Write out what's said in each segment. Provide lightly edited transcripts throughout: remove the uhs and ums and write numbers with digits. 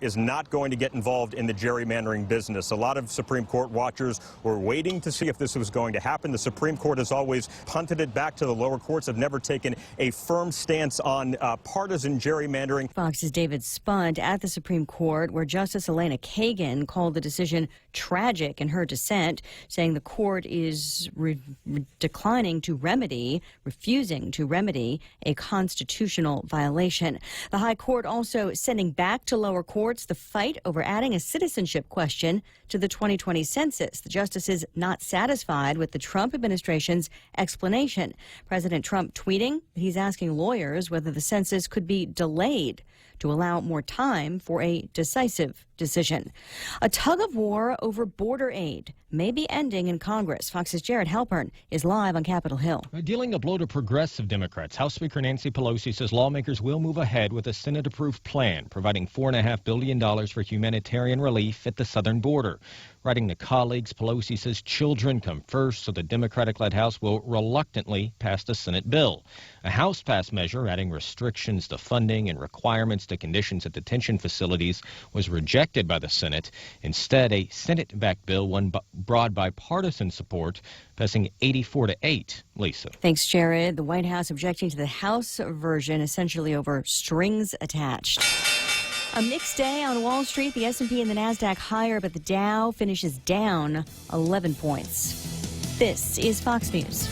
is not going to get involved in the gerrymandering business. A lot of Supreme Court watchers were waiting to see if this was going to happen. The Supreme Court has always punted it back to the lower courts, have never taken a firm stance on partisan gerrymandering. Fox's David Spunt at the Supreme Court, where Justice Elena Kagan called the decision tragic in her dissent, saying the court is refusing to remedy a constitutional violation. The High Court also sending back to lower courts the fight over adding a citizenship question to the 2020 census. The justices not satisfied with the Trump administration's explanation. President Trump tweeting he's asking lawyers whether the census could be delayed to allow more time for a decisive decision. A tug of war over border aid may be ending in Congress. Fox's Jared Halpern is live on Capitol Hill. Dealing a blow to progressive Democrats, House Speaker Nancy Pelosi says lawmakers will move ahead with a Senate-approved plan providing $4.5 billion for humanitarian relief at the southern border. Writing to colleagues, Pelosi says children come first, so the Democratic-led House will reluctantly pass the Senate bill. A House-passed measure adding restrictions to funding and requirements to conditions at detention facilities was rejected by the Senate. Instead, a Senate-backed bill won broad bipartisan support, passing 84-8. Lisa. Thanks, Jared. The White House objecting to the House version, essentially over strings attached. A mixed day on Wall Street. The S&P and the Nasdaq higher, but the Dow finishes down 11 points. This is Fox News.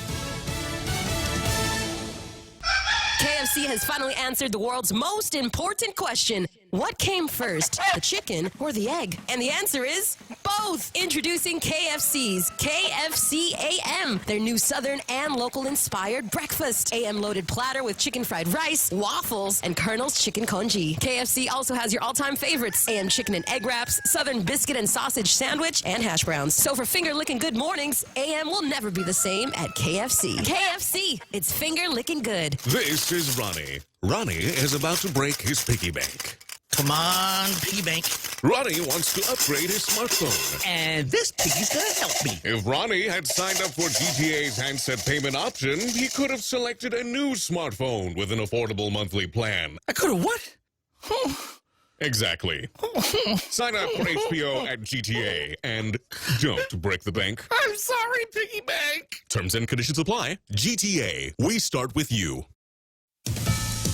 KFC has finally answered the world's most important question. What came first, the chicken or the egg? And the answer is both. Introducing KFC's KFC AM, their new Southern and local-inspired breakfast. AM-loaded platter with chicken fried rice, waffles, and Colonel's chicken congee. KFC also has your all-time favorites, AM chicken and egg wraps, Southern biscuit and sausage sandwich, and hash browns. So for finger-licking good mornings, AM will never be the same at KFC. KFC, it's finger-licking good. This is Ronnie. Ronnie is about to break his piggy bank. Come on, piggy bank. Ronnie wants to upgrade his smartphone. And this piggy's gonna help me. If Ronnie had signed up for GTA's handset payment option, he could have selected a new smartphone with an affordable monthly plan. I could have what? Exactly. Sign up for HBO at GTA and don't break the bank. I'm sorry, piggy bank. Terms and conditions apply. GTA, we start with you.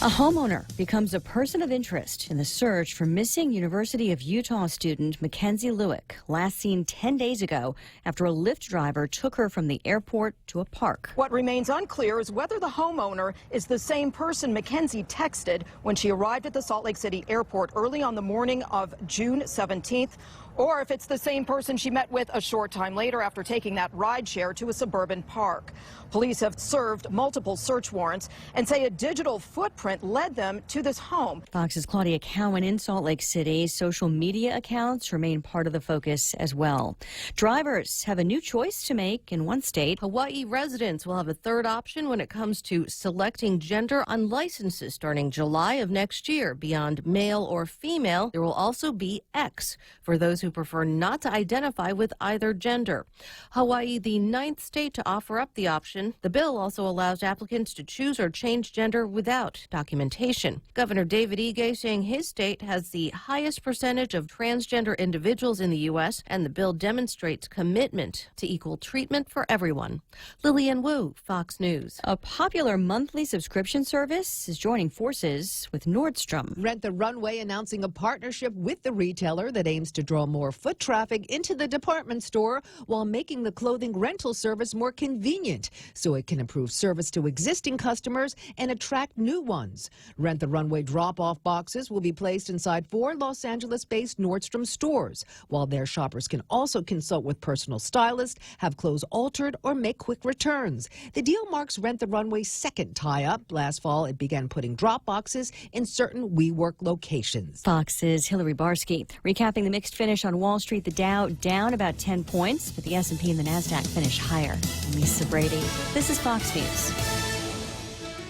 A homeowner becomes a person of interest in the search for missing University of Utah student Mackenzie Lewick, last seen 10 days ago after a Lyft driver took her from the airport to a park. What remains unclear is whether the homeowner is the same person Mackenzie texted when she arrived at the Salt Lake City airport early on the morning of June 17th, or if it's the same person she met with a short time later after taking that rideshare to a suburban park. Police have served multiple search warrants and say a digital footprint led them to this home. Fox's Claudia Cowan in Salt Lake City. Social media accounts remain part of the focus as well. Drivers have a new choice to make in one state. Hawaii residents will have a third option when it comes to selecting gender on licenses starting July of next year. Beyond male or female, there will also be X for those who prefer not to identify with either gender. Hawaii, the 9th state to offer up the option. The bill also allows applicants to choose or change gender without documentation. Governor David Ige saying his state has the highest percentage of transgender individuals in the U.S., and the bill demonstrates commitment to equal treatment for everyone. Lillian Wu, Fox News. A popular monthly subscription service is joining forces with Nordstrom. Rent the Runway announcing a partnership with the retailer that aims to draw more foot traffic into the department store while making the clothing rental service more convenient, so it can improve service to existing customers and attract new ones. Rent the Runway drop-off boxes will be placed inside 4 Los Angeles-based Nordstrom stores, while their shoppers can also consult with personal stylists, have clothes altered, or make quick returns. The deal marks Rent the Runway's second tie-up. Last fall, it began putting drop boxes in certain WeWork locations. Fox's Hillary Barsky. Recapping the mixed finish on Wall Street, the Dow down about 10 points, but the S&P and the Nasdaq finish higher. Lisa Brady. This is Fox News.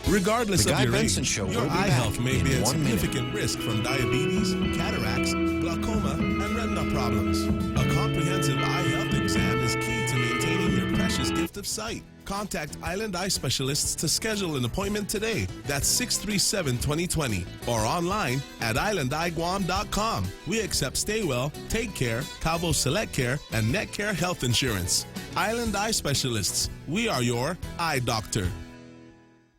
Regardless of your age, Show your eye health may be at significant risk from diabetes, cataracts, glaucoma, and retina problems. A comprehensive eye health exam is key to maintaining your precious gift of sight. Contact Island Eye Specialists to schedule an appointment today. That's 637-2020 or online at islandeyeguam.com. We accept Stay Well, Take Care, Calvo Select Care, and Net Care Health Insurance. Island Eye Specialists. We are your eye doctor.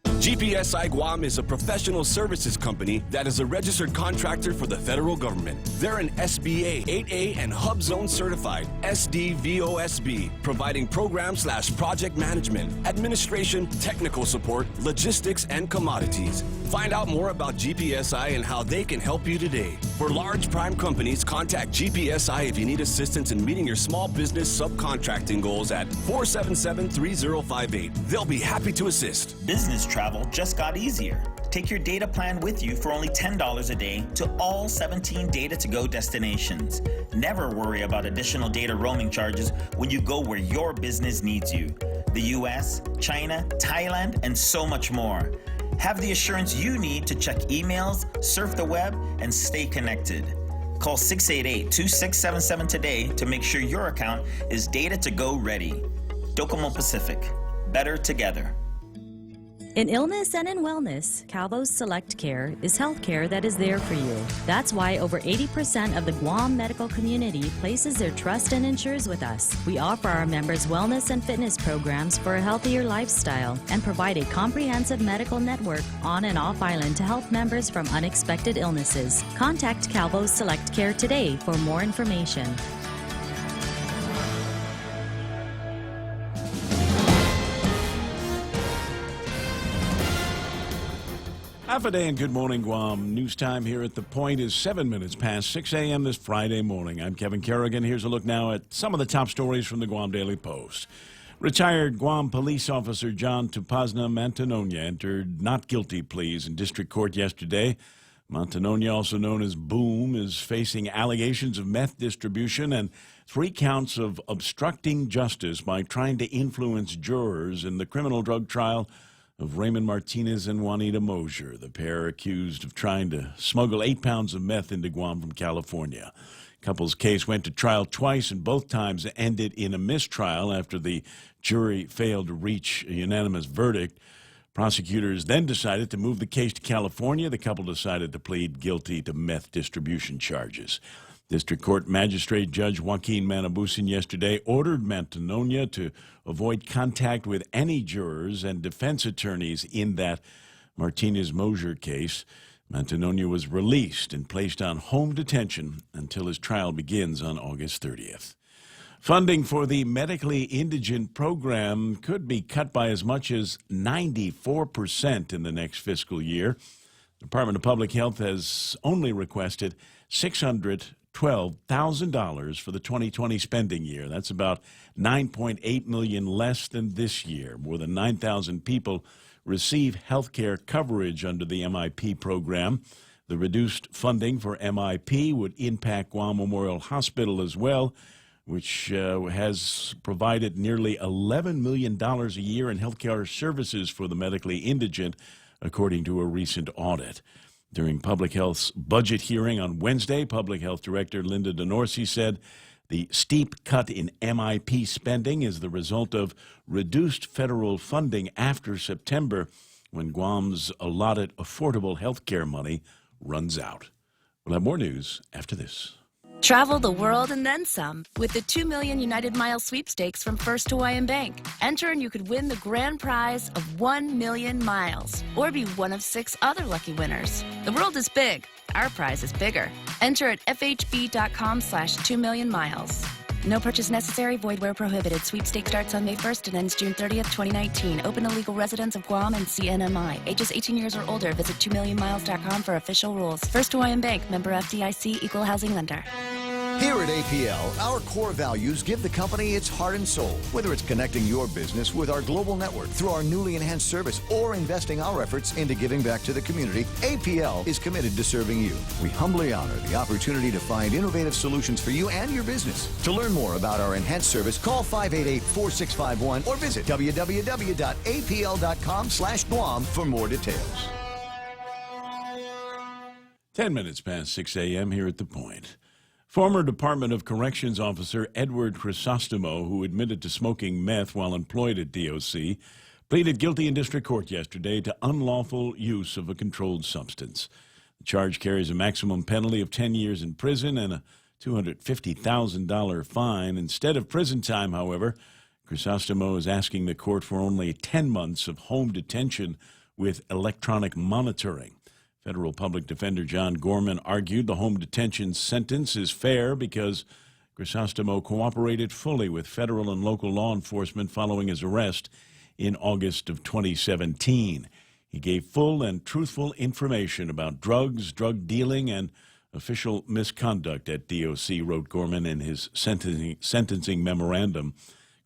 GPSI Guam is a professional services company that is a registered contractor for the federal government. They're an SBA 8A and Hub Zone certified SDVOSB, providing program/project management, administration, technical support, logistics, and commodities. Find out more about GPSI and how they can help you today. For large prime companies, contact GPSI if you need assistance in meeting your small business subcontracting goals at 477-3058. They'll be happy to assist. Business travel just got easier. Take your data plan with you for only $10 a day to all 17 Data to Go destinations. Never worry about additional data roaming charges when you go where your business needs you. The US, China, Thailand, and so much more. Have the assurance you need to check emails, surf the web, and stay connected. Call 688-2677 today to make sure your account is Data to Go ready. Docomo Pacific. Better together. In illness and in wellness, Calvo's Select Care is health care that is there for you. That's why over 80% of the Guam medical community places their trust and insures with us. We offer our members wellness and fitness programs for a healthier lifestyle and provide a comprehensive medical network on and off island to help members from unexpected illnesses. Contact Calvo's Select Care today for more information. Half a day and good morning, Guam. News time here at The Point is 7 minutes past 6 a.m. this Friday morning. I'm Kevin Kerrigan. Here's a look now at some of the top stories from the Guam Daily Post. Retired Guam police officer John Tupazna Mantanonia entered not guilty pleas in district court yesterday. Mantanonia, also known as Boom, is facing allegations of meth distribution and 3 counts of obstructing justice by trying to influence jurors in the criminal drug trial of Raymond Martinez and Juanita Mosier, the pair accused of trying to smuggle 8 pounds of meth into Guam from California. The couple's case went to trial twice, and both times ended in a mistrial after the jury failed to reach a unanimous verdict. Prosecutors then decided to move the case to California. The couple decided to plead guilty to meth distribution charges. District Court Magistrate Judge Joaquin Manabusin yesterday ordered Mantanonia to avoid contact with any jurors and defense attorneys in that Martinez-Mosier case. Mantanonia was released and placed on home detention until his trial begins on August 30th. Funding for the medically indigent program could be cut by as much as 94% in the next fiscal year. The Department of Public Health has only requested $612,000 for the 2020 spending year. That's about $9.8 million less than this year. More than 9,000 people receive health care coverage under the MIP program. The reduced funding for MIP would impact Guam Memorial Hospital as well, which has provided nearly $11 million a year in health care services for the medically indigent, according to a recent audit. During Public Health's budget hearing on Wednesday, Public Health Director Linda DeNorsi said the steep cut in MIP spending is the result of reduced federal funding after September, when Guam's allotted affordable health care money runs out. We'll have more news after this. Travel the world and then some with the 2 million United Miles sweepstakes from First Hawaiian Bank. Enter and you could win the grand prize of 1 million miles or be one of 6 other lucky winners. The world is big. Our prize is bigger. Enter at fhb.com/2 million miles. No purchase necessary. Void where prohibited. Sweepstakes starts on May 1st and ends June 30th, 2019. Open to legal residents of Guam and CNMI. Ages 18 years or older. Visit 2millionmiles.com for official rules. First Hawaiian Bank. Member FDIC. Equal housing lender. Here at APL, our core values give the company its heart and soul. Whether it's connecting your business with our global network through our newly enhanced service or investing our efforts into giving back to the community, APL is committed to serving you. We humbly honor the opportunity to find innovative solutions for you and your business. To learn more about our enhanced service, call 588-4651 or visit www.apl.com/Guam for more details. 10 minutes past 6 a.m. here at The Point. Former Department of Corrections officer Edward Crisostomo, who admitted to smoking meth while employed at DOC, pleaded guilty in district court yesterday to unlawful use of a controlled substance. The charge carries a maximum penalty of 10 years in prison and a $250,000 fine. Instead of prison time, however, Crisostomo is asking the court for only 10 months of home detention with electronic monitoring. Federal Public Defender John Gorman argued the home detention sentence is fair because Crisostomo cooperated fully with federal and local law enforcement following his arrest in August of 2017. He gave full and truthful information about drugs, drug dealing, and official misconduct at DOC, wrote Gorman in his sentencing memorandum.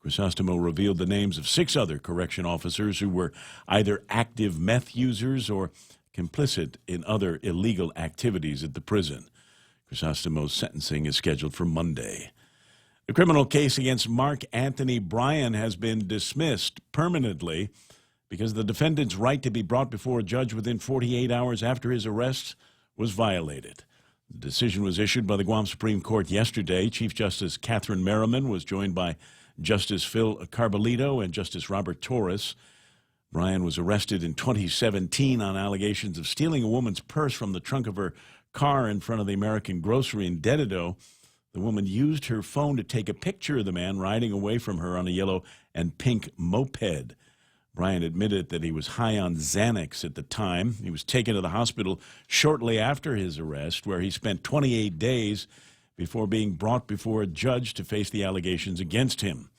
Crisostomo revealed the names of 6 other correction officers who were either active meth users or complicit in other illegal activities at the prison. Crisostomo's sentencing is scheduled for Monday. The criminal case against Mark Anthony Bryan has been dismissed permanently because the defendant's right to be brought before a judge within 48 hours after his arrest was violated. The decision was issued by the Guam Supreme Court yesterday. Chief Justice Catherine Merriman was joined by Justice Phil Carbolito and Justice Robert Torres. Bryan was arrested in 2017 on allegations of stealing a woman's purse from the trunk of her car in front of the American Grocery in Dededo. The woman used her phone to take a picture of the man riding away from her on a yellow and pink moped. Bryan admitted that he was high on Xanax at the time. He was taken to the hospital shortly after his arrest, where he spent 28 days before being brought before a judge to face the allegations against him.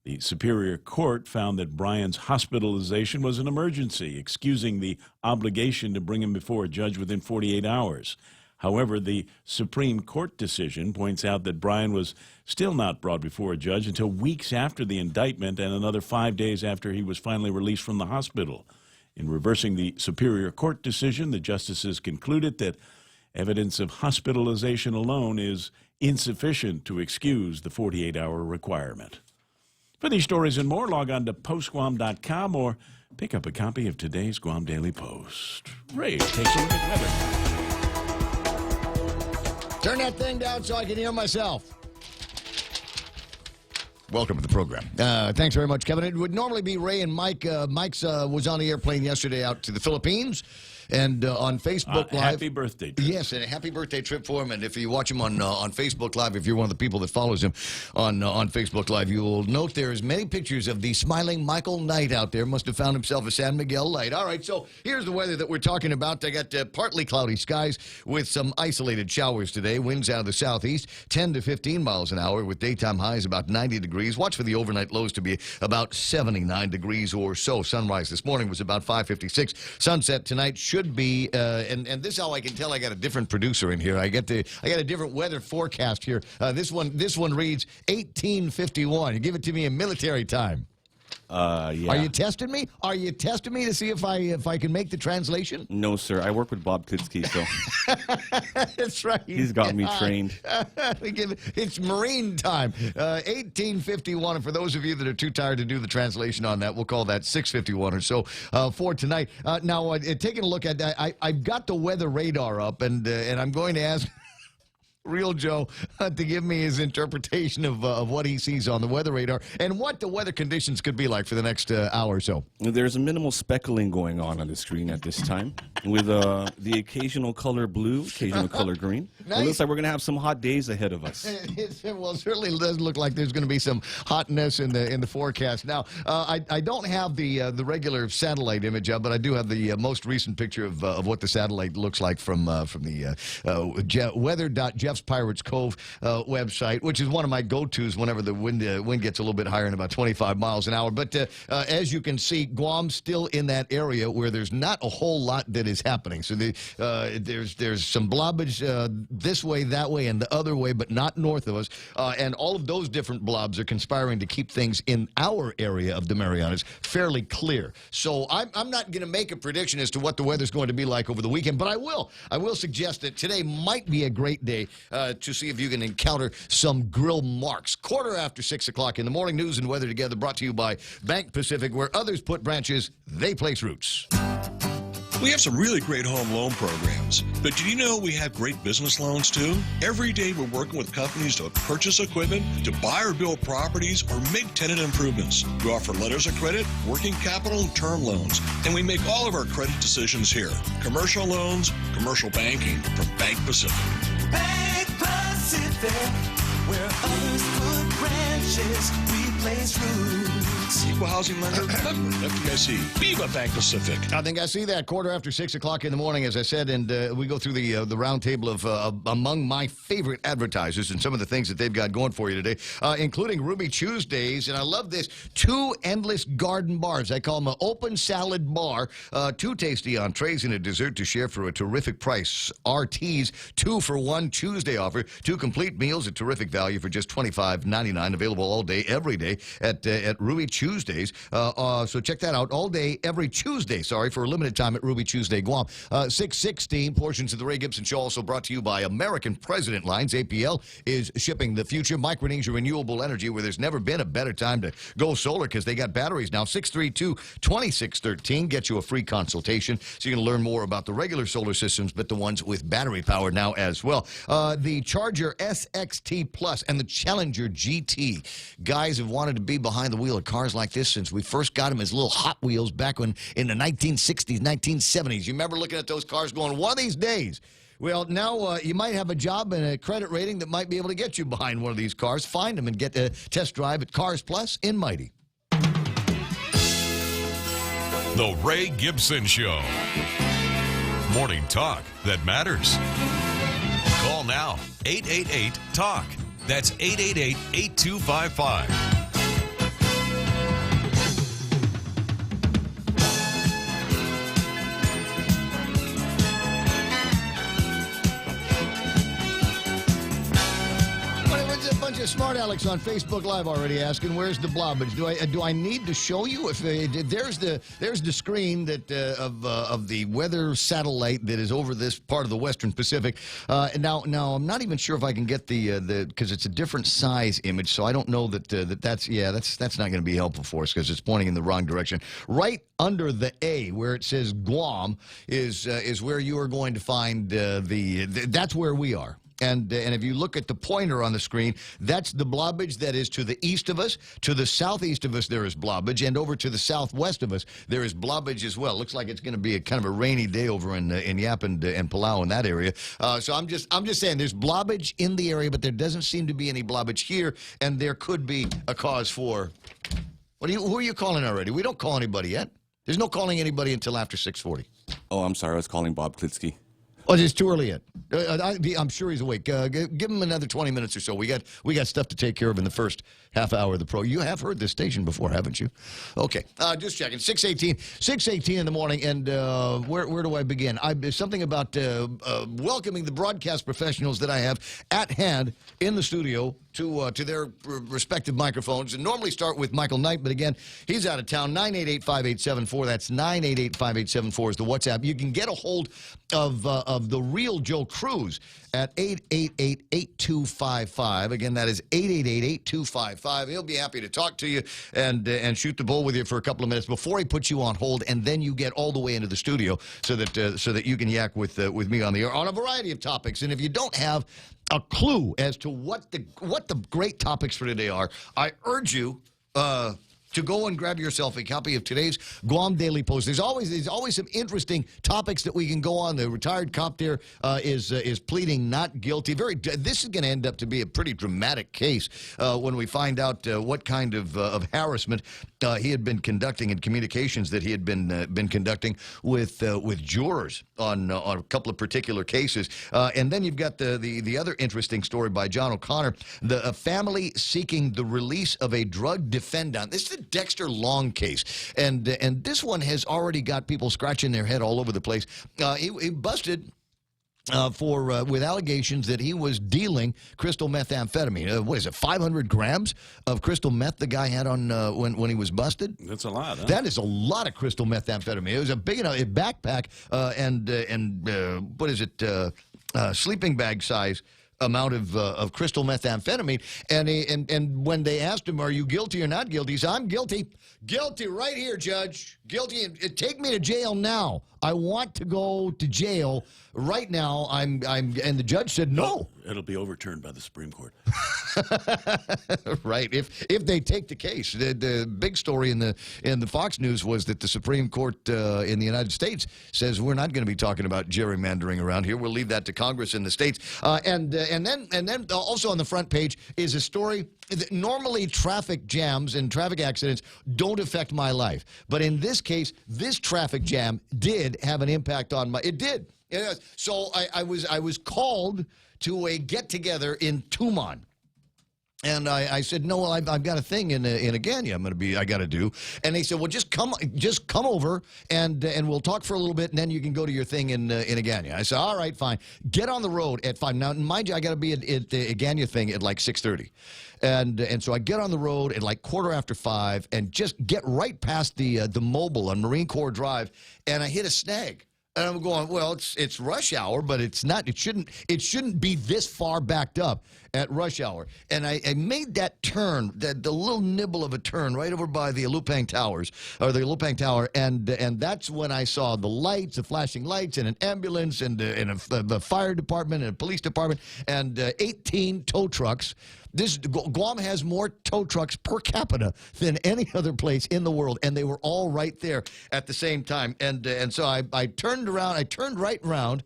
The Superior Court found that Bryan's hospitalization was an emergency, excusing the obligation to bring him before a judge within 48 hours. However, the Supreme Court decision points out that Bryan was still not brought before a judge until weeks after the indictment and another 5 days after he was finally released from the hospital. In reversing the Superior Court decision, the justices concluded that evidence of hospitalization alone is insufficient to excuse the 48-hour requirement. For these stories and more, log on to postguam.com or pick up a copy of today's Guam Daily Post. Ray takes a look at weather. Turn that thing down so I can hear myself. Welcome to the program. Thanks very much, Kevin. It would normally be Ray and Mike. Mike's was on the airplane yesterday out to the Philippines. And on Facebook Live. Happy birthday trip. Yes, and a happy birthday trip for him. And if you watch him on Facebook Live, if you're one of the people that follows him on Facebook Live, you will note there's many pictures of the smiling Michael Knight out there. Must have found himself a San Miguel light. All right, so here's the weather that we're talking about. I got partly cloudy skies with some isolated showers today. Winds out of the southeast, 10 to 15 miles an hour with daytime highs about 90 degrees. Watch for the overnight lows to be about 79 degrees or so. Sunrise this morning was about 5:56. Sunset tonight should be, and this is how I can tell I got a different producer in here. I got a different weather forecast here. This one reads 1851. You give it to me in military time. Yeah. Are you testing me? Are you testing me to see if I can make the translation? No, sir. I work with Bob Klitsky, so that's right. He's got me trained. It's Marine time. 1851. And for those of you that are too tired to do the translation on that, we'll call that 651 or so for tonight. Now, taking a look at that, I've got the weather radar up, and I'm going to ask Real Joe to give me his interpretation of what he sees on the weather radar and what the weather conditions could be like for the next hour or so. There's a minimal speckling going on the screen at this time with the occasional color blue, occasional color green. Nice. It looks like we're going to have some hot days ahead of us. Well, it certainly does look like there's going to be some hotness in the forecast. Now, I don't have the regular satellite image up, but I do have the most recent picture of what the satellite looks like from the weather.Jeff's Pirates Cove website, which is one of my go-tos whenever the wind gets a little bit higher than about 25 miles an hour. But as you can see, Guam's still in that area where there's not a whole lot that is happening. So there's some blobage this way, that way, and the other way, but not north of us. And all of those different blobs are conspiring to keep things in our area of the Marianas fairly clear. So I'm not going to make a prediction as to what the weather's going to be like over the weekend, but I will suggest that today might be a great day to see if you can encounter some grill marks. 6:15 in the morning. News and weather together, brought to you by Bank Pacific, where others put branches, they place roots. We have some really great home loan programs, but did you know we have great business loans too? Every day we're working with companies to purchase equipment, to buy or build properties, or make tenant improvements. We offer letters of credit, working capital, and term loans, and we make all of our credit decisions here. Commercial loans, commercial banking from Bank Pacific. Bank Pacific, where others put branches, we place roots. Equal housing lender, member FDIC. Viva Bank Pacific. I think I see that 6:15 in the morning, as I said, and we go through the roundtable of among my favorite advertisers and some of the things that they've got going for you today, including Ruby Tuesdays, and I love this, 2 endless garden bars. I call them an open salad bar, 2 tasty entrees and a dessert to share for a terrific price. RT's 2-for-1 Tuesday offer, 2 complete meals at terrific value for just $25.99, available all day, every day at Ruby Tuesdays. So check that out all day, every Tuesday, for a limited time at Ruby Tuesday Guam. 6:16, portions of the Ray Gibson Show also brought to you by American President Lines. APL is shipping the future. Micronesia Renewable Energy, where there's never been a better time to go solar because they got batteries now. 632-2613 gets you a free consultation so you can learn more about the regular solar systems, but the ones with battery power now as well. The Charger SXT Plus and the Challenger GT. Guys have wanted to be behind the wheel of cars like this since we first got them as little Hot Wheels back when in the 1960s, 1970s. You remember looking at those cars going, one of these days. Well, now you might have a job and a credit rating that might be able to get you behind one of these cars. Find them and get a test drive at Cars Plus in Mighty. The Ray Gibson Show. Morning talk that matters. Call now, 888-TALK. That's 888-8255. Smart Alex on Facebook Live already asking, "Where's the blobbage? Do I need to show you? If there's the screen that of the weather satellite that is over this part of the Western Pacific. Now I'm not even sure if I can get the because it's a different size image, so I don't know that's not going to be helpful for us because it's pointing in the wrong direction. Right under the A, where it says Guam, is where you are going to find that's where we are. And if you look at the pointer on the screen, that's the blobbage that is to the east of us. To the southeast of us, there is blobbage. And over to the southwest of us, there is blobbage as well. Looks like it's going to be a kind of a rainy day over in Yap and Palau in that area. So I'm just saying there's blobbage in the area, but there doesn't seem to be any blobbage here. And there could be a cause for... Who are you calling already? We don't call anybody yet. There's no calling anybody until after 6:40. Oh, I'm sorry. I was calling Bob Klitsky. Oh, it's too early yet. I'm sure he's awake. Give him another 20 minutes or so. We got stuff to take care of in the first half hour of the pro. You have heard this station before, haven't you? Okay, just checking. 6:18 in the morning, and where do I begin? Something about welcoming the broadcast professionals that I have at hand in the studio to their respective microphones, and normally start with Michael Knight, but again, he's out of town. 988-5874. That's 988-5874 is the WhatsApp. You can get a hold of the real Joe Cruz at 888-8255. Again, that is 888-8255. He'll be happy to talk to you and shoot the bull with you for a couple of minutes before he puts you on hold, and then you get all the way into the studio so that you can yak with me on the air on a variety of topics. And if you don't have a clue as to what the great topics for today are, I urge you to go and grab yourself a copy of today's Guam Daily Post. There's always some interesting topics that we can go on. The retired cop there is pleading not guilty. This is going to end up to be a pretty dramatic case when we find out what kind of harassment he had been conducting and communications that he had been conducting with jurors on a couple of particular cases. And then you've got the other interesting story by John O'Connor, a family seeking the release of a drug defendant. This is the Dexter Long case, and this one has already got people scratching their head all over the place. He busted with allegations that he was dealing crystal methamphetamine. What is it, 500 grams of crystal meth the guy had on when he was busted? That's a lot, huh? That is a lot of crystal methamphetamine. It was a big enough backpack and what is it, sleeping bag size amount of crystal methamphetamine, and when they asked him, "Are you guilty or not guilty?" He said, "I'm guilty. Guilty right here, Judge. Guilty. Take me to jail now. I want to go to jail right now. And the judge said no. It'll be overturned by the Supreme Court. Right. If they take the case, the big story in the Fox News was that the Supreme Court in the United States says we're not going to be talking about gerrymandering around here. We'll leave that to Congress in the states. And then also on the front page is a story that normally traffic jams and traffic accidents don't affect my life, but in this case, this traffic jam did have an impact on my. It did. So I was called to a get-together in Tumon. And I said, no, well, I've got a thing in Agania I got to do. And they said, well, just come over and we'll talk for a little bit, and then you can go to your thing in Agania. I said, all right, fine. Get on the road at 5. Now, mind you, I got to be at the Agania thing at like 6:30. And so I get on the road at like 5:15 and just get right past the Mobile on Marine Corps Drive, and I hit a snag. And I'm going, well, it's rush hour, but it's not. It shouldn't be this far backed up at rush hour. And I made that turn, the little nibble of a turn, right over by the Lupang Towers, or the Lupang Tower, and that's when I saw the lights, the flashing lights, and an ambulance, and the fire department, and a police department, and 18 tow trucks. Guam has more tow trucks per capita than any other place in the world, and they were all right there at the same time. And so I turned around, I turned right around,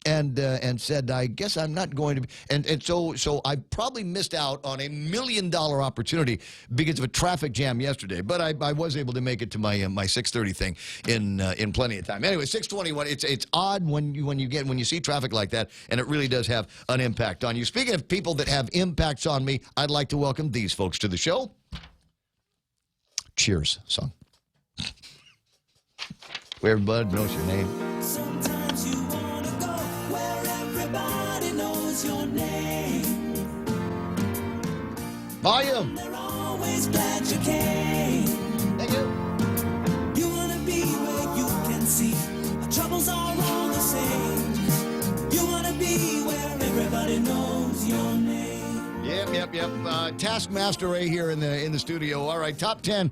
and said, I guess I'm not going to be. And so I probably missed out on $1 million opportunity because of a traffic jam yesterday. But I was able to make it to my 6:30 thing in plenty of time. Anyway, 6:21. It's odd when you see traffic like that, and it really does have an impact on you. Speaking of people that have impacts on me, I'd like to welcome these folks to the show. Cheers song. Where everybody knows your name. Sometimes you wanna go where everybody knows your name. Volume. They're always glad you came. Thank you. You wanna be where you can see our troubles are all the same. You wanna be where everybody knows your name. Yep. Taskmaster Ray here in the studio. All right, top 10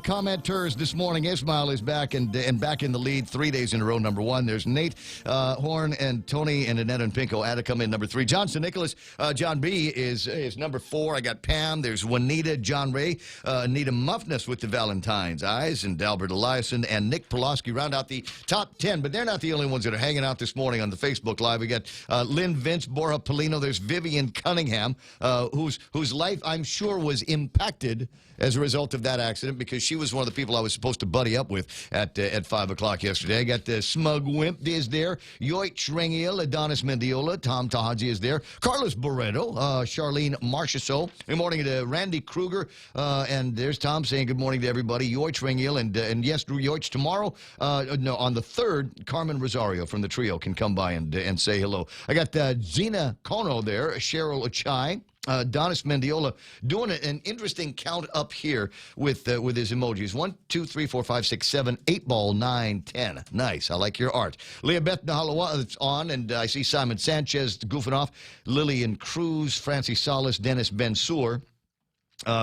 commenters this morning. Ismail is back and back in the lead 3 days in a row. Number 1. There's Nate Horn and Tony and Annette and Pinko. Ada come in number 3. Johnson Nicholas, John B is number 4. I got Pam. There's Juanita, John Ray, Anita Muffness with the Valentine's Eyes, and Albert Eliason and Nick Pulaski round out the top 10. But they're not the only ones that are hanging out this morning on the Facebook Live. We got Lynn Vince, Bora Polino. There's Vivian Cunningham, whose life I'm sure was impacted as a result of that accident, because she was one of the people I was supposed to buddy up with at 5 o'clock yesterday. I got the Smug Wimp is there, Yoich Rengiel, Adonis Mendiola, Tom Tahaji is there, Carlos Barreto, Charlene Marchessault. Good morning to Randy Kruger, and there's Tom saying good morning to everybody. Yoich Rengiel, and yes, Yoich, tomorrow, no, on the 3rd, Carmen Rosario from the trio can come by and say hello. I got Zena Kono there, Cheryl Achai, Donis Mendiola doing an interesting count up here with his emojis. 1, 2, 3, 4, 5, 6, 7, 8 ball, 9, 10. Nice. I like your art. Leah Beth Nahalawa is on, and I see Simon Sanchez goofing off. Lillian Cruz, Francie Salas, Dennis Ben-Sur.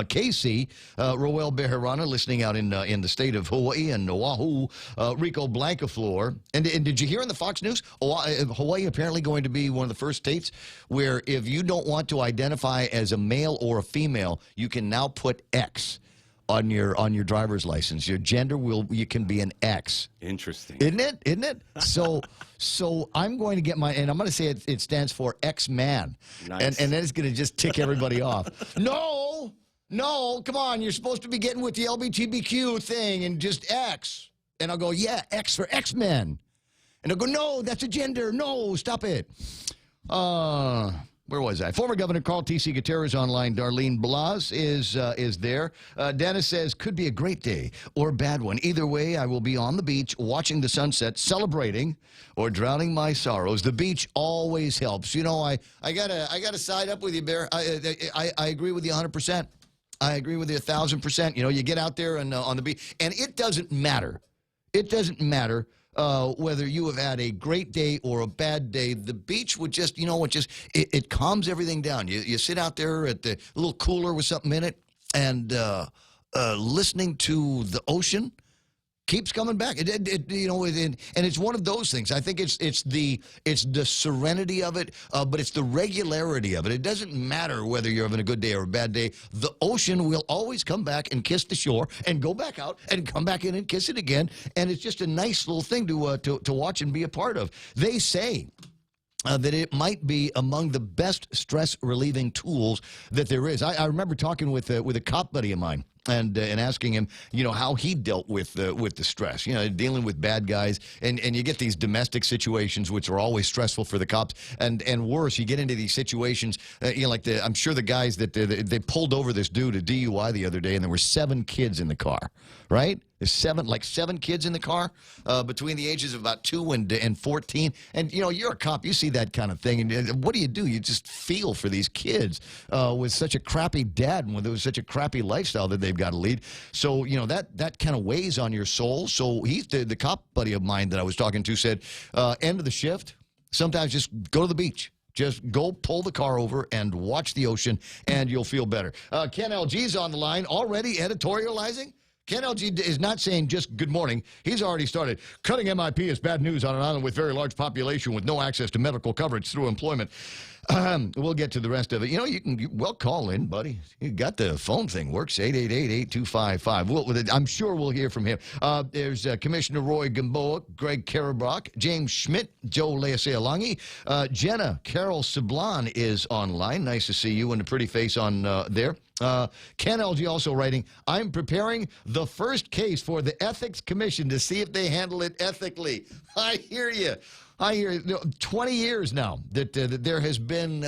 Casey, Roel Bejarana, listening out in the state of Hawaii and Oahu, Rico Blancaflor. And did you hear in the Fox News, Hawaii apparently going to be one of the first states where if you don't want to identify as a male or a female, you can now put X on your driver's license. Your gender you can be an X. Interesting. Isn't it? So I'm going to get and I'm going to say it stands for X-Man. Nice. And then it's going to just tick everybody off. No, come on. You're supposed to be getting with the LGBTQ thing and just X. And I'll go, yeah, X for X-Men. And I'll go, no, that's a gender. No, stop it. Where was I? Former Governor Carl T.C. Gutierrez online. Darlene Blas is there. Dennis says, could be a great day or a bad one. Either way, I will be on the beach watching the sunset, celebrating or drowning my sorrows. The beach always helps. You know, I gotta side up with you, Bear. I agree with you 100%. I agree with you 1,000%. You know, you get out there and on the beach, and it doesn't matter. It doesn't matter whether you have had a great day or a bad day. The beach would just, it calms everything down. You sit out there at the little cooler with something in it, and listening to the ocean keeps coming back. You know, and it's one of those things. I think it's the serenity of it, but it's the regularity of it. It doesn't matter whether you're having a good day or a bad day. The ocean will always come back and kiss the shore and go back out and come back in and kiss it again. And it's just a nice little thing to watch and be a part of. They say that it might be among the best stress-relieving tools that there is. I remember talking with a cop buddy of mine and asking him, you know, how he dealt with the stress, you know, dealing with bad guys. And you get these domestic situations, which are always stressful for the cops. And worse, you get into these situations, you know, like I'm sure the guys that they pulled over this dude, a DUI the other day, and there were 7 kids in the car, right? There's 7 kids in the car between the ages of about 2 and 14. And, you know, you're a cop. You see that kind of thing. And what do? You just feel for these kids with such a crappy dad and with such a crappy lifestyle that they've got to lead. So, you know, that kind of weighs on your soul. So the cop buddy of mine that I was talking to said, end of the shift, sometimes just go to the beach. Just go pull the car over and watch the ocean, and you'll feel better. Ken LG's on the line, already editorializing. Ken LG is not saying just good morning. He's already started. Cutting MIP is bad news on an island with very large population with no access to medical coverage through employment. We'll get to the rest of it. You know, you can call in, buddy. You got the phone thing. Works 888-8255. I'm sure we'll hear from him. There's Commissioner Roy Gamboa, Greg Karabrock, James Schmidt, Joe Leasealangi. Jenna Carol Sablon is online. Nice to see you and a pretty face on there. Ken LG also writing, I'm preparing the first case for the Ethics Commission to see if they handle it ethically. I hear you. 20 years now that there has been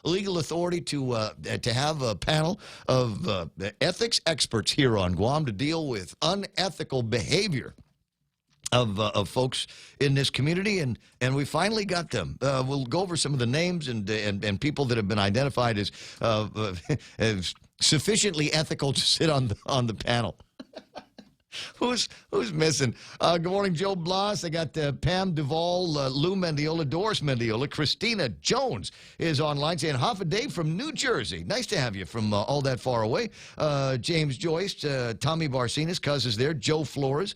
legal authority to have a panel of ethics experts here on Guam to deal with unethical behavior of folks in this community, and we finally got them. We'll go over some of the names and people that have been identified as sufficiently ethical to sit on the panel. Who's missing? Good morning, Joe Blas. I got Pam Duvall, Lou Mendiola, Doris Mendiola, Christina Jones is online saying, half a day from New Jersey. Nice to have you from all that far away. James Joyce, Tommy Barcinas, Cuz is there, Joe Flores.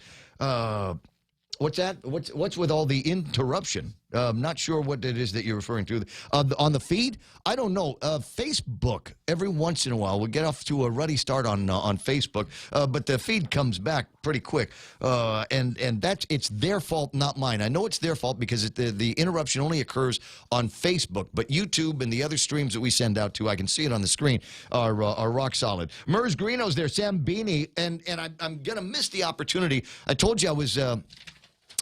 What's that? What's with all the interruption? I'm not sure what it is that you're referring to. On the feed? I don't know. Facebook, every once in a while, we'll get off to a ruddy start on Facebook, but the feed comes back pretty quick. And it's their fault, not mine. I know it's their fault because the interruption only occurs on Facebook, but YouTube and the other streams that we send out to, I can see it on the screen, are rock solid. Mers Greeno's there, Sam Beanie, and I'm going to miss the opportunity. I told you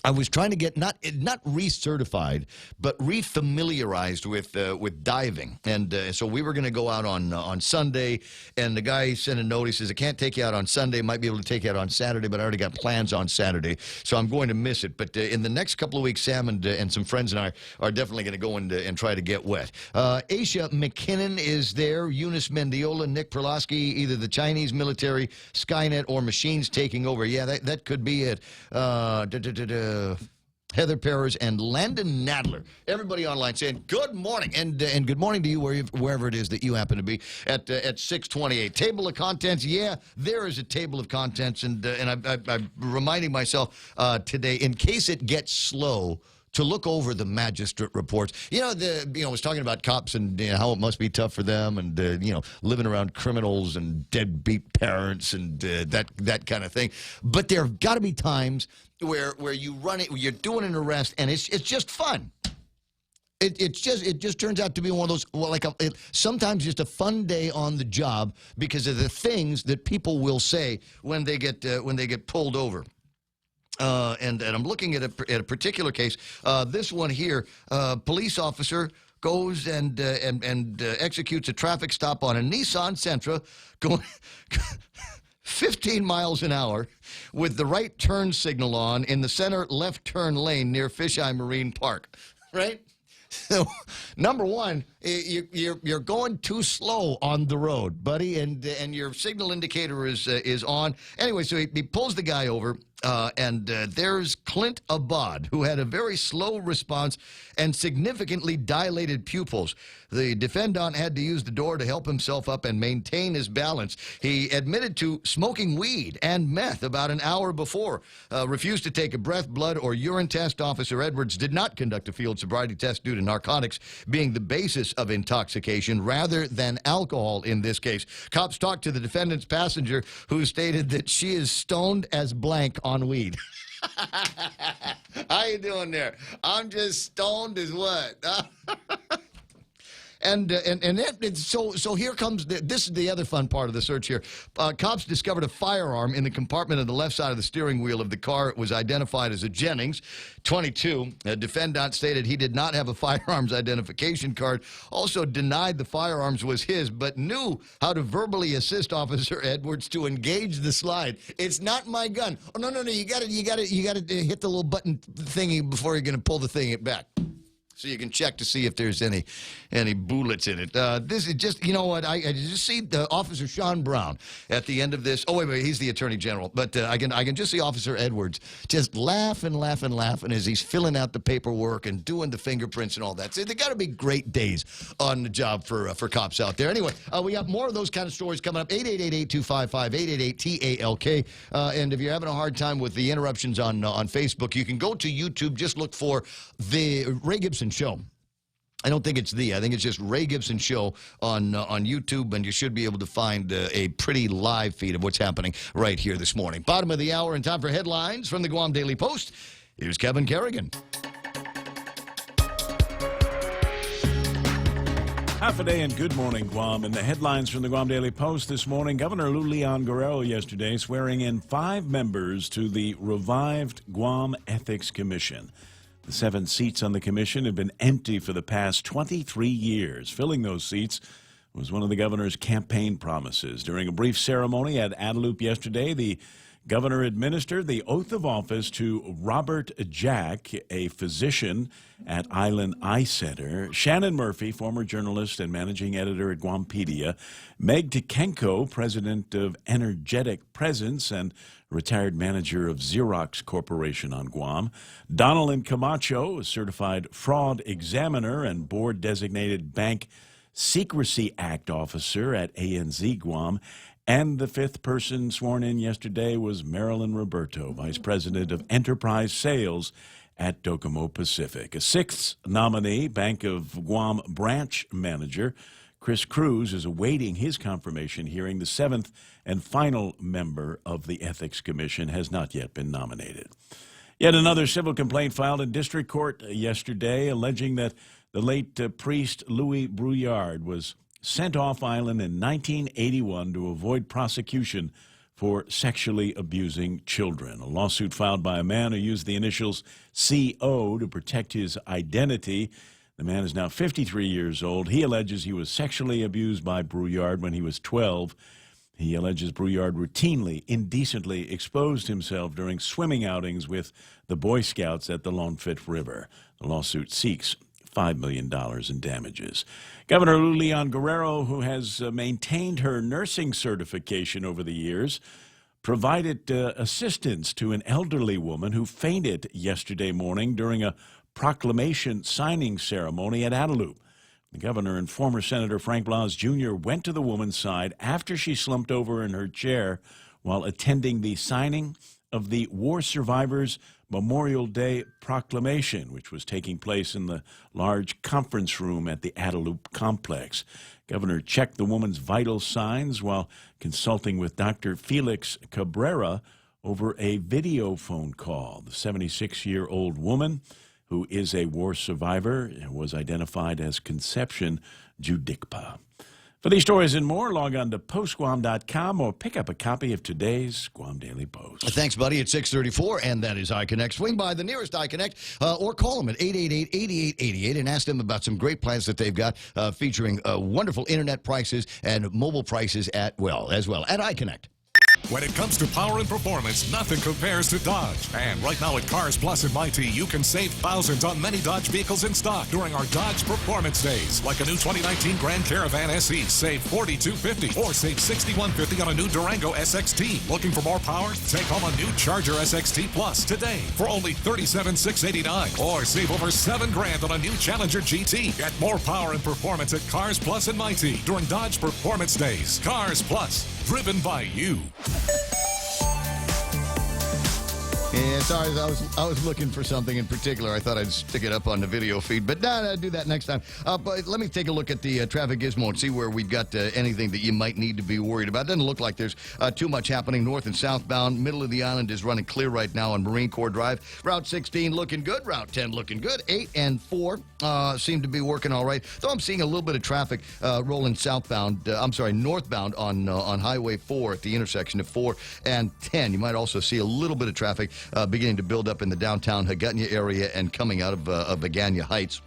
I was trying to get not recertified, but refamiliarized with diving, and so we were going to go out on Sunday. And the guy sent a note. He says, "I can't take you out on Sunday. Might be able to take you out on Saturday, but I already got plans on Saturday, so I'm going to miss it." But in the next couple of weeks, Sam and some friends and I are definitely going to go and try to get wet. Aisha McKinnon is there. Eunice Mendiola, Nick Perlosky, either the Chinese military, Skynet, or machines taking over. Yeah, that could be it. Heather Perez and Landon Nadler. Everybody online saying good morning, and good morning to you wherever it is that you happen to be at 628. Table of contents. Yeah, there is a table of contents, and I'm reminding myself today, in case it gets slow, to look over the magistrate reports. I was talking about cops and how it must be tough for them, and living around criminals and deadbeat parents and that kind of thing. But there have got to be times where you run it, you're doing an arrest, and it's just fun. It just turns out to be one of those, sometimes just a fun day on the job because of the things that people will say when they get pulled over. And I'm looking at a particular case. This one here, police officer goes and executes a traffic stop on a Nissan Sentra going 15 miles an hour with the right turn signal on in the center left turn lane near Fisheye Marine Park. Right? So, number one, you're going too slow on the road, buddy, and your signal indicator is on. Anyway, so he pulls the guy over, and there's Clint Abad, who had a very slow response and significantly dilated pupils. The defendant had to use the door to help himself up and maintain his balance. He admitted to smoking weed and meth about an hour before. Refused to take a breath, blood, or urine test. Officer Edwards did not conduct a field sobriety test due to narcotics being the basis of intoxication rather than alcohol in this case. Cops talked to the defendant's passenger, who stated that she is stoned as blank on weed. How you doing there? I'm just stoned as what? So here comes this is the other fun part of the search here. Cops discovered a firearm in the compartment of the left side of the steering wheel of the car. It was identified as a Jennings 22. The defendant stated he did not have a firearms identification card. Also denied the firearms was his, but knew how to verbally assist Officer Edwards to engage the slide. It's not my gun. Oh no! You got to hit the little button thingy before you're going to pull the thing back, so you can check to see if there's any bullets in it. This is just, you know what, I just see the Officer Sean Brown at the end of this. Oh, wait, he's the Attorney General. But I can just see Officer Edwards just laughing as he's filling out the paperwork and doing the fingerprints and all that. So they got to be great days on the job for cops out there. Anyway, we got more of those kind of stories coming up. 888-825-5888-TALK. And if you're having a hard time with the interruptions on Facebook, you can go to YouTube. Just look for the Ray Gibson Show. I don't think it's I think it's just Ray Gibson Show on YouTube, and you should be able to find a pretty live feed of what's happening right here this morning. Bottom of the hour and time for headlines from the Guam Daily Post. Here's Kevin Kerrigan. Half a day and good morning, Guam. And the headlines from the Guam Daily Post this morning. Governor Lou Leon Guerrero yesterday swearing in 5 members to the revived Guam Ethics Commission. The 7 seats on the commission have been empty for the past 23 years. Filling those seats was one of the governor's campaign promises. During a brief ceremony at Adelup yesterday, the governor administered the oath of office to Robert Jack, a physician at Island Eye Center, Shannon Murphy, former journalist and managing editor at Guampedia, Meg Tikenko, president of Energetic Presence and retired manager of Xerox Corporation on Guam, Donaldin Camacho, a certified fraud examiner and board-designated Bank Secrecy Act officer at ANZ Guam, and the 5th person sworn in yesterday was Marilyn Roberto, vice president of enterprise sales at Docomo Pacific. A 6th nominee, Bank of Guam branch manager Chris Cruz, is awaiting his confirmation hearing. The 7th and final member of the Ethics Commission has not yet been nominated. Yet another civil complaint filed in district court yesterday alleging that the late priest Louis Brouillard was sent off island in 1981 to avoid prosecution for sexually abusing children. A lawsuit filed by a man who used the initials CO to protect his identity. The man is now 53 years old. He alleges he was sexually abused by Brouillard when he was 12. He alleges Brouillard routinely, indecently exposed himself during swimming outings with the Boy Scouts at the Longfit River. The lawsuit seeks $5 million in damages. Governor Lou Leon Guerrero, who has maintained her nursing certification over the years, provided assistance to an elderly woman who fainted yesterday morning during a proclamation signing ceremony at Adelup. The governor and former Senator Frank Blas Jr. went to the woman's side after she slumped over in her chair while attending the signing of the War Survivors Memorial Day proclamation, which was taking place in the large conference room at the Adelup complex. Governor checked the woman's vital signs while consulting with Dr. Felix Cabrera over a video phone call. The 76-year-old woman, who is a war survivor, was identified as Conception Judikpa. For these stories and more, log on to postguam.com or pick up a copy of today's Guam Daily Post. Thanks, buddy. It's 6:34, and that is iConnect. Swing by the nearest iConnect or call them at 888-8888 and ask them about some great plans that they've got featuring wonderful internet prices and mobile prices as well at iConnect. When it comes to power and performance, nothing compares to Dodge. And right now at Cars Plus in Mighty, you can save thousands on many Dodge vehicles in stock during our Dodge Performance Days. Like a new 2019 Grand Caravan SE, save $4,250, or save $6,150 on a new Durango SXT. Looking for more power? Take home a new Charger SXT Plus today for only $37,689, or save over $7,000 on a new Challenger GT. Get more power and performance at Cars Plus in Mighty during Dodge Performance Days. Cars Plus, driven by you. Yeah, sorry, I was looking for something in particular. I thought I'd stick it up on the video feed, but I'll do that next time. But let me take a look at the traffic gizmo and see where we've got anything that you might need to be worried about. Doesn't look like there's too much happening north and southbound. Middle of the island is running clear right now on Marine Corps Drive. Route 16 looking good. Route 10 looking good. 8 and 4 seem to be working all right. Though I'm seeing a little bit of traffic rolling northbound on Highway 4 at the intersection of 4 and 10. You might also see a little bit of traffic beginning to build up in the downtown Hagutnya area and coming out of Agania Heights.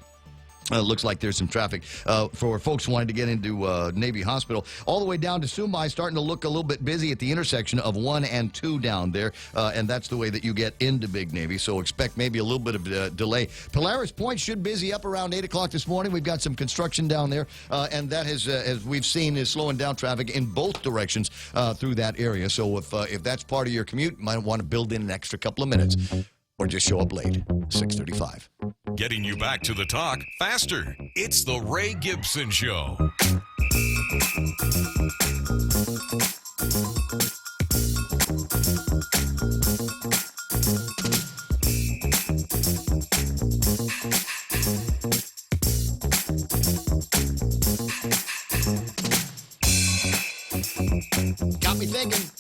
Looks like there's some traffic for folks wanting to get into Navy Hospital. All the way down to Sumai, starting to look a little bit busy at the intersection of 1 and 2 down there. And that's the way that you get into Big Navy. So expect maybe a little bit of delay. Polaris Point should busy up around 8 o'clock this morning. We've got some construction down there. And that has, as we've seen, is slowing down traffic in both directions through that area. So if that's part of your commute, you might want to build in an extra couple of minutes. Or just show up late. 6:35. Getting you back to the talk faster. It's the Ray Gibson Show. Got me thinking.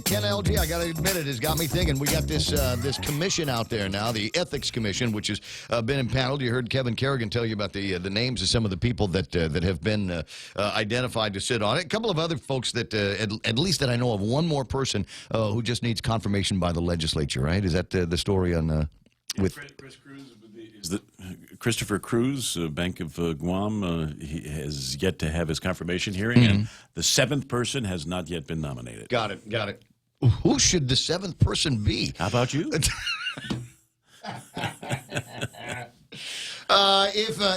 Ken LG, I got to admit it, has got me thinking. We got this commission out there now, the Ethics Commission, which has been impaneled. You heard Kevin Kerrigan tell you about the names of some of the people that have been identified to sit on it. A couple of other folks that, at least that I know of, one more person who just needs confirmation by the legislature, right? Is that the story on with Chris Cruz? Is that Christopher Cruz, Bank of Guam, he has yet to have his confirmation hearing, and the 7th person has not yet been nominated. Got it. Who should the 7th person be? How about you?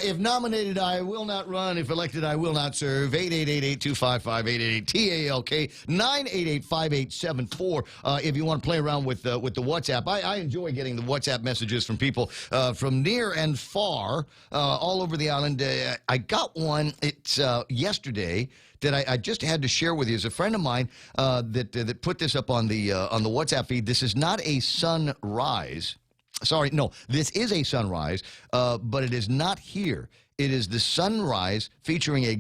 If nominated, I will not run. If elected, I will not serve. 888-825-5888-TALK 988-5874. If you want to play around with the WhatsApp, I enjoy getting the WhatsApp messages from people from near and far all over the island. I got one. It's yesterday that I just had to share with you. As a friend of mine that put this up on the WhatsApp feed. This is not a sunrise. Sorry, no, this is a sunrise, but it is not here. It is the sunrise featuring a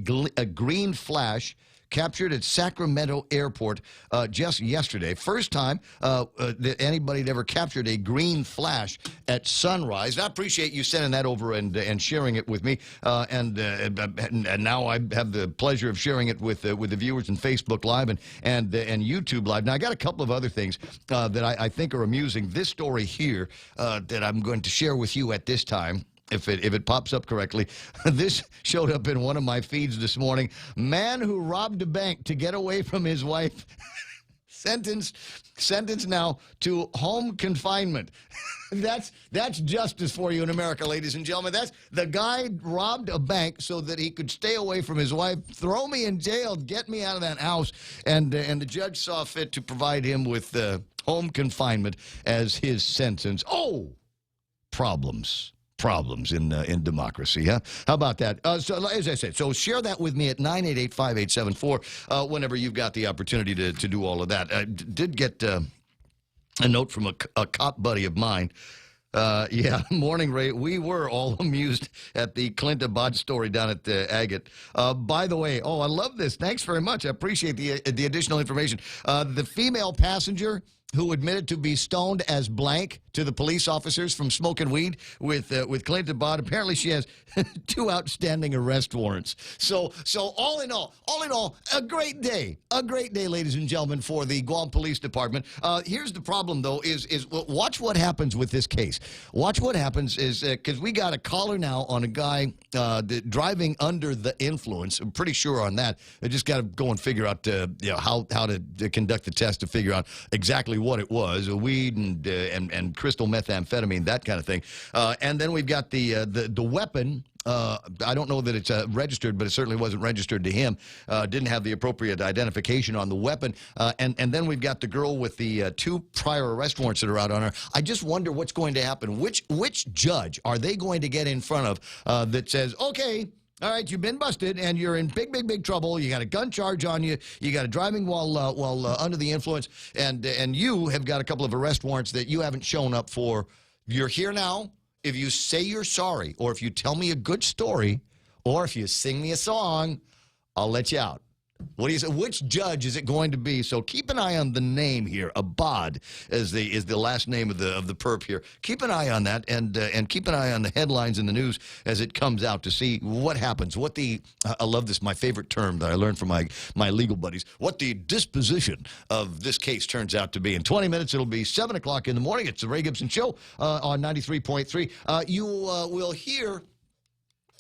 green flash captured at Sacramento Airport just yesterday. First time that anybody had ever captured a green flash at sunrise. I appreciate you sending that over and sharing it with me. And now I have the pleasure of sharing it with the viewers in Facebook Live and YouTube Live. Now, I got a couple of other things that I think are amusing. This story here that I'm going to share with you at this time, if it pops up correctly. This showed up in one of my feeds this morning. Man who robbed a bank to get away from his wife. Sentenced now to home confinement. That's justice for you in America, ladies and gentlemen. That's the guy robbed a bank so that he could stay away from his wife. Throw me in jail. Get me out of that house. And the judge saw fit to provide him with home confinement as his sentence. Oh, problems in democracy, huh? How about that? So, as I said, so share that with me at 988-5874 whenever you've got the opportunity to do all of that. I did get a note from a cop buddy of mine. Yeah, morning, Ray. We were all amused at the Clint Abad story down at Agate. By the way, I love this. Thanks very much. I appreciate the additional information. The female passenger who admitted to be stoned as blank to the police officers from smoking weed with Clinton Bond. Apparently, she has 2 outstanding arrest warrants. So all in all, a great day, ladies and gentlemen, for the Guam Police Department. Here's the problem, though, is watch what happens with this case. Watch what happens is because we got a caller now on a guy driving under the influence. I'm pretty sure on that. I just got to go and figure out how to conduct the test to figure out exactly what it was, weed and crystal methamphetamine, that kind of thing. And then we've got the weapon. I don't know that it's registered, but it certainly wasn't registered to him. Didn't have the appropriate identification on the weapon. And then we've got the girl with the 2 prior arrest warrants that are out on her. I just wonder what's going to happen. Which judge are they going to get in front of that says, okay, all right, you've been busted, and you're in big trouble. You got a gun charge on you. You got a driving while under the influence, and you have got a couple of arrest warrants that you haven't shown up for. You're here now. If you say you're sorry, or if you tell me a good story, or if you sing me a song, I'll let you out. What do you say? Which judge is it going to be? So keep an eye on the name here. Abad is the last name of the perp here. Keep an eye on that, and keep an eye on the headlines in the news as it comes out to see what happens. I love this. My favorite term that I learned from my legal buddies. What the disposition of this case turns out to be. In 20 minutes, it'll be 7 o'clock in the morning. It's the Ray Gibson Show on 93.3. You will hear,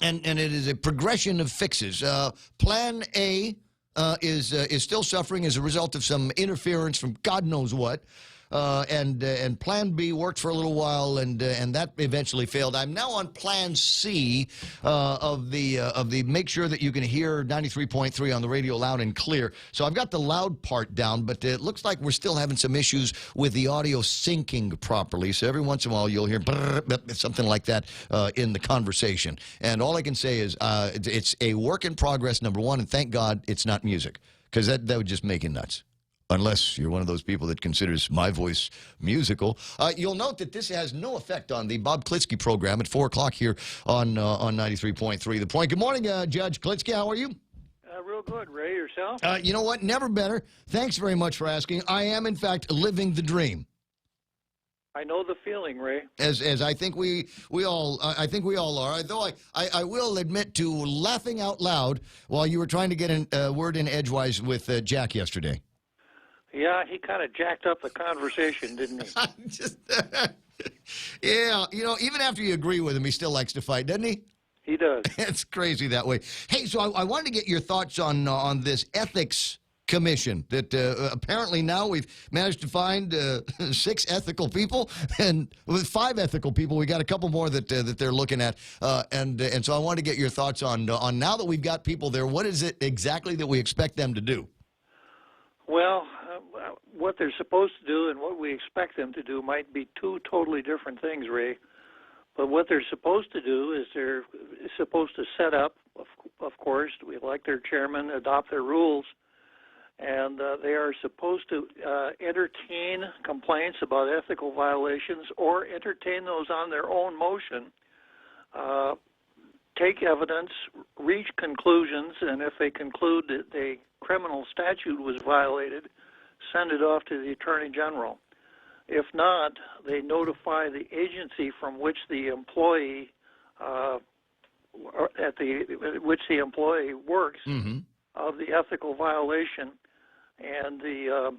and it is a progression of fixes. Plan A. Is still suffering as a result of some interference from God knows what. And Plan B worked for a little while, and that eventually failed. I'm now on Plan C of the make sure that you can hear 93.3 on the radio loud and clear. So I've got the loud part down, but it looks like we're still having some issues with the audio syncing properly. So every once in a while you'll hear something like that in the conversation. And all I can say is it's a work in progress, number one, and thank God it's not music, because that would just make it nuts. Unless you're one of those people that considers my voice musical. You'll note that this has no effect on the Bob Klitsky program at 4 o'clock here on 93.3 The Point. Good morning, Judge Klitsky. How are you? Real good, Ray. Yourself? You know what? Never better. Thanks very much for asking. I am, in fact, living the dream. I know the feeling, Ray. As I think we all are. Though I will admit to laughing out loud while you were trying to get a word in edgewise with Jack yesterday. Yeah, he kind of jacked up the conversation, didn't he? Yeah, even after you agree with him, he still likes to fight, doesn't he? He does. It's crazy that way. Hey, so I wanted to get your thoughts on this ethics commission that apparently now we've managed to find 6 ethical people, and with 5 ethical people, we got a couple more that they're looking at, and so I wanted to get your thoughts on now that we've got people there, what is it exactly that we expect them to do? Well, what they're supposed to do and what we expect them to do might be 2 totally different things, Ray. But what they're supposed to do is they're supposed to set up, of course, we elect their chairman, adopt their rules, and they are supposed to entertain complaints about ethical violations or entertain those on their own motion, take evidence, reach conclusions, and if they conclude that a criminal statute was violated, send it off to the Attorney General. If not, they notify the agency from which the employee which the employee works of the ethical violation, and the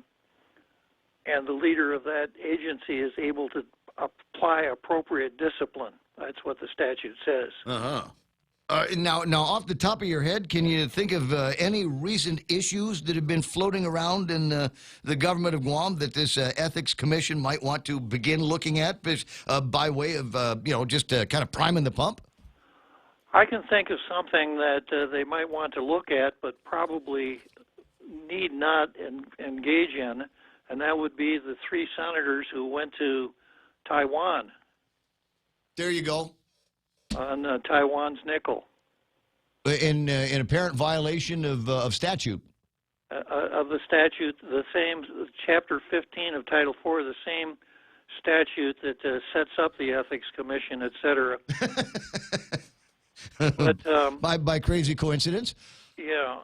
leader of that agency is able to apply appropriate discipline. That's what the statute says. Now, off the top of your head, can you think of any recent issues that have been floating around in the government of Guam that this ethics commission might want to begin looking at by way of, just kind of priming the pump? I can think of something that they might want to look at, but probably need not engage in, and that would be the 3 senators who went to Taiwan. There you go. On Taiwan's nickel. In apparent violation of statute. Of the statute, the same, Chapter 15 of Title 4, the same statute that sets up the Ethics Commission, et cetera. But, by crazy coincidence? Yeah,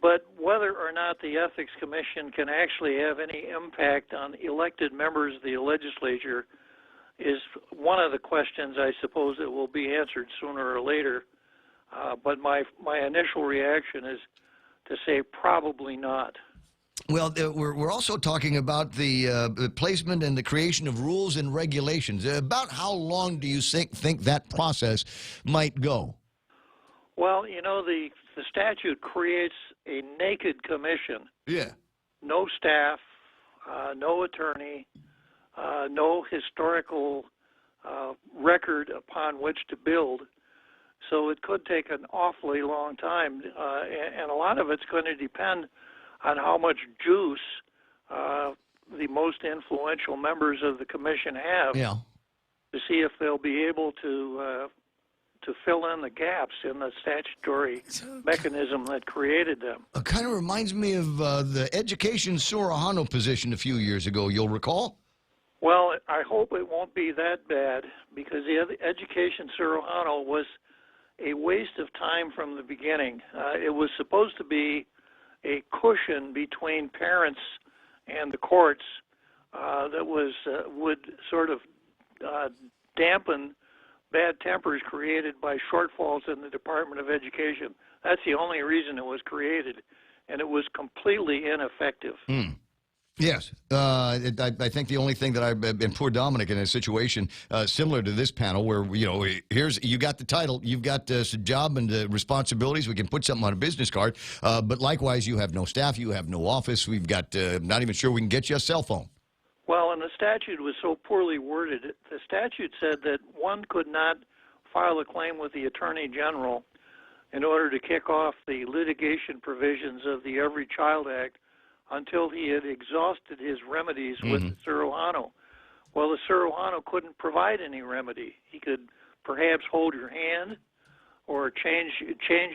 but whether or not the Ethics Commission can actually have any impact on elected members of the legislature is one of the questions I suppose that will be answered sooner or later. But my initial reaction is to say probably not. Well, we're also talking about the placement and the creation of rules and regulations. About how long do you think that process might go? Well, you know, the statute creates a naked commission. Yeah. No staff, no attorney, no historical record upon which to build. So it could take an awfully long time, and a lot of it's going to depend on how much juice the most influential members of the commission have to see if they'll be able to fill in the gaps in the statutory mechanism that created them. It kind of reminds me of the Education Surahano position a few years ago, you'll recall? Well, I hope it won't be that bad, because the Education Surahano was a waste of time from the beginning. It was supposed to be a cushion between parents and the courts that would sort of dampen bad tempers created by shortfalls in the Department of Education. That's the only reason it was created, and it was completely ineffective. Yes. I think the only thing that and poor Dominic in a situation similar to this panel where, you know, you got the title, you've got some job and responsibilities, we can put something on a business card, but likewise you have no staff, you have no office, we've got not even sure we can get you a cell phone. Well, and the statute was so poorly worded. The statute said that one could not file a claim with the Attorney General in order to kick off the litigation provisions of the Every Child Act until he had exhausted his remedies with the Surahano. Well, the Surahano couldn't provide any remedy. He could perhaps hold your hand or change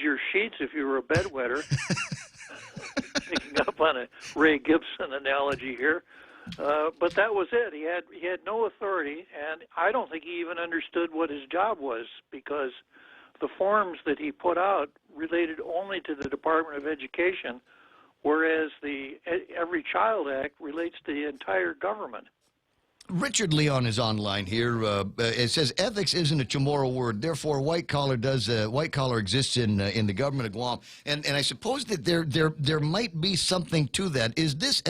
your sheets if you were a bedwetter. Picking up on a Ray Gibson analogy here. But that was it. He had no authority, and I don't think he even understood what his job was, because the forms that he put out related only to the Department of Education, whereas the Every Child Act relates to the entire government. Richard Leon is online here. It says ethics isn't a Chamorro word, therefore white collar exists in the government of Guam, and I suppose that there might be something to that. Is this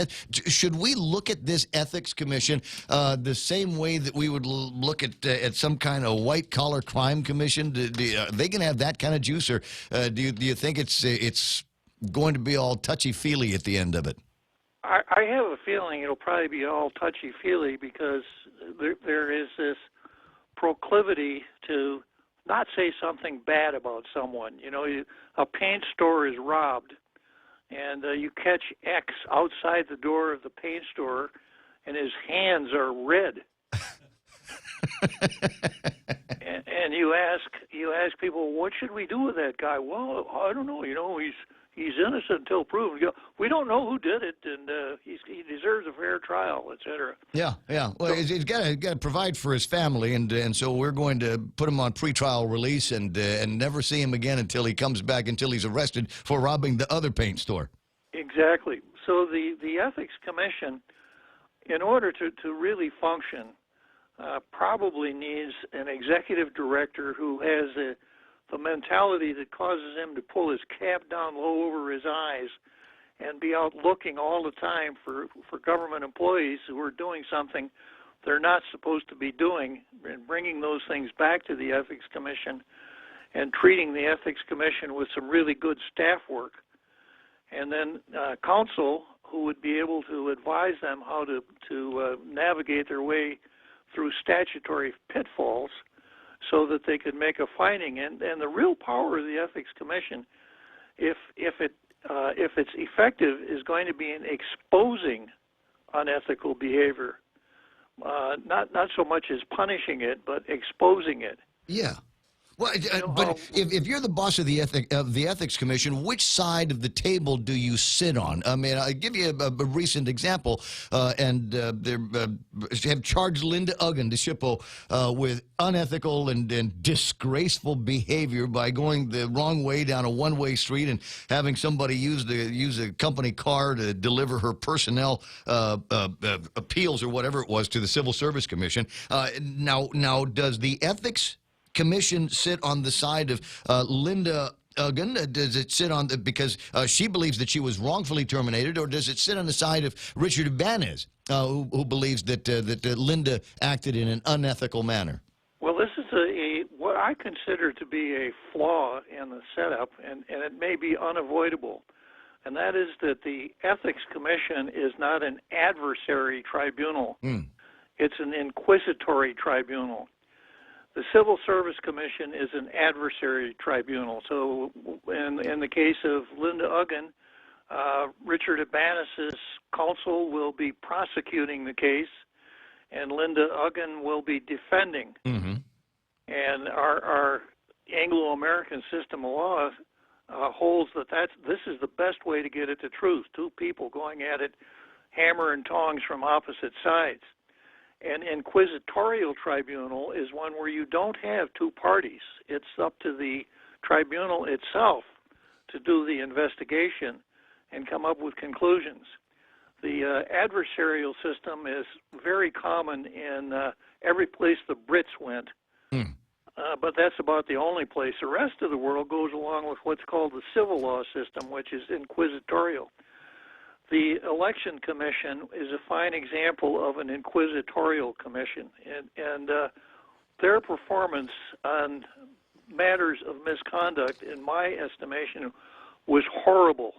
should we look at this ethics commission the same way that we would look at some kind of white collar crime commission? Are they going to have that kind of juice, or do you think it's going to be all touchy-feely at the end of it? I have a feeling it'll probably be all touchy-feely, because there is this proclivity to not say something bad about someone. You know, a paint store is robbed, and you catch X outside the door of the paint store, and his hands are red. and you ask people, what should we do with that guy? Well, I don't know. You know, he's innocent until proven. You know, we don't know who did it, and he deserves a fair trial, etc. Yeah. Well, he's got to provide for his family, and so we're going to put him on pretrial release and never see him again until he comes back, until he's arrested for robbing the other paint store. Exactly. So the Ethics Commission, in order to really function, probably needs an executive director who has the mentality that causes him to pull his cap down low over his eyes and be out looking all the time for government employees who are doing something they're not supposed to be doing, and bringing those things back to the Ethics Commission and treating the Ethics Commission with some really good staff work. And then counsel who would be able to advise them how to navigate their way through statutory pitfalls so that they could make a finding. And the real power of the Ethics Commission, if it's effective, is going to be in exposing unethical behavior, not so much as punishing it, but exposing it. Yeah. Well, but if you're the boss of the ethics commission, which side of the table do you sit on? I mean, I'll give you a recent example, they have charged Linda Uggan, the SHPO, with unethical and disgraceful behavior by going the wrong way down a one-way street and having somebody use a company car to deliver her personnel appeals or whatever it was to the Civil Service Commission. Now, does the ethics commission sit on the side of Linda Uggan? Does it sit on because she believes that she was wrongfully terminated, or does it sit on the side of Richard Ibanez, who believes that Linda acted in an unethical manner? Well, this is what I consider to be a flaw in the setup, and it may be unavoidable, and that is that the Ethics Commission is not an adversary tribunal. It's an inquisitory tribunal. The Civil Service Commission is an adversary tribunal. So in the case of Linda Uggan, Richard Ibanez's counsel will be prosecuting the case, and Linda Uggan will be defending. And our Anglo-American system of law holds that this is the best way to get at the truth. Two people going at it hammer and tongs from opposite sides. An inquisitorial tribunal is one where you don't have two parties. It's up to the tribunal itself to do the investigation and come up with conclusions. The adversarial system is very common in every place the Brits went, but that's about the only place. The rest of the world goes along with what's called the civil law system, which is inquisitorial. The Election Commission is a fine example of an inquisitorial commission, and their performance on matters of misconduct, in my estimation, was horrible.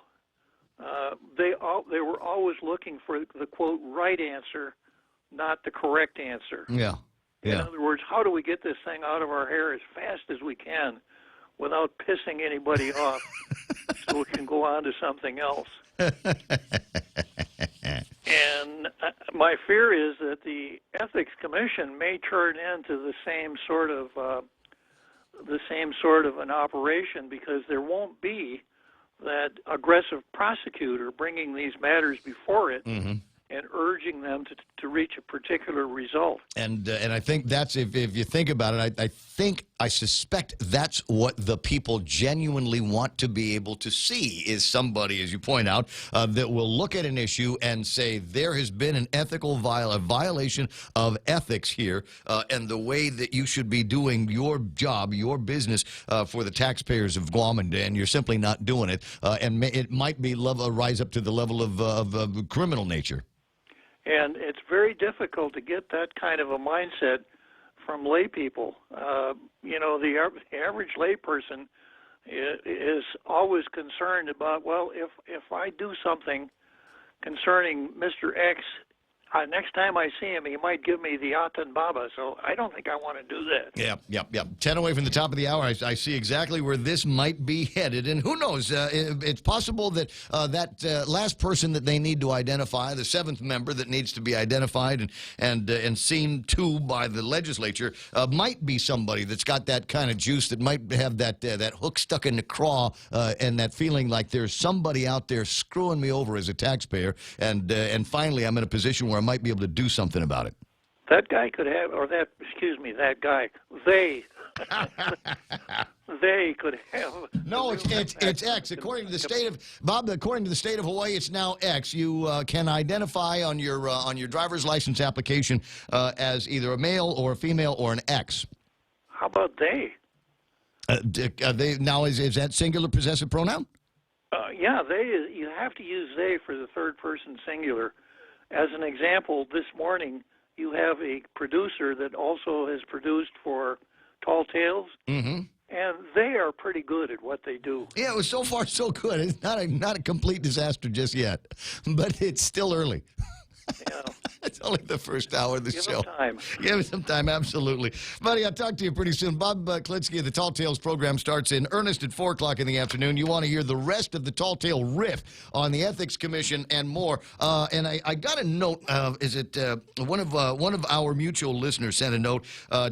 They were always looking for the, quote, right answer, not the correct answer. Yeah. In other words, how do we get this thing out of our hair as fast as we can without pissing anybody off so we can go on to something else? And my fear is that the Ethics Commission may turn into the same sort of an operation, because there won't be that aggressive prosecutor bringing these matters before it and urging them to reach a particular result. And I think that's, if you think about it, I suspect that's what the people genuinely want to be able to see, is somebody, as you point out, that will look at an issue and say there has been an ethical violation of ethics here, and the way that you should be doing your job, your business for the taxpayers of Guam, and you're simply not doing it, and it might be rise up to the level of criminal nature. And it's very difficult to get that kind of a mindset from lay people. The average layperson is always concerned about, well, if I do something concerning Mr. X, next time I see him, he might give me the Atan Baba, so I don't think I want to do that. Yep. 10 away from the top of the hour. I see exactly where this might be headed, and who knows? It's possible that that last person that they need to identify, the seventh member that needs to be identified and seen to by the legislature, might be somebody that's got that kind of juice, that might have that hook stuck in the craw, and that feeling like there's somebody out there screwing me over as a taxpayer, and finally I'm in a position where I might be able to do something about it. That guy could have, they could have. No, it's X. According to the state of Bob, according to the state of Hawaii, it's now X. You can identify on your driver's license application as either a male or a female or an X. How about they? They now is that singular possessive pronoun? Yeah, they. You have to use they for the third person singular. As an example, this morning you have a producer that also has produced for Tall Tales, and they are pretty good at what they do. Yeah, it was so far so good. It's not a complete disaster just yet, but it's still early. Yeah. only the first hour of the Give show. him time. Give him some time, absolutely. Buddy, I'll talk to you pretty soon. Bob Klitsky of the Tall Tales program starts in earnest at 4 o'clock in the afternoon. You want to hear the rest of the Tall Tale riff on the Ethics Commission and more. And I got a note. One of our mutual listeners sent a note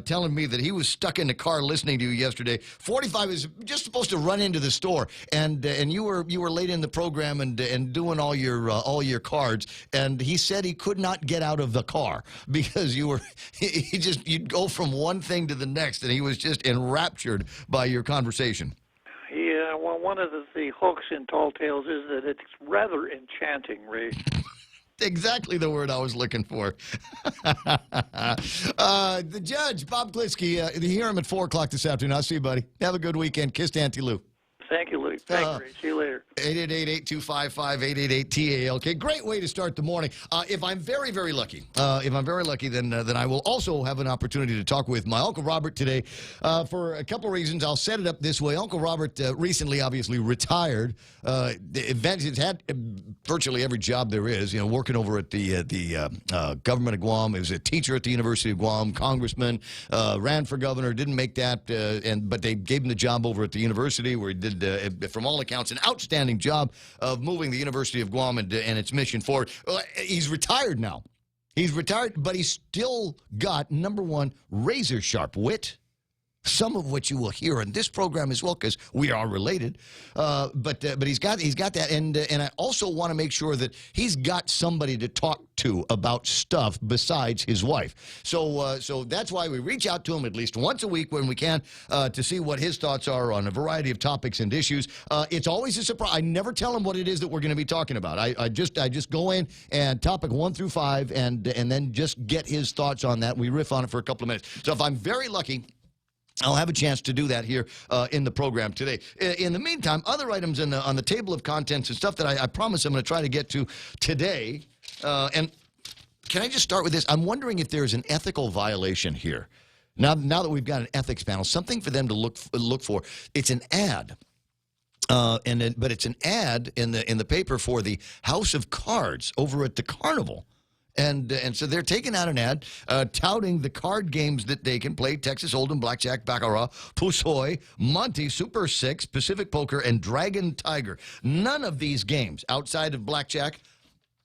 telling me that he was stuck in the car listening to you yesterday. 45 was just supposed to run into the store, and you were late in the program and doing all your cards, and he said he could not get out of the car because you'd go from one thing to the next, and he was just enraptured by your conversation. Yeah, well, one of the hooks in Tall Tales is that it's rather enchanting, Ray. Exactly the word I was looking for. The judge, Bob Klitsky, you hear him at 4 o'clock this afternoon. I'll see you, buddy. Have a good weekend. Kiss to Auntie Lou. Thank you, Luke. Thanks, Ray. See you later. 888-8255-888-TALK. Great way to start the morning. If I'm very, very lucky, then I will also have an opportunity to talk with my Uncle Robert today for a couple of reasons. I'll set it up this way. Uncle Robert recently, obviously, retired. He's had virtually every job there is, working over at the government of Guam. He was a teacher at the University of Guam, congressman, ran for governor, didn't make that, but they gave him the job over at the university where he did, from all accounts, an outstanding job of moving the University of Guam and its mission forward. He's retired now. He's retired, but he's still got, number one, razor-sharp wit, some of which you will hear in this program as well, because we are related. But he's got that, and I also want to make sure that he's got somebody to talk to about stuff besides his wife. So that's why we reach out to him at least once a week when we can to see what his thoughts are on a variety of topics and issues. It's always a surprise. I never tell him what it is that we're going to be talking about. I just go in and topic 1 through 5, and then just get his thoughts on that. We riff on it for a couple of minutes. So if I'm very lucky, I'll have a chance to do that here in the program today. In the meantime, other items on the table of contents and stuff that I promise I'm going to try to get to today. And can I just start with this? I'm wondering if there's an ethical violation here. Now that we've got an ethics panel, something for them to look for. It's an ad. But it's an ad in the paper for the House of Cards over at the Carnival. And so they're taking out an ad touting the card games that they can play: Texas Hold'em, Blackjack, Baccarat, Pusoy, Monte, Super Six, Pacific Poker, and Dragon Tiger. None of these games outside of Blackjack.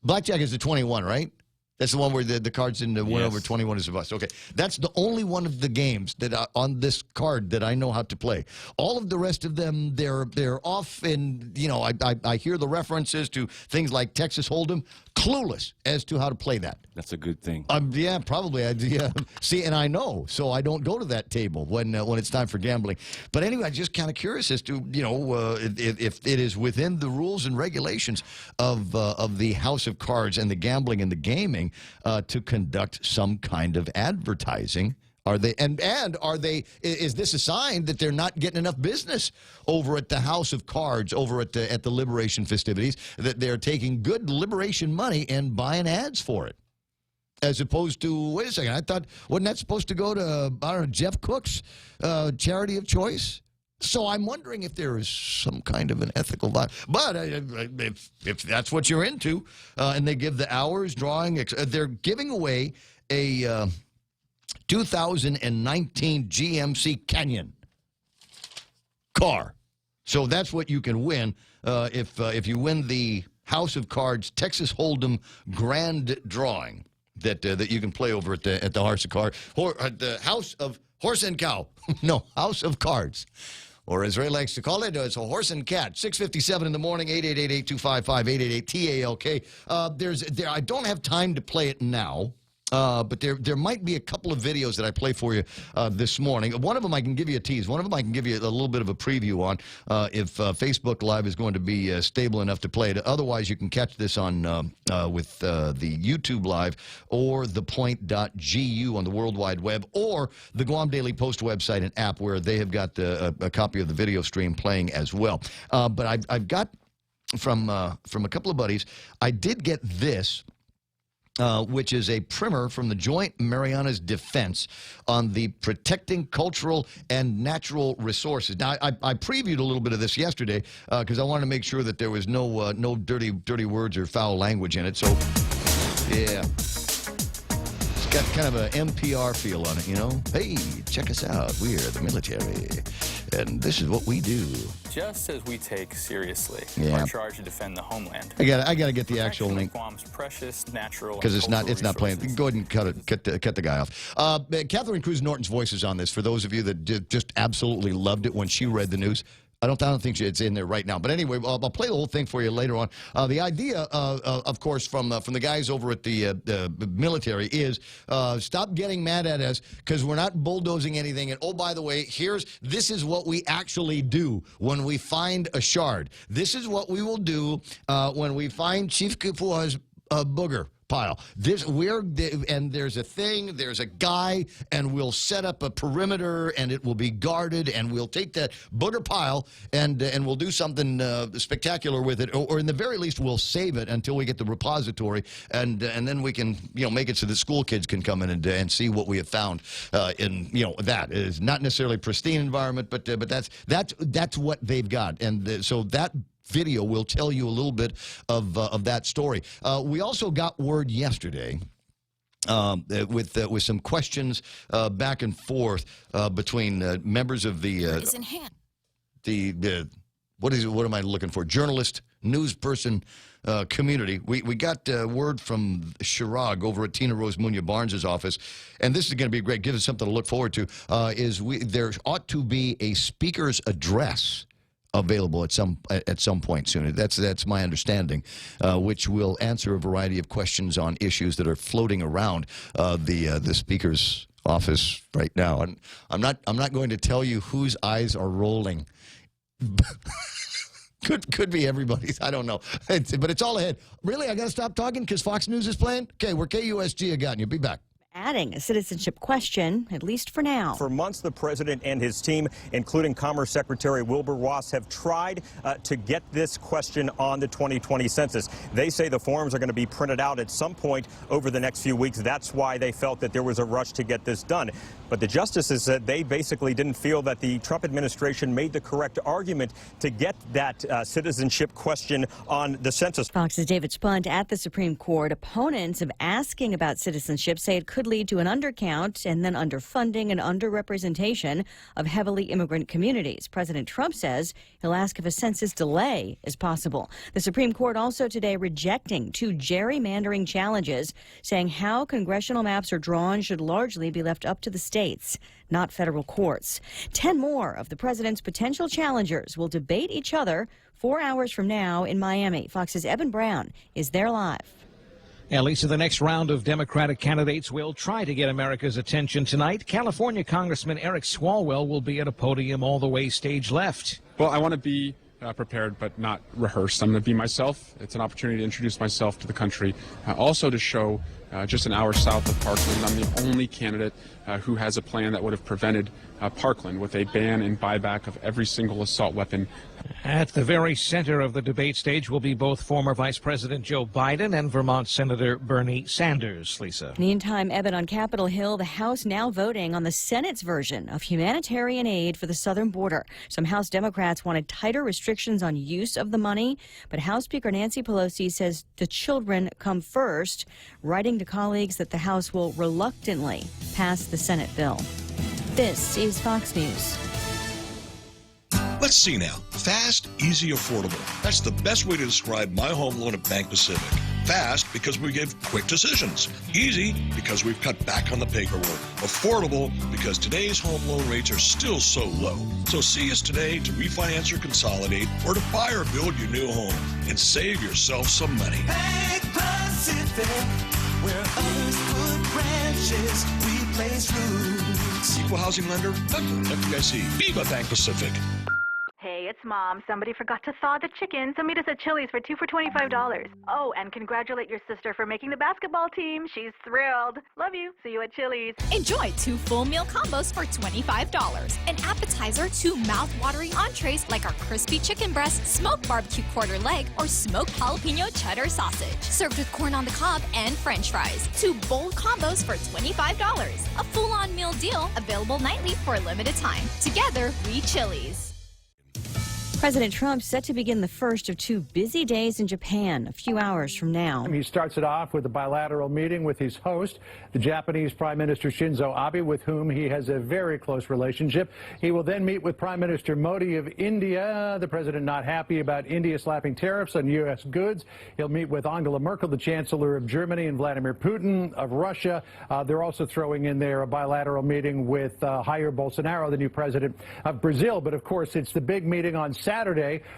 Blackjack is the 21, right? That's the one where the cards in the win over 21 is a bust. Okay. That's the only one of the games that on this card that I know how to play. All of the rest of them, they're off, and I hear the references to things like Texas Hold'em. Clueless as to how to play that. That's a good thing. Yeah, probably. See, and I know, so I don't go to that table when it's time for gambling. But anyway, I'm just kind of curious as to if it is within the rules and regulations of the House of Cards and the gambling and the gaming to conduct some kind of advertising. Are they are they? Is this a sign that they're not getting enough business over at the House of Cards, over at the Liberation festivities? That they're taking good Liberation money and buying ads for it, as opposed to, wait a second, I thought, wasn't that supposed to go to, I don't know, Jeff Cook's charity of choice? So I'm wondering if there is some kind of an ethical vibe. But if that's what you're into, and they give the hours, drawing, they're giving away a 2019 GMC Canyon car. So that's what you can win if you win the House of Cards Texas Hold'em Grand Drawing that you can play over at the House of Cards, the House of Horse and Cow. No, House of Cards. Or as Ray likes to call it, it's a horse and cat. 6:57 in the morning, 888-825-5888-TALK. I don't have time to play it now. But there might be a couple of videos that I play for you this morning. One of them I can give you a tease. One of them I can give you a little bit of a preview on if Facebook Live is going to be stable enough to play it. Otherwise, you can catch this on with the YouTube Live or thepoint.gu on the World Wide Web, or the Guam Daily Post website and app, where they have got a copy of the video stream playing as well. But I've got from a couple of buddies, I did get this. Which is a primer from the Joint Marianas Defense on the protecting cultural and natural resources. Now, I previewed a little bit of this yesterday because I wanted to make sure that there was no dirty words or foul language in it. So, yeah. got kind of a NPR feel on it, you know? Hey, check us out. We're the military, and this is what we do. Just as we take seriously Yeah. our charge to defend the homeland. I got to get the actual link Guam's precious natural because it's not resources. playing. Go ahead and cut the guy off. Catherine Cruz Norton's voice is on this. For those of you that just absolutely loved it when she read the news. I don't think it's in there right now. But anyway, I'll play the whole thing for you later on. The idea, of course, from the guys over at the military is stop getting mad at us because we're not bulldozing anything. And, oh, by the way, this is what we actually do when we find a shard. This is what we will do when we find Chief Kufuor's booger pile. And there's a guy, and we'll set up a perimeter, and it will be guarded, and we'll take that booger pile and we'll do something spectacular with it, or in the very least we'll save it until we get the repository, and then we can make it so that school kids can come in and see what we have found in that is not necessarily pristine environment, but that's what they've got, and so that video will tell you a little bit of that story. We also got word yesterday with some questions back and forth between members of the what am I looking for? Journalist, news person community. We got word from Chirag over at Tina Rose Munya Barnes' office, and this is going to be great. Give us something to look forward to. There ought to be a speaker's address available at some point soon. That's my understanding, which will answer a variety of questions on issues that are floating around the speaker's office right now. And I'm not going to tell you whose eyes are rolling. Could be everybody's. I don't know. But it's all ahead. Really, I got to stop talking because Fox News is playing? Okay, we're KUSG. I got you. Be back. Adding a citizenship question, at least for now. For months, the president and his team, including Commerce Secretary Wilbur Ross, have tried to get this question on the 2020 census. They say the forms are going to be printed out at some point over the next few weeks. That's why they felt that there was a rush to get this done. But the justices said they basically didn't feel that the Trump administration made the correct argument to get that citizenship question on the census. Fox's David Spunt at the Supreme Court. Opponents of asking about citizenship say it could lead to an undercount and then underfunding and underrepresentation of heavily immigrant communities. President Trump says he'll ask if a census delay is possible. The Supreme Court also today rejecting 2 gerrymandering challenges, saying how congressional maps are drawn should largely be left up to the states, not federal courts. 10 more of the president's potential challengers will debate each other 4 hours from now in Miami. Fox's Evan Brown is there live. At least the next round of Democratic candidates will try to get America's attention tonight. California Congressman Eric Swalwell will be at a podium all the way stage left. Well, I want to be prepared but not rehearsed. I'm going to be myself. It's an opportunity to introduce myself to the country. Also to show just an hour south of Parkland, I'm the only candidate who has a plan that would have prevented Parkland with a ban and buyback of every single assault weapon. At the very center of the debate stage will be both former Vice President Joe Biden and Vermont Senator Bernie Sanders. Lisa. Meantime, Evan, on Capitol Hill, the House now voting on the Senate's version of humanitarian aid for the southern border. Some House Democrats wanted tighter restrictions on use of the money, but House Speaker Nancy Pelosi says the children come first, writing to colleagues that the House will reluctantly pass the Senate bill. This is Fox News. Let's see now. Fast, easy, affordable. That's the best way to describe my home loan at Bank Pacific. Fast because we give quick decisions. Easy because we've cut back on the paperwork. Affordable because today's home loan rates are still so low. So see us today to refinance or consolidate or to buy or build your new home and save yourself some money. Bank Pacific, where others put branches, we place roots. Equal housing lender, member FDIC. Viva Bank Pacific. Hey, it's Mom. Somebody forgot to thaw the chicken, so meet us at Chili's for 2 for $25. Oh, and congratulate your sister for making the basketball team. She's thrilled. Love you. See you at Chili's. Enjoy 2 full meal combos for $25. An appetizer, 2 mouth-watering entrees like our crispy chicken breast, smoked barbecue quarter leg, or smoked jalapeno cheddar sausage. Served with corn on the cob and french fries. 2 bold combos for $25. A full-on meal deal available nightly for a limited time. Together, we Chili's. President Trump set to begin the first of two busy days in Japan a few hours from now. He starts it off with a bilateral meeting with his host, the Japanese Prime Minister Shinzo Abe, with whom he has a very close relationship. He will then meet with Prime Minister Modi of India. The president not happy about India slapping tariffs on U.S. goods. He'll meet with Angela Merkel, the Chancellor of Germany, and Vladimir Putin of Russia. They're also throwing in there a bilateral meeting with Jair Bolsonaro, the new president of Brazil. But of course, it's the big meeting on Saturday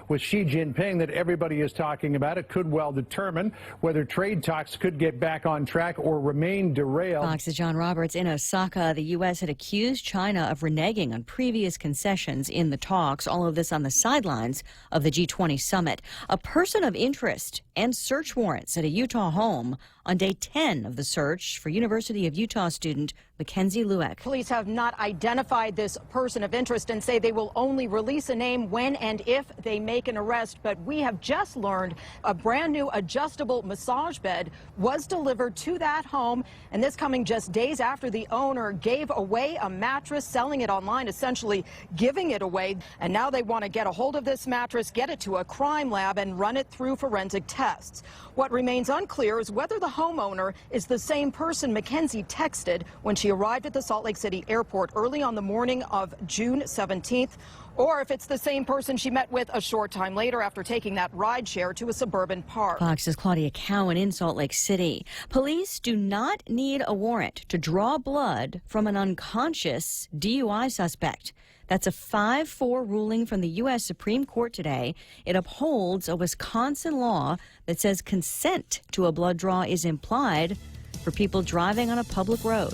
with Xi Jinping that everybody is talking about. It could well determine whether trade talks could get back on track or remain derailed. Fox's John Roberts. In Osaka, the U.S. had accused China of reneging on previous concessions in the talks. All of this on the sidelines of the G20 summit. A person of interest and search warrants at a Utah home on day 10 of the search for University of Utah student Mackenzie Lueck. Police have not identified this person of interest and say they will only release a name when and if they make an arrest. But we have just learned a brand new adjustable massage bed was delivered to that home, and this coming just days after the owner gave away a mattress, selling it online, essentially giving it away. And now they want to get a hold of this mattress, get it to a crime lab, and run it through forensic tests. What remains unclear is whether the homeowner is the same person Mackenzie texted when she arrived at the Salt Lake City airport early on the morning of June 17th, or if it's the same person she met with a short time later after taking that ride share to a suburban park. Fox's Claudia Cowan in Salt Lake City. Police do not need a warrant to draw blood from an unconscious DUI suspect. That's a 5-4 ruling from the U.S. Supreme Court today. It upholds a Wisconsin law that says consent to a blood draw is implied for people driving on a public road.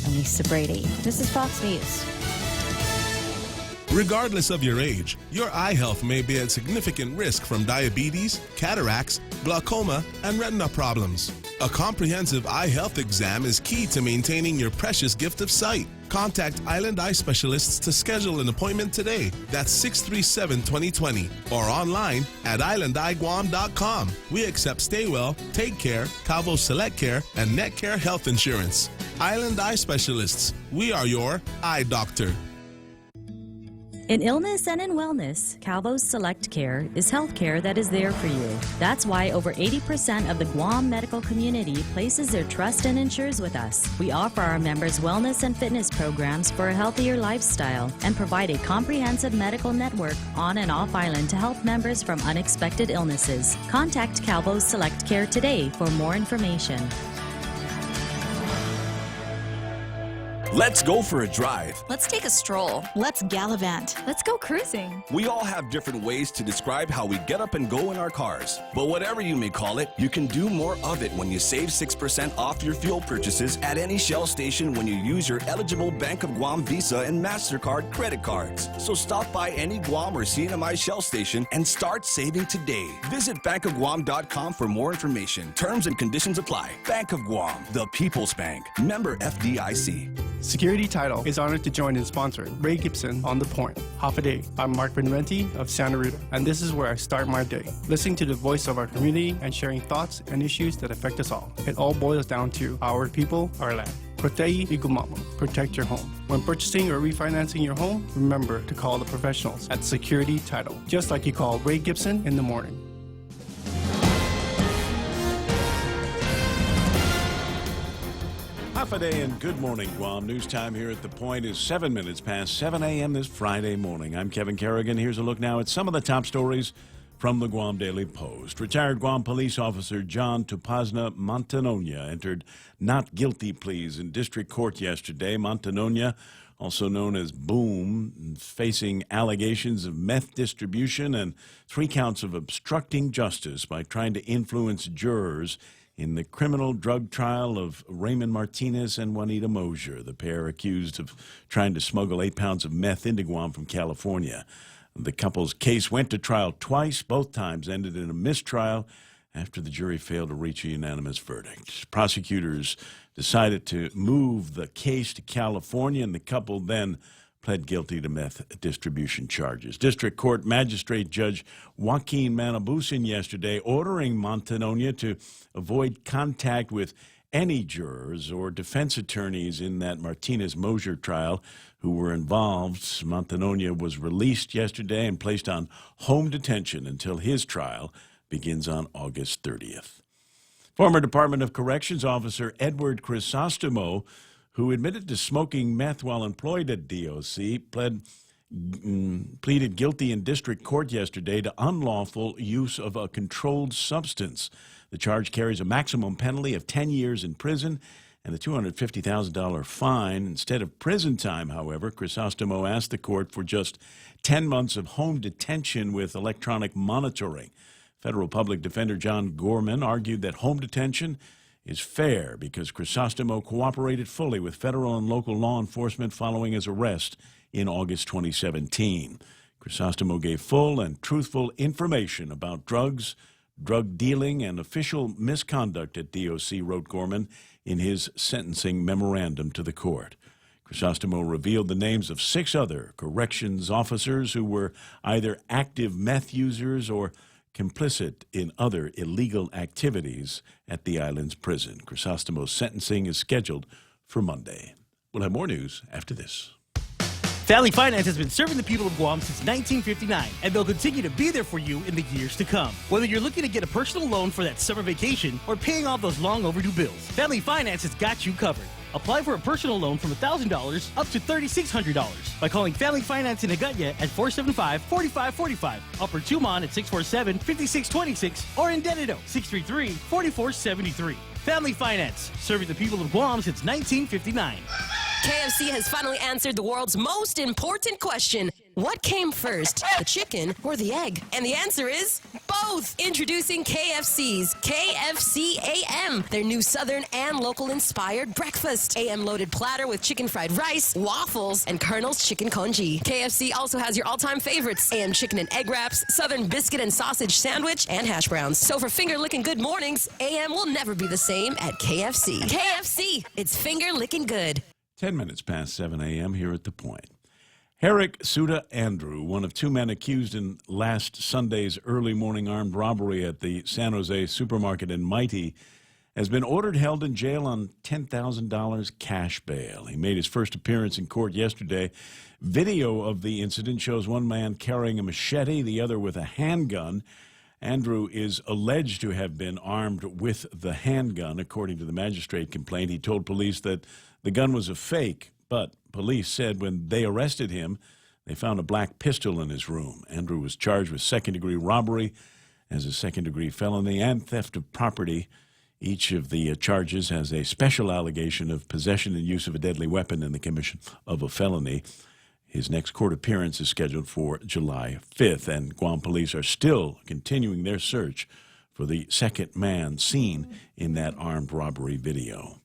I'm Lisa Brady. This is Fox News. Regardless of your age, your eye health may be at significant risk from diabetes, cataracts, glaucoma, and retina problems. A comprehensive eye health exam is key to maintaining your precious gift of sight. Contact Island Eye Specialists to schedule an appointment today. That's 637-2020 or online at islandeyeguam.com. We accept Stay Well, Take Care, Calvo Select Care, and NetCare Health Insurance. Island Eye Specialists. We are your eye doctor. In illness and in wellness, Calvo's Select Care is health care that is there for you. That's why over 80% of the Guam medical community places their trust and insures with us. We offer our members wellness and fitness programs for a healthier lifestyle and provide a comprehensive medical network on and off island to help members from unexpected illnesses. Contact Calvo's Select Care today for more information. Let's go for a drive. Let's take a stroll. Let's gallivant. Let's go cruising. We all have different ways to describe how we get up and go in our cars. But whatever you may call it, you can do more of it when you save 6% off your fuel purchases at any Shell station when you use your eligible Bank of Guam Visa and MasterCard credit cards. So stop by any Guam or CNMI Shell station and start saving today. Visit bankofguam.com for more information. Terms and conditions apply. Bank of Guam, the People's Bank. Member FDIC. Security Title is honored to join in sponsoring Ray Gibson on The Point. Half a day. I'm Mark Benventi of Santa Rita, and this is where I start my day, listening to the voice of our community and sharing thoughts and issues that affect us all. It all boils down to our people, our land. Protei Igumamo. Protect your home. When purchasing or refinancing your home, remember to call the professionals at Security Title, just like you call Ray Gibson in the morning. Half a day and good morning, Guam. News time here at The Point is 7 minutes past 7 a.m. this Friday morning. I'm Kevin Kerrigan. Here's a look now at some of the top stories from the Guam Daily Post. Retired Guam police officer John Tupazna Montanonia entered not guilty pleas in district court yesterday. Montanonia, also known as Boom, facing allegations of meth distribution and 3 counts of obstructing justice by trying to influence jurors in the criminal drug trial of Raymond Martinez and Juanita Mosier, the pair accused of trying to smuggle 8 pounds of meth into Guam from California. The couple's case went to trial twice. Both times ended in a mistrial after the jury failed to reach a unanimous verdict. Prosecutors decided to move the case to California, and the couple then pled guilty to meth distribution charges. District Court Magistrate Judge Joaquin Manabusin yesterday ordering Montanonia to avoid contact with any jurors or defense attorneys in that Martinez-Mosier trial who were involved. Montanonia was released yesterday and placed on home detention until his trial begins on August 30th. Former Department of Corrections officer Edward Crisostomo, who admitted to smoking meth while employed at DOC, pleaded guilty in district court yesterday to unlawful use of a controlled substance. The charge carries a maximum penalty of 10 years in prison and a $250,000 fine. Instead of prison time, however, Crisostomo asked the court for just 10 months of home detention with electronic monitoring. Federal public defender John Gorman argued that home detention is fair because Crisostomo cooperated fully with federal and local law enforcement following his arrest in August 2017. Crisostomo gave full and truthful information about drugs, drug dealing, and official misconduct at DOC, wrote Gorman in his sentencing memorandum to the court. Crisostomo revealed the names of 6 other corrections officers who were either active meth users or complicit in other illegal activities at the island's prison. Crisostomo's sentencing is scheduled for Monday. We'll have more news after this. Family Finance has been serving the people of Guam since 1959, and they'll continue to be there for you in the years to come. Whether you're looking to get a personal loan for that summer vacation or paying off those long overdue bills, Family Finance has got you covered. Apply for a personal loan from $1,000 up to $3,600 by calling Family Finance in Agutya at 475-4545, Upper Tumon at 647-5626, or in Dededo, 633-4473. Family Finance, serving the people of Guam since 1959. KFC has finally answered the world's most important question. What came first, the chicken or the egg? And the answer is both. Introducing KFC's KFC AM, their new Southern and local-inspired breakfast. AM-loaded platter with chicken fried rice, waffles, and Colonel's chicken congee. KFC also has your all-time favorites, AM chicken and egg wraps, Southern biscuit and sausage sandwich, and hash browns. So for finger-licking good mornings, AM will never be the same at KFC. KFC, it's finger-licking good. 10 minutes past 7 a.m. here at The Point. Herrick Suda Andrew, one of 2 men accused in last Sunday's early morning armed robbery at the San Jose supermarket in Mighty, has been ordered held in jail on $10,000 cash bail. He made his first appearance in court yesterday. Video of the incident shows one man carrying a machete, the other with a handgun. Andrew is alleged to have been armed with the handgun. According to the magistrate complaint, he told police that the gun was a fake, but police said when they arrested him, they found a black pistol in his room. Andrew was charged with second-degree robbery as a second-degree felony and theft of property. Each of the charges has a special allegation of possession and use of a deadly weapon in the commission of a felony. His next court appearance is scheduled for July 5th, and Guam police are still continuing their search for the second man seen in that armed robbery video.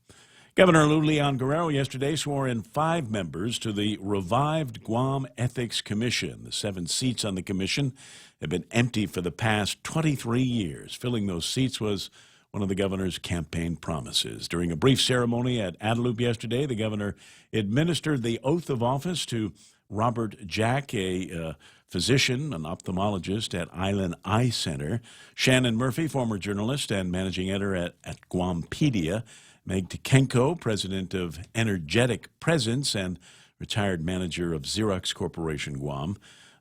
Governor Lou Leon Guerrero yesterday swore in 5 members to the revived Guam Ethics Commission. The 7 seats on the commission have been empty for the past 23 years. Filling those seats was one of the governor's campaign promises. During a brief ceremony at Adelup yesterday, the governor administered the oath of office to Robert Jack, a physician, an ophthalmologist at Island Eye Center, Shannon Murphy, former journalist and managing editor at Guampedia, Meg Tikenko, president of Energetic Presence and retired manager of Xerox Corporation Guam,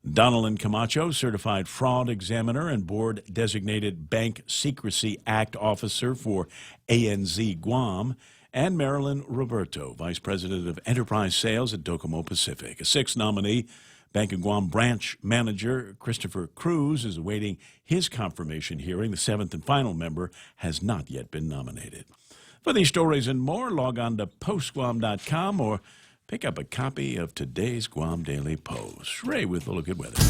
Donalyn Camacho, certified fraud examiner and board-designated Bank Secrecy Act officer for ANZ Guam, and Marilyn Roberto, vice president of enterprise sales at Docomo Pacific. A 6th nominee, Bank of Guam branch manager Christopher Cruz, is awaiting his confirmation hearing. The 7th and final member has not yet been nominated. For these stories and more, log on to postguam.com or pick up a copy of today's Guam Daily Post. Ray with a look at weather.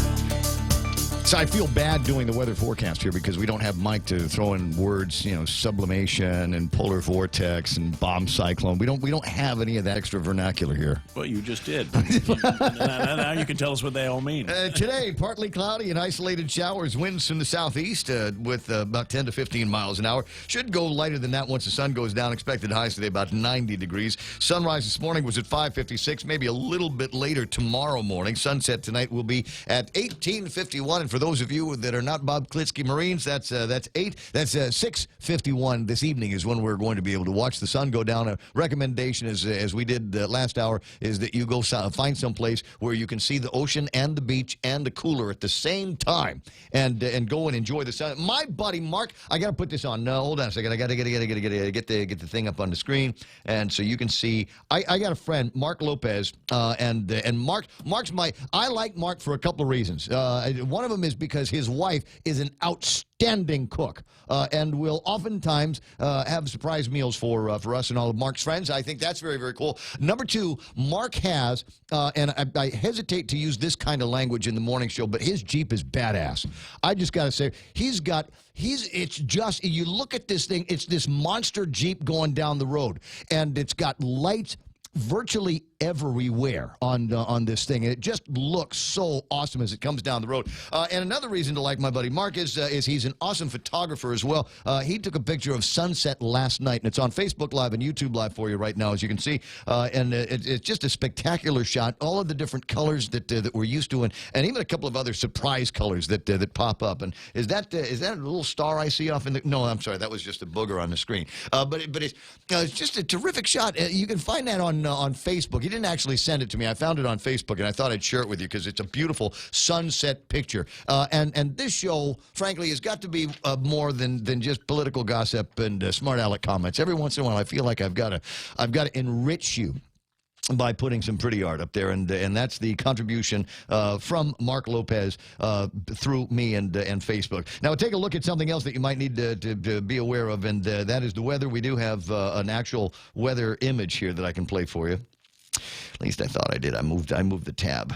So I feel bad doing the weather forecast here because we don't have Mike to throw in words, sublimation and polar vortex and bomb cyclone. We don't have any of that extra vernacular here. Well, you just did. Now you can tell us what they all mean. Today, partly cloudy and isolated showers, winds from the southeast with about 10 to 15 miles an hour. Should go lighter than that once the sun goes down. Expected highs today about 90 degrees. Sunrise this morning was at 5:56, maybe a little bit later tomorrow morning. Sunset tonight will be at 18:51. And for for those of you that are not Bob Klitsky Marines, that's 6:51 this evening is when we're going to be able to watch the sun go down. A recommendation is, as we did last hour, is that you go find some place where you can see the ocean and the beach and the cooler at the same time, and go and enjoy the sun. My buddy Mark, I got to put this on. No, hold on a second. I got to get the thing up on the screen, and so you can see. I got a friend, Mark Lopez, and Mark's I like Mark for a couple of reasons. One of them is because his wife is an outstanding cook, and will oftentimes have surprise meals for us and all of Mark's friends. I think that's very, very cool. Number two, Mark has, and I hesitate to use this kind of language in the morning show, but his Jeep is badass. I just got to say, it's just, you look at this thing, it's this monster Jeep going down the road, and it's got lights virtually everywhere on this thing, and it just looks so awesome as it comes down the road. And another reason to like my buddy Mark is he's an awesome photographer as well. He took a picture of sunset last night, and it's on Facebook Live and YouTube Live for you right now, as you can see. And it's just a spectacular shot. All of the different colors that we're used to, and even a couple of other surprise colors that pop up. And is that a little star I see off in the? No, I'm sorry, that was just a booger on the screen. But it's just a terrific shot. You can find that on Facebook. He didn't actually send it to me. I found it on Facebook, and I thought I'd share it with you because it's a beautiful sunset picture. And this show, frankly, has got to be more than just political gossip and smart aleck comments. Every once in a while, I feel like I've got to enrich you by putting some pretty art up there, and that's the contribution from Mark Lopez through me and Facebook. Now, take a look at something else that you might need to be aware of, and that is the weather. We do have an actual weather image here that I can play for you. At least I thought I did. I moved the tab.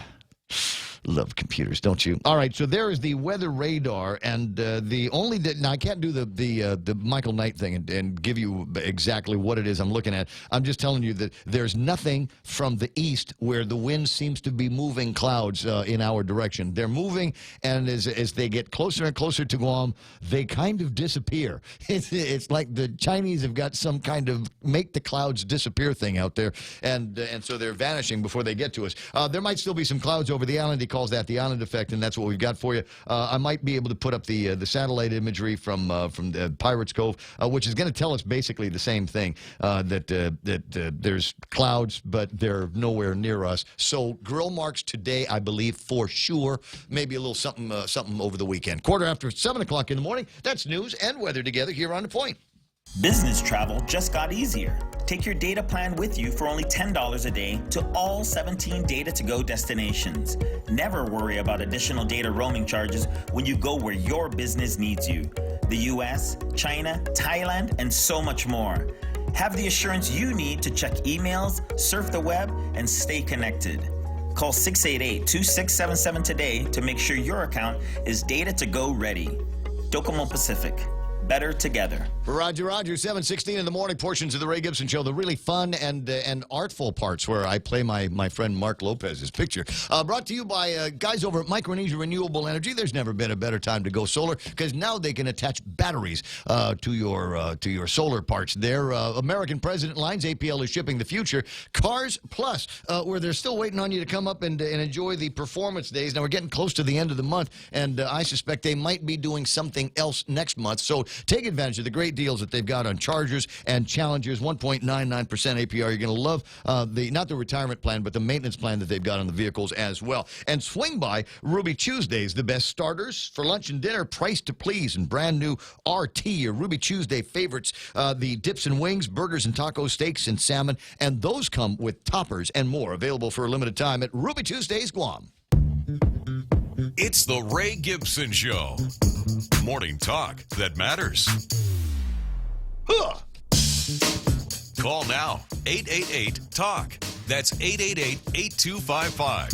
Love computers, don't you? All right, so there is the weather radar, and now I can't do the Michael Knight thing and give you exactly what it is I'm looking at. I'm just telling you that there's nothing from the east where the wind seems to be moving clouds in our direction. They're moving, and as they get closer and closer to Guam, they kind of disappear. It's like the Chinese have got some kind of make the clouds disappear thing out there, and so they're vanishing before they get to us. There might still be some clouds over the island. He calls that the island effect, and that's what we've got for you. I might be able to put up the satellite imagery from the Pirates Cove, which is going to tell us basically the same thing, that there's clouds, but they're nowhere near us. So grill marks today, I believe, for sure. Maybe a little something over the weekend. 7:15 in the morning. That's news and weather together here on The Point. Business travel just got easier. Take your data plan with you for only $10 a day to all 17 Data-to-Go destinations. Never worry about additional data roaming charges when you go where your business needs you. The US, China, Thailand, and so much more. Have the assurance you need to check emails, surf the web, and stay connected. Call 688-2677 today to make sure your account is Data-to-Go ready. Docomo Pacific. Better together. Roger, 7:16 in the morning, portions of the Ray Gibson Show, the really fun and artful parts where I play my friend Mark Lopez's picture. Brought to you by guys over at Micronesia Renewable Energy. There's never been a better time to go solar because now they can attach batteries to your solar parts. Their American President lines, APL is shipping the future. Cars Plus, where they're still waiting on you to come up and enjoy the performance days. Now, we're getting close to the end of the month, and I suspect they might be doing something else next month. So take advantage of the great deals that they've got on Chargers and Challengers, 1.99% APR. You're going to love not the retirement plan, but the maintenance plan that they've got on the vehicles as well. And swing by Ruby Tuesdays, the best starters for lunch and dinner, priced to please, and brand new RT, your Ruby Tuesday favorites, the dips and wings, burgers and tacos, steaks and salmon, and those come with toppers and more, available for a limited time at Ruby Tuesdays, Guam. It's the Ray Gibson Show. Morning talk that matters. Call now, 888-TALK. That's 888-8255.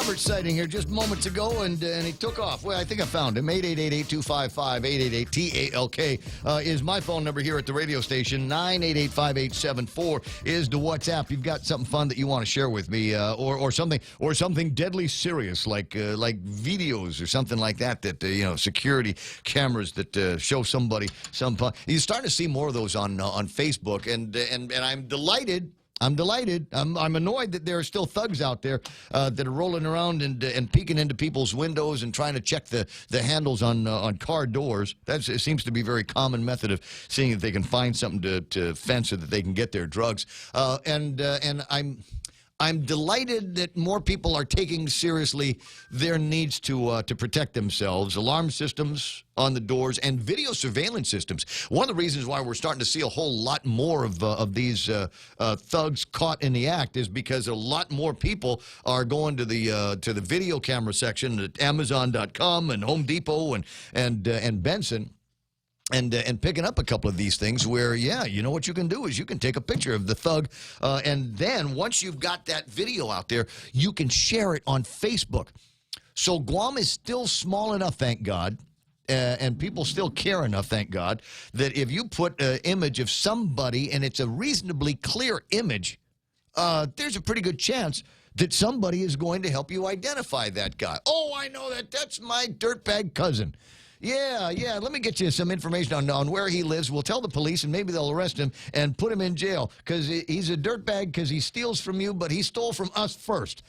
Roberts sighting here just moments ago, and he took off. Well, I think I found him. 888-825-5888-TALK is my phone number here at the radio station. 988-5874 is the WhatsApp. You've got something fun that you want to share with me, or something deadly serious, like videos or something like that. Security cameras that show somebody some fun. You're starting to see more of those on Facebook, and I'm delighted. I'm annoyed that there are still thugs out there that are rolling around and peeking into people's windows and trying to check the handles on car doors. It seems to be a very common method of seeing if they can find something to fence so that they can get their drugs. And I'm delighted that more people are taking seriously their needs to protect themselves. Alarm systems on the doors and video surveillance systems. One of the reasons why we're starting to see a whole lot more of these thugs caught in the act is because a lot more people are going to the video camera section at Amazon.com and Home Depot and Benson. And picking up a couple of these things where, you know what you can do is you can take a picture of the thug, and then once you've got that video out there, you can share it on Facebook. So Guam is still small enough, thank God, and people still care enough, thank God, that if you put an image of somebody and it's a reasonably clear image, there's a pretty good chance that somebody is going to help you identify that guy. Oh, I know that. That's my dirtbag cousin. Yeah, let me get you some information on where he lives. We'll tell the police, and maybe they'll arrest him and put him in jail because he's a dirtbag because he steals from you, but he stole from us first.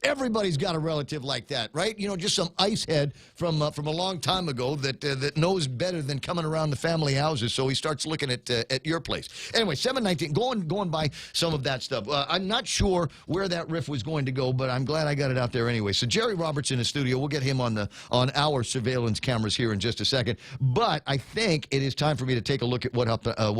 Everybody's got a relative like that, right? You know, just some ice head from a long time ago that knows better than coming around the family houses, so he starts looking at your place. Anyway, 719, going by some of that stuff. I'm not sure where that riff was going to go, but I'm glad I got it out there anyway. So Jerry Roberts in the studio. We'll get him on our surveillance cameras here in just a second. But I think it is time for me to take a look at what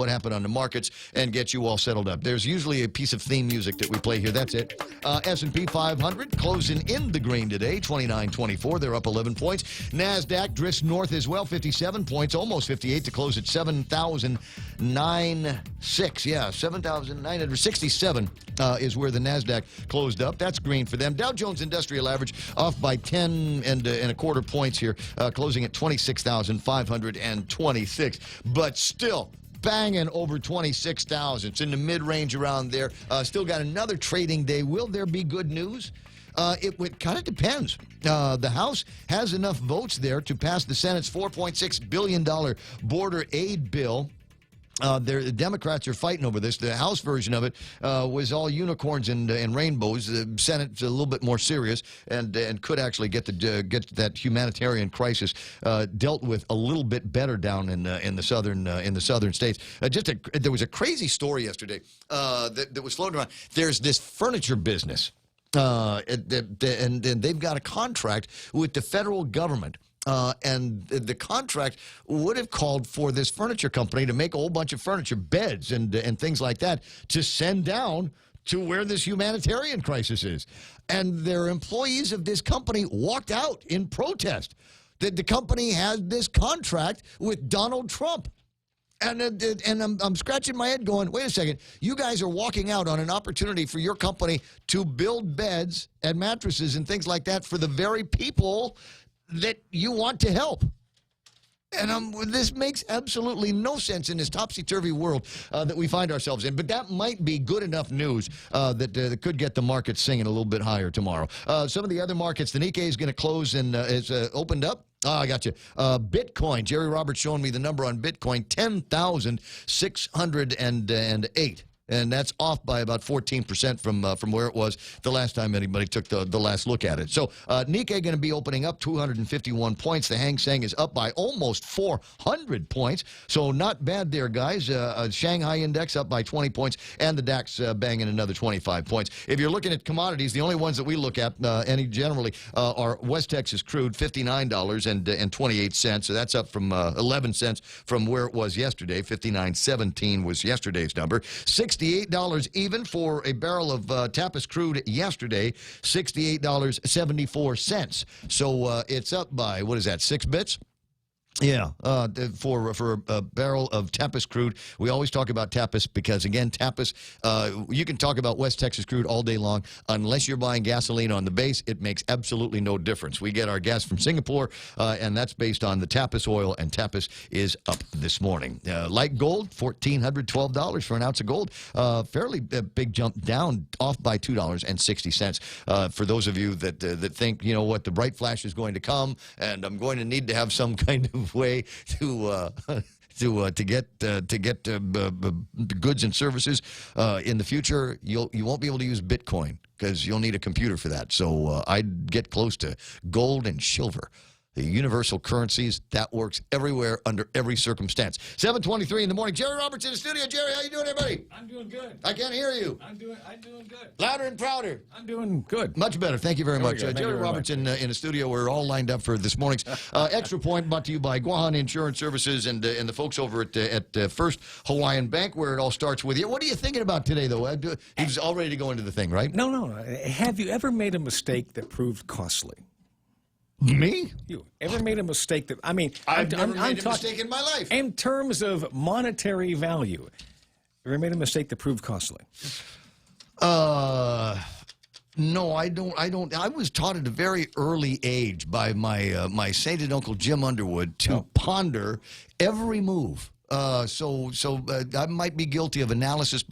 happened on the markets and get you all settled up. There's usually a piece of theme music that we play here. That's it. S&P 500. Closing in the green today, 29.24. They're up 11 points. NASDAQ drifts north as well, 57 points, almost 58 to close at 7,906. Yeah, 7,967 is where the NASDAQ closed up. That's green for them. Dow Jones Industrial Average off by 10 and a quarter points here, closing at 26,526. But still, banging over 26,000. It's in the mid-range around there. Still got another trading day. Will there be good news? It kind of depends. The House has enough votes there to pass the Senate's $4.6 billion border aid bill. The Democrats are fighting over this. The House version of it was all unicorns and rainbows. The Senate's a little bit more serious and could actually get that humanitarian crisis dealt with a little bit better down in the southern states. There was a crazy story yesterday that was floating around. There's this furniture business, and they've got a contract with the federal government. And the contract would have called for this furniture company to make a whole bunch of furniture, beds and things like that, to send down to where this humanitarian crisis is. And their employees of this company walked out in protest that the company had this contract with Donald Trump. And I'm scratching my head going, wait a second, you guys are walking out on an opportunity for your company to build beds and mattresses and things like that for the very people that you want to help. And this makes absolutely no sense in this topsy-turvy world that we find ourselves in. But that might be good enough news that could get the market singing a little bit higher tomorrow. Some of the other markets, the Nikkei is going to close and is opened up. I got you. Bitcoin. Jerry Roberts showing me the number on Bitcoin, 10,608. And that's off by about 14% from where it was the last time anybody took the last look at it. So Nikkei going to be opening up 251 points. The Hang Seng is up by almost 400 points. So not bad there, guys. Shanghai Index up by 20 points, and the DAX banging another 25 points. If you're looking at commodities, the only ones that we look at, generally, are West Texas crude, $59.28. So that's up from 11 cents from where it was yesterday. 59.17 was yesterday's number. $68 even for a barrel of Tapis crude yesterday, $68.74. So it's up by, what is that, 6 bits? Yeah, for a barrel of Tapas crude. We always talk about Tapas because, again, Tapas, you can talk about West Texas crude all day long. Unless you're buying gasoline on the base, it makes absolutely no difference. We get our gas from Singapore, and that's based on the Tapas oil, and Tapas is up this morning. Like gold, $1,412 for an ounce of gold. Fairly big jump down, off by $2.60. For those of you that think, you know what, the bright flash is going to come, and I'm going to need to have some kind of way to get goods and services in the future, you won't be able to use Bitcoin because you'll need a computer for that. So I'd get close to gold and silver. The universal currencies, that works everywhere under every circumstance. 7:23 in the morning. Jerry Roberts in the studio. Jerry, how you doing, everybody? I'm doing good. I can't hear you. I'm doing good. Louder and prouder. I'm doing good. Much better. Thank you very much. Thank you Jerry very Roberts much. in the studio. We're all lined up for this morning's Extra Point, brought to you by Guahan Insurance Services and the folks over at First Hawaiian Bank, where it all starts with you. What are you thinking about today, though? He's all ready to go into the thing, right? No. Have you ever made a mistake that proved costly? Me? You ever made a mistake that, I mean, I've never made a mistake in my life. In terms of monetary value, ever made a mistake that proved costly? No, I don't. I was taught at a very early age by my sainted Uncle Jim Underwood to ponder every move. So I might be guilty of paralysis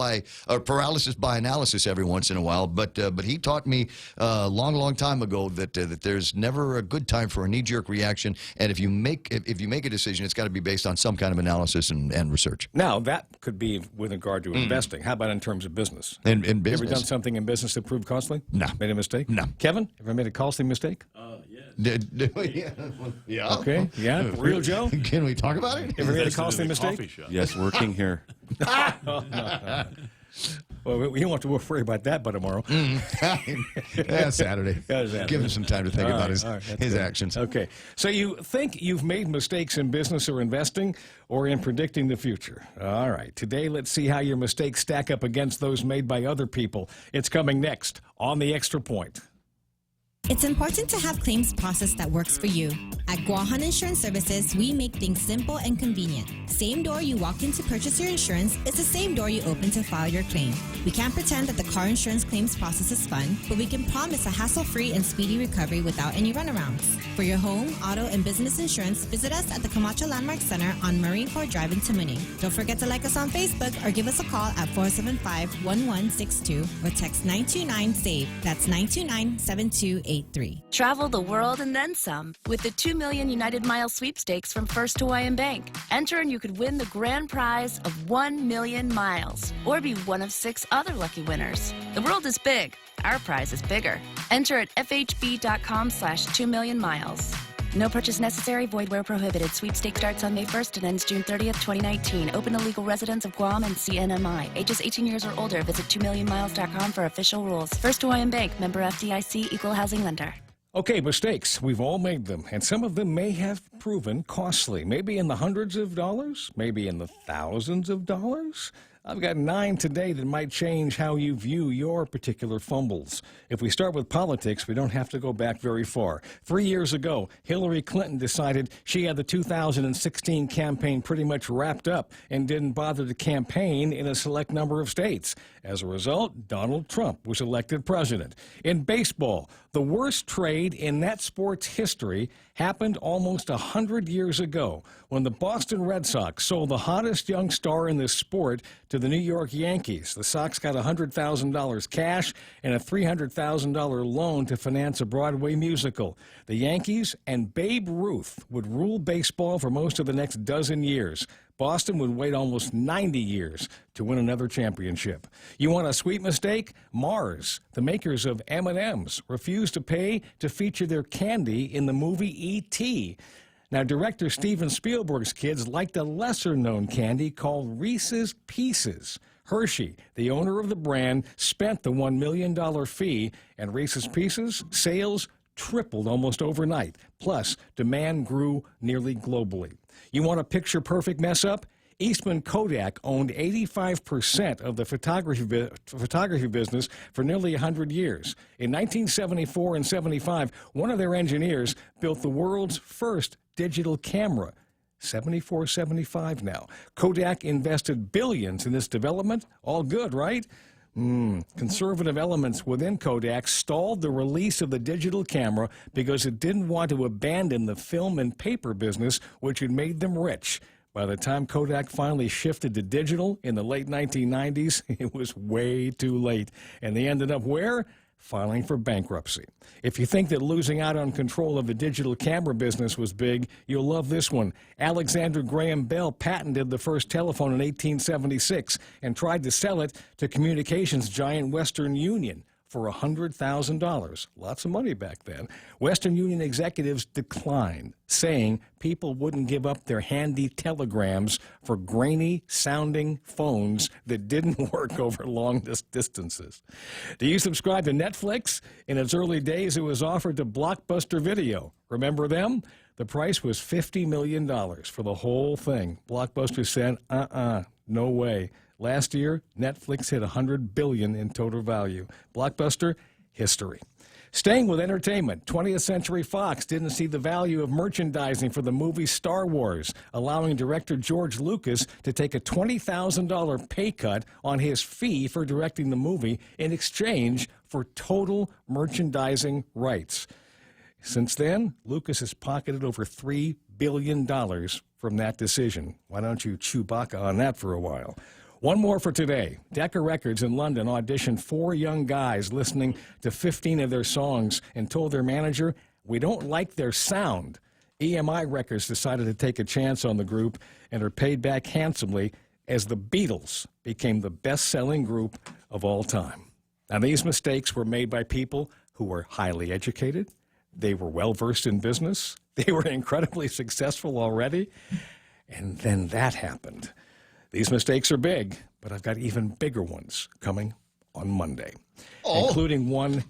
by analysis every once in a while, but he taught me a long time ago that there's never a good time for a knee-jerk reaction, and if you make a decision, it's got to be based on some kind of analysis and research. Now, that could be with regard to investing. How about in terms of business? In business. You ever done something in business that proved costly? No. Made a mistake? No. Kevin, ever made a costly mistake? Yeah. Okay. Yeah. Real Joe? Can we talk about it? Ever made a costly mistake? Yes, working here. No. Well, we don't have to worry about that by tomorrow. Yeah, Saturday. Give him some time to think about his actions. Okay. So you think you've made mistakes in business or investing or in predicting the future. All right. Today, let's see how your mistakes stack up against those made by other people. It's coming next on the Extra Point. It's important to have claims process that works for you. At Guahan Insurance Services, we make things simple and convenient. Same door you walk in to purchase your insurance is the same door you open to file your claim. We can't pretend that the car insurance claims process is fun, but we can promise a hassle-free and speedy recovery without any runarounds. For your home, auto, and business insurance, visit us at the Camacho Landmark Center on Marine Corps Drive in Tamuning. Don't forget to like us on Facebook or give us a call at 475-1162 or text 929-SAVE. That's 929-7283. Travel the world and then some with the 2 million United Mile sweepstakes from First Hawaiian Bank. Enter and you could win the grand prize of 1 million miles or be one of 6 other lucky winners. The world is big. Our prize is bigger. Enter at fhb.com/2 million miles. No purchase necessary. Void where prohibited. Sweepstake starts on May 1st and ends June 30th, 2019. Open to legal residents of Guam and CNMI. Ages 18 years or older. Visit 2millionmiles.com for official rules. First Hawaiian Bank. Member FDIC. Equal housing lender. Okay, mistakes. We've all made them, and some of them may have proven costly. Maybe in the hundreds of dollars, maybe in the thousands of dollars. I've got 9 today that might change how you view your particular fumbles. If we start with politics, we don't have to go back very far. 3 years ago, Hillary Clinton decided she had the 2016 campaign pretty much wrapped up and didn't bother to campaign in a select number of states. As a result, Donald Trump was elected president. In baseball, the worst trade in that sport's history happened almost 100 years ago when the Boston Red Sox sold the hottest young star in this sport to the New York Yankees. The Sox got $100,000 cash and a $300,000 loan to finance a Broadway musical. The Yankees and Babe Ruth would rule baseball for most of the next dozen years. Boston would wait almost 90 years to win another championship. You want a sweet mistake? Mars, the makers of M&Ms, refused to pay to feature their candy in the movie E.T. Now, director Steven Spielberg's kids liked a lesser-known candy called Reese's Pieces. Hershey, the owner of the brand, spent the $1 million fee, and Reese's Pieces sales tripled almost overnight. Plus, demand grew nearly globally. You want a picture-perfect mess-up? Eastman Kodak owned 85% of the photography business for nearly 100 years. In 1974 and 75, one of their engineers built the world's first digital camera. $74.75 now. Kodak invested billions in this development. All good, right? Conservative elements within Kodak stalled the release of the digital camera because it didn't want to abandon the film and paper business, which had made them rich. By the time Kodak finally shifted to digital in the late 1990s, it was way too late. And they ended up where? Filing for bankruptcy. If you think that losing out on control of the digital camera business was big, you'll love this one. Alexander Graham Bell patented the first telephone in 1876 and tried to sell it to communications giant Western Union for $100,000. Lots of money back then. Western Union executives declined, saying people wouldn't give up their handy telegrams for grainy-sounding phones that didn't work over long distances. Do you subscribe to Netflix? In its early days, it was offered to Blockbuster Video. Remember them? The price was $50 million for the whole thing. Blockbuster said, no way. Last year, Netflix hit $100 billion in total value. Blockbuster, history. Staying with entertainment, 20th Century Fox didn't see the value of merchandising for the movie Star Wars, allowing director George Lucas to take a $20,000 pay cut on his fee for directing the movie in exchange for total merchandising rights. Since then, Lucas has pocketed over $3 billion from that decision. Why don't you Chewbacca on that for a while? One more for today. Decca Records in London auditioned 4 young guys listening to 15 of their songs and told their manager, "We don't like their sound." EMI Records decided to take a chance on the group and are paid back handsomely as the Beatles became the best-selling group of all time. Now, these mistakes were made by people who were highly educated. They were well-versed in business. They were incredibly successful already. And then that happened. These mistakes are big, but I've got even bigger ones coming on Monday, including one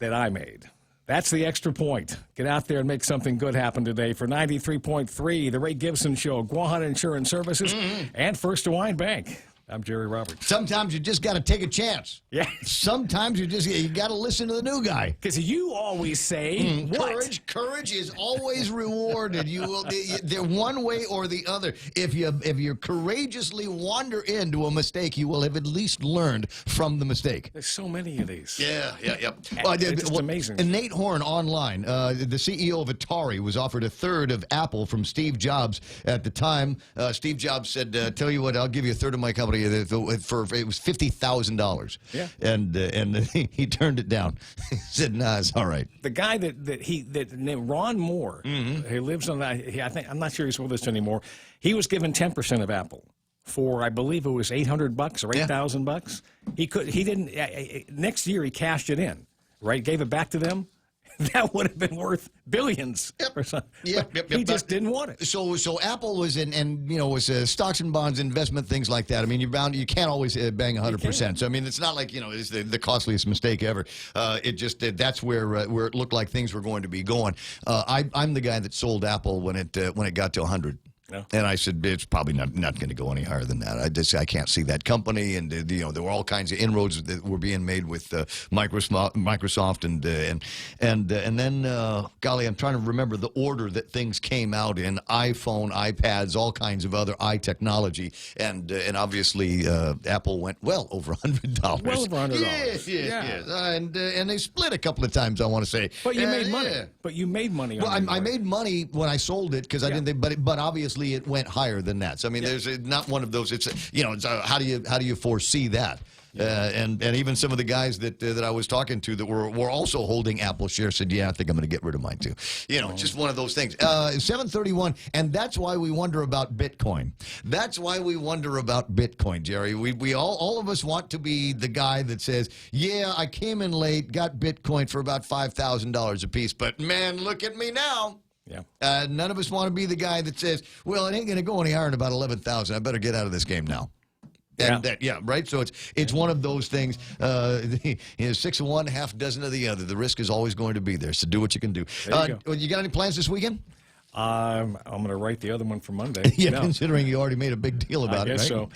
that I made. That's the extra point. Get out there and make something good happen today. For 93.3, The Ray Gibson Show, Guahan Insurance Services, and First Hawaiian Bank. I'm Jerry Roberts. Sometimes you just got to take a chance. Yeah. Sometimes you got to listen to the new guy. Because you always say, Courage is always rewarded. You will, they're one way or the other. If you courageously wander into a mistake, you will have at least learned from the mistake. There's so many of these. Yeah. It's just amazing. And Nate Horn online, the CEO of Atari, was offered a third of Apple from Steve Jobs at the time. Steve Jobs said, tell you what, I'll give you a third of my company. It was $50,000. Yeah. And he turned it down. He said, "Nah, it's all right." The guy named Ron Moore, who lives on that, I'm not sure he's with us anymore. He was given 10% of Apple for, I believe it was $800 or $8,000. He didn't. Next year he cashed it in, right? Gave it back to them. That would have been worth billions or something. He just didn't want it. So Apple was was stocks and bonds, investment, things like that. I mean, you can't always bang 100%. So I mean, it's not like it's the costliest mistake ever. That's where it looked like things were going to be going. I'm the guy that sold Apple when it got to 100. No. And I said, it's probably not going to go any higher than that. I can't see that company. And, there were all kinds of inroads that were being made with Microsoft. And then, golly, I'm trying to remember the order that things came out in: iPhone, iPads, all kinds of other technology. And obviously, Apple went well over $100. Well over $100. Yes. And they split a couple of times, I want to say. But you made money. Yeah. But you made money on it. I made money when I sold it because I didn't. But obviously, it went higher than that. So I mean, there's not one of those. It's how do you foresee that? And even some of the guys that I was talking to that were also holding Apple shares said, I think I'm going to get rid of mine too. Just one of those things. 7:31, and that's why we wonder about Bitcoin. That's why we wonder about Bitcoin, Jerry. We all of us want to be the guy that says, I came in late, got Bitcoin for about $5,000 a piece, but man, look at me now. Yeah. None of us want to be the guy that says, well, it ain't going to go any higher than about 11,000. I better get out of this game now. Right. So it's one of those things. 6 of one, half dozen of the other. The risk is always going to be there. So do what you can do. You got any plans this weekend? I'm going to write the other one for Monday. Considering you already made a big deal about it, right? So,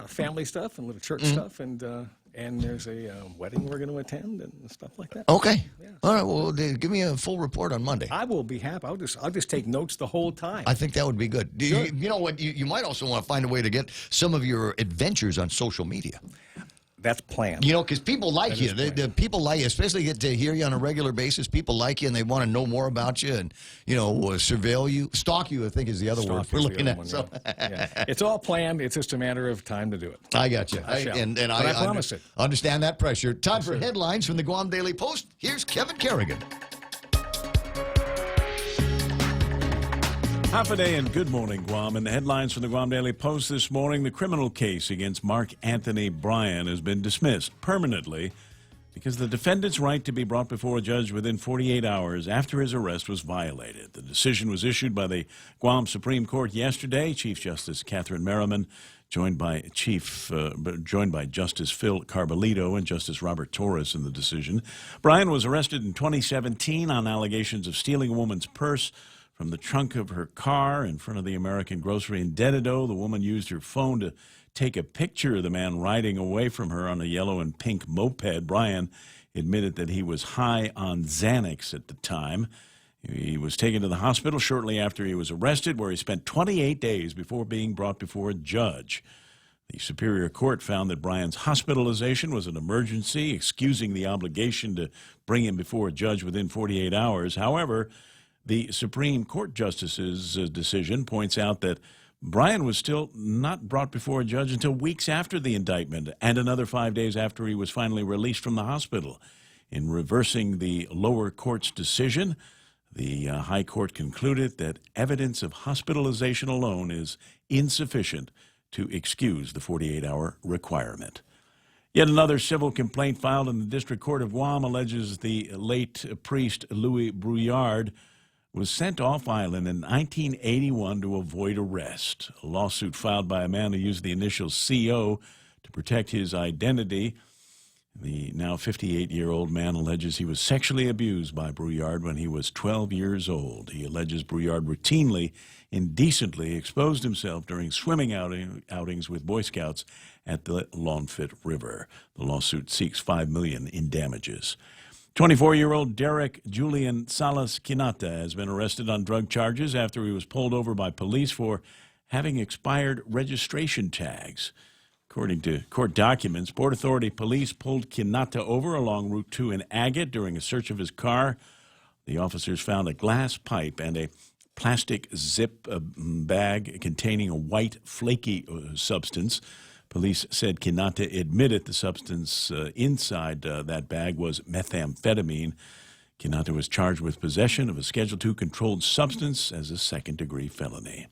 family stuff and little church stuff, and And there's a wedding we're going to attend and stuff like that. Okay. Yeah. All right. Well, give me a full report on Monday. I will be happy. I'll just take notes the whole time. I think that would be good. Sure. You know what? You might also want to find a way to get some of your adventures on social media. That's planned. You know, because people like you. The people like you, especially get to hear you on a regular basis. People like you, and they want to know more about you and, surveil you. Stalk you, I think, is the other word we're looking at. So. Yeah. It's all planned. It's just a matter of time to do it. I got you. I promise it. Understand that pressure. Time for headlines from the Guam Daily Post. Here's Kevin Kerrigan. Half a day and good morning, Guam. And the headlines from the Guam Daily Post this morning: the criminal case against Mark Anthony Bryan has been dismissed permanently because the defendant's right to be brought before a judge within 48 hours after his arrest was violated. The decision was issued by the Guam Supreme Court yesterday. Chief Justice Catherine Merriman, joined by Justice Phil Carbolito and Justice Robert Torres in the decision. Bryan was arrested in 2017 on allegations of stealing a woman's purse from the trunk of her car in front of the American grocery in Dededo. The woman used her phone to take a picture of the man riding away from her on a yellow and pink moped. Bryan admitted that he was high on Xanax at the time. He was taken to the hospital shortly after he was arrested, where he spent 28 days before being brought before a judge. The Superior Court found that Bryan's hospitalization was an emergency, excusing the obligation to bring him before a judge within 48 hours. However, the Supreme Court Justice's decision points out that Bryan was still not brought before a judge until weeks after the indictment and another 5 days after he was finally released from the hospital. In reversing the lower court's decision, the High Court concluded that evidence of hospitalization alone is insufficient to excuse the 48-hour requirement. Yet another civil complaint filed in the District Court of Guam alleges the late priest Louis Brouillard was sent off island in 1981 to avoid arrest. A lawsuit filed by a man who used the initial CO to protect his identity. The now 58-year-old man alleges he was sexually abused by Brouillard when he was 12 years old. He alleges Brouillard routinely, indecently exposed himself during swimming outings with Boy Scouts at the Lawnfit River. The lawsuit seeks $5 million in damages. 24-year-old Derek Julian Salas Quinata has been arrested on drug charges after he was pulled over by police for having expired registration tags. According to court documents, Port Authority police pulled Quinata over along Route 2 in Agate during a search of his car. The officers found a glass pipe and a plastic zip bag containing a white, flaky substance. Police said Quinata admitted the substance inside that bag was methamphetamine. Quinata was charged with possession of a Schedule II controlled substance as a second-degree felony.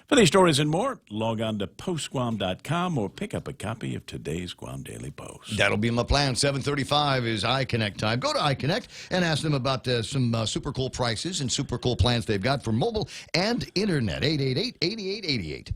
For these stories and more, log on to postguam.com or pick up a copy of today's Guam Daily Post. That'll be my plan. 7:35 is iConnect time. Go to iConnect and ask them about some super cool prices and super cool plans they've got for mobile and internet. 888-8888.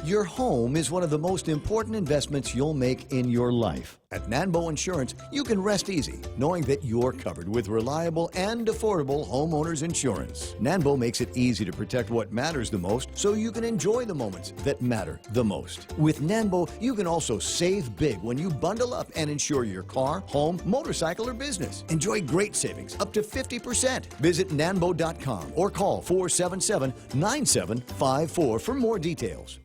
Your home is one of the most important investments you'll make in your life. At Nanbo Insurance, you can rest easy knowing that you're covered with reliable and affordable homeowners insurance. Nanbo makes it easy to protect what matters the most so you can enjoy the moments that matter the most. With Nanbo, you can also save big when you bundle up and insure your car, home, motorcycle, or business. Enjoy great savings up to 50%. Visit nanbo.com or call 477-9754 for more details.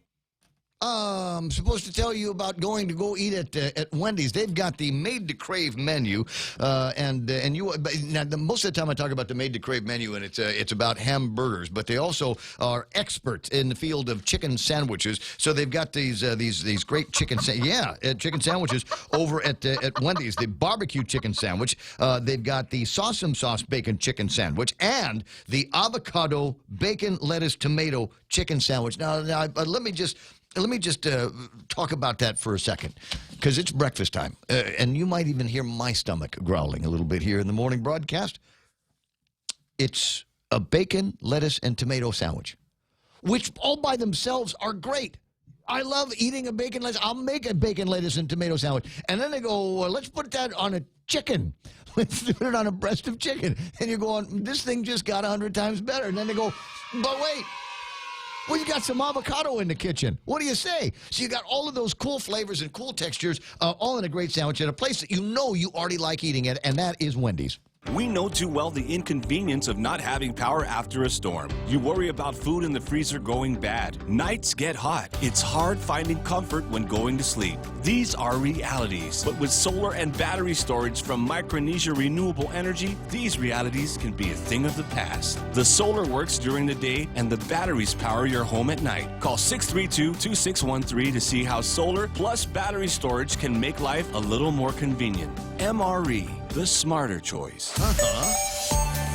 I'm supposed to tell you about going to go eat at Wendy's. They've got the Made to Crave menu, and most of the time I talk about the Made to Crave menu, and it's about hamburgers. But they also are experts in the field of chicken sandwiches. So they've got these great chicken sandwiches over at Wendy's. The barbecue chicken sandwich. They've got the Sawsum sauce bacon chicken sandwich and the avocado bacon lettuce tomato chicken sandwich. Now let me just talk about that for a second, because it's breakfast time, and you might even hear my stomach growling a little bit here in the morning broadcast. It's a bacon, lettuce, and tomato sandwich, which all by themselves are great. I love eating a bacon, lettuce. I'll make a bacon, lettuce, and tomato sandwich. And then they go, well, let's put that on a chicken. Let's do it on a breast of chicken. And you're going, this thing just got 100 times better. And then they go, but wait. Well, you got some avocado in the kitchen. What do you say? So you got all of those cool flavors and cool textures all in a great sandwich at a place that you know you already like eating it, and that is Wendy's. We know too well the inconvenience of not having power after a storm. You worry about food in the freezer going bad. Nights get hot. It's hard finding comfort when going to sleep. These are realities. But with solar and battery storage from Micronesia Renewable Energy, these realities can be a thing of the past. The solar works during the day and the batteries power your home at night. Call 632-2613 to see how solar plus battery storage can make life a little more convenient. MRE, the smarter choice.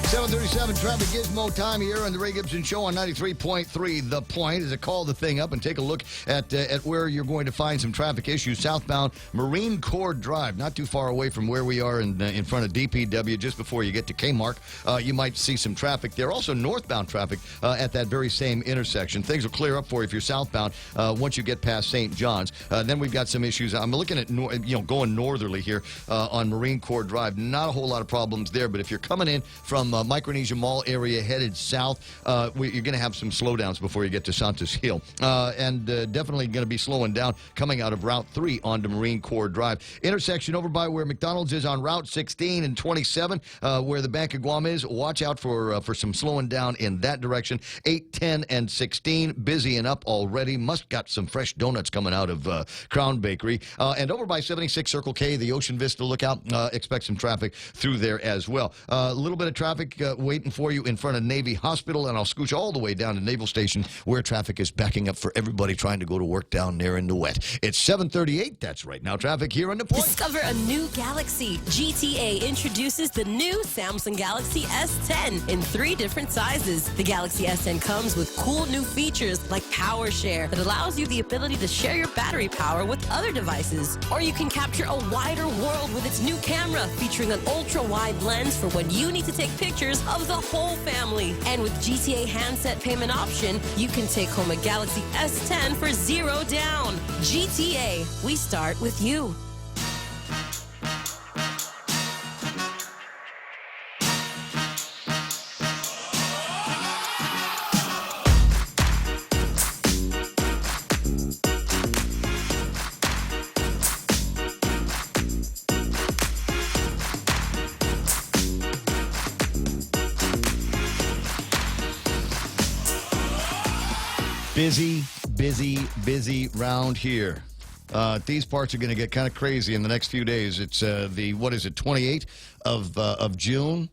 7:37 traffic gizmo time here on the Ray Gibson Show on 93.3. The Point is to call the thing up and take a look at where you're going to find some traffic issues. Southbound Marine Corps Drive, not too far away from where we are in front of DPW, just before you get to Kmart. You might see some traffic there. Also northbound traffic at that very same intersection. Things will clear up for you if you're southbound once you get past St. John's. Then we've got some issues. I'm looking at going northerly here on Marine Corps Drive. Not a whole lot of problems there, but if you're coming in from Micronesia Mall area headed south, you're going to have some slowdowns before you get to Santos Hill. And definitely going to be slowing down coming out of Route 3 onto Marine Corps Drive. Intersection over by where McDonald's is on Route 16 and 27, where the Bank of Guam is. Watch out for some slowing down in that direction. 8, 10, and 16, busy and up already. Must got some fresh donuts coming out of Crown Bakery. And over by 76 Circle K, the Ocean Vista lookout, expect some traffic through there as well. A little bit of traffic waiting for you in front of Navy Hospital, and I'll scooch all the way down to Naval Station where traffic is backing up for everybody trying to go to work down there in the wet. It's 7:38. That's right now traffic here on The Point. Discover a new Galaxy. GTA introduces the new Samsung Galaxy S10 in 3 different sizes. The Galaxy S10 comes with cool new features like Power Share that allows you the ability to share your battery power with other devices. Or you can capture a wider world with its new camera featuring an ultra-wide lens for when you need to take pictures of the whole family. And with GTA handset payment option, you can take home a Galaxy S10 for $0 down. GTA, we start with you. Busy round here. These parts are going to get kind of crazy in the next few days. It's the 28th of June.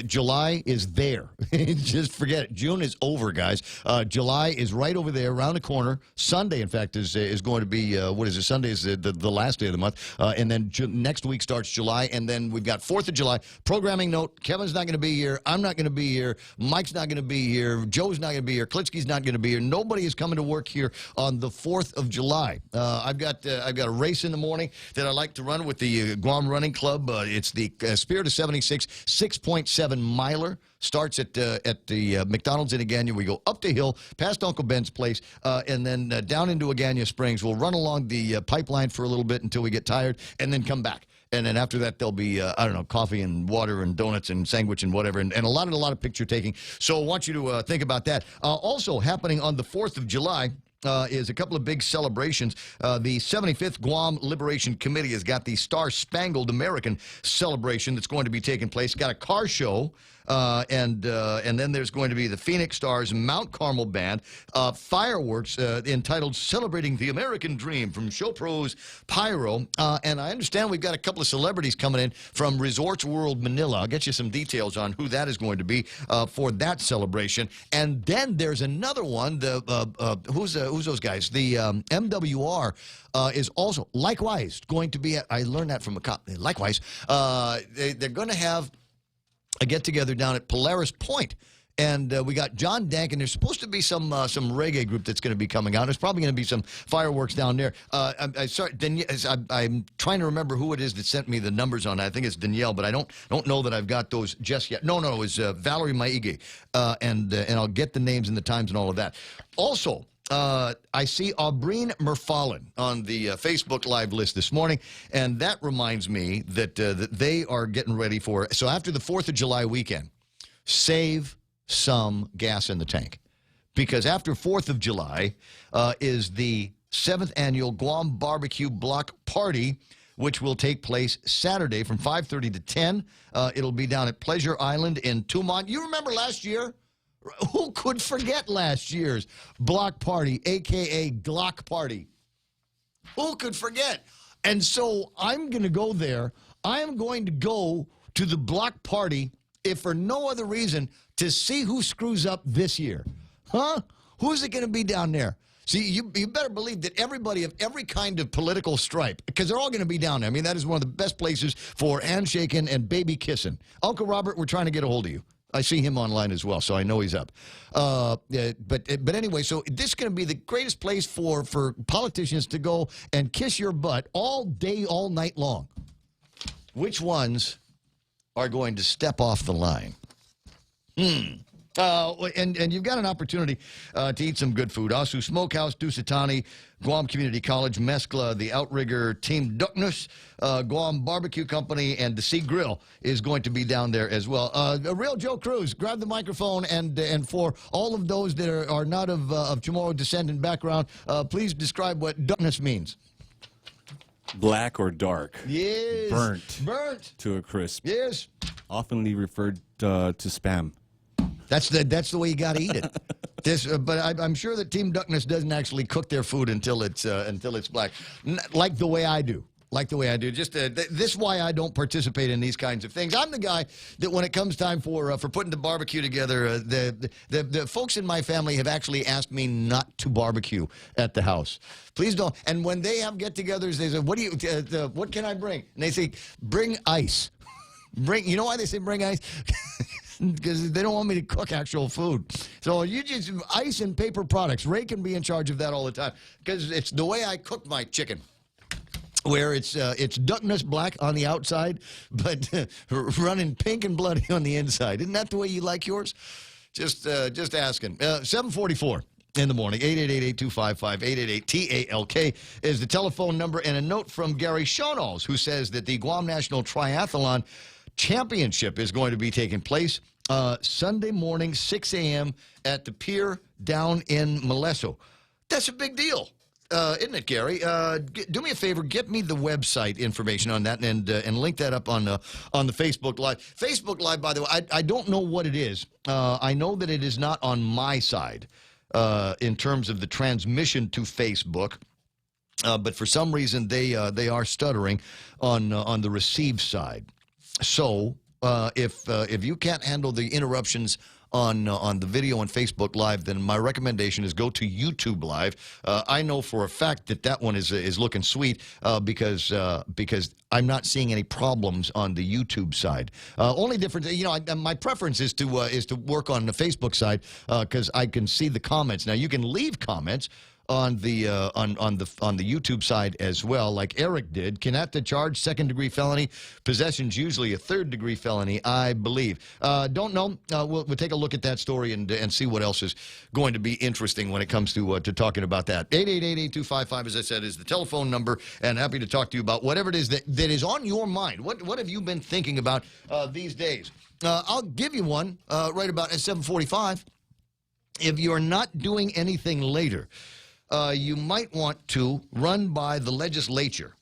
July is there. Just forget it. June is over, guys. July is right over there, around the corner. Sunday, in fact, is going to be, Sunday is the last day of the month. And then next week starts July. And then we've got 4th of July. Programming note, Kevin's not going to be here. I'm not going to be here. Mike's not going to be here. Joe's not going to be here. Klitsky's not going to be here. Nobody is coming to work here on the 4th of July. I've got a race in the morning that I like to run with the Guam Running Club. It's the Spirit of 76 6.7 miler. Starts at the McDonald's in Agana. We go up the hill, past Uncle Ben's place, and then down into Agana Springs. We'll run along the pipeline for a little bit until we get tired, and then come back. And then after that, there'll be, coffee and water and donuts and sandwich and whatever, and a lot of picture taking. So I want you to think about that. Also happening on the 4th of July, is a couple of big celebrations. The 75th Guam Liberation Committee has got the Star Spangled American celebration that's going to be taking place. Got a car show. And then there's going to be the Phoenix Stars Mount Carmel Band, fireworks entitled Celebrating the American Dream from Show Pros Pyro. And I understand we've got a couple of celebrities coming in from Resorts World Manila. I'll get you some details on who that is going to be for that celebration. And then there's another one. Who's those guys? The MWR is also likewise going to be. I learned that from a cop. Likewise, they're going to have a get-together down at Polaris Point. And we got John Dank, and there's supposed to be some reggae group that's going to be coming out. There's probably going to be some fireworks down there. I'm trying to remember who it is that sent me the numbers on that. I think it's Danielle, but I don't know that I've got those just yet. No, it was Valerie Maige. And I'll get the names and the times and all of that. Also, I see Aubreen Merfallen on the Facebook Live list this morning, and that reminds me that they are getting ready for, so after the 4th of July weekend, save some gas in the tank. because after 4th of July is the 7th annual Guam Barbecue Block Party, which will take place Saturday from 5:30 to 10. It'll be down at Pleasure Island in Tumon. You remember last year? Who could forget last year's block party, a.k.a. Glock Party? Who could forget? And so I'm going to go there. I am going to go to the block party, if for no other reason, to see who screws up this year. Huh? Who's it going to be down there? See, you better believe that everybody of every kind of political stripe, because they're all going to be down there. I mean, that is one of the best places for handshaking and baby kissing. Uncle Robert, we're trying to get a hold of you. I see him online as well, so I know he's up. But anyway, so this is going to be the greatest place for politicians to go and kiss your butt all day, all night long. Which ones are going to step off the line? And you've got an opportunity to eat some good food. Asu Smokehouse, Dusitani, Guam Community College, Mescla, the Outrigger, Team Duckness, Guam Barbecue Company, and the Sea Grill is going to be down there as well. Real Joe Cruz, grab the microphone, and for all of those that are not of Chamorro descent and background, please describe what Duckness means. Black or dark. Yes. Burnt to a crisp. Yes. Oftenly referred to spam. That's the way you got to eat it. But I'm sure that Team Duckness doesn't actually cook their food until it's black, like the way I do. Just this is why I don't participate in these kinds of things. I'm the guy that when it comes time for putting the barbecue together, the folks in my family have actually asked me not to barbecue at the house. Please don't. And when they have get-togethers, they say, "What can I bring?" And they say, "Bring ice." You know why they say bring ice? Because they don't want me to cook actual food. So you just ice and paper products. Ray can be in charge of that all the time because it's the way I cook my chicken. Where it's Duckness black on the outside, but running pink and bloody on the inside. Isn't that the way you like yours? Just asking. 7:44 in the morning. 888-8255-888-TALK is the telephone number, and a note from Gary Shonalls, who says that the Guam National Triathlon Championship is going to be taking place Sunday morning, 6 a.m. at the pier down in Molesso. That's a big deal. Isn't it, Gary? Do me a favor, get me the website information on that and link that up on the Facebook Live. Facebook Live, by the way, I don't know what it is. I know that it is not on my side in terms of the transmission to Facebook. But for some reason, they are stuttering on the receive side. So if you can't handle the interruptions on the video and Facebook Live, then my recommendation is go to YouTube Live. I know for a fact that one is looking sweet because I'm not seeing any problems on the YouTube side. Only difference, my preference is to work on the Facebook side because I can see the comments. Now you can leave comments on the YouTube side as well, like Eric did. Cannot charge second-degree felony. Possession's usually a third-degree felony, I believe. Don't know. We'll take a look at that story and see what else is going to be interesting when it comes to talking about that. 888-8255, as I said, is the telephone number, and happy to talk to you about whatever it is that is on your mind. What have you been thinking about these days? I'll give you one right about at 7:45. If you're not doing anything later, you might want to run by the legislature.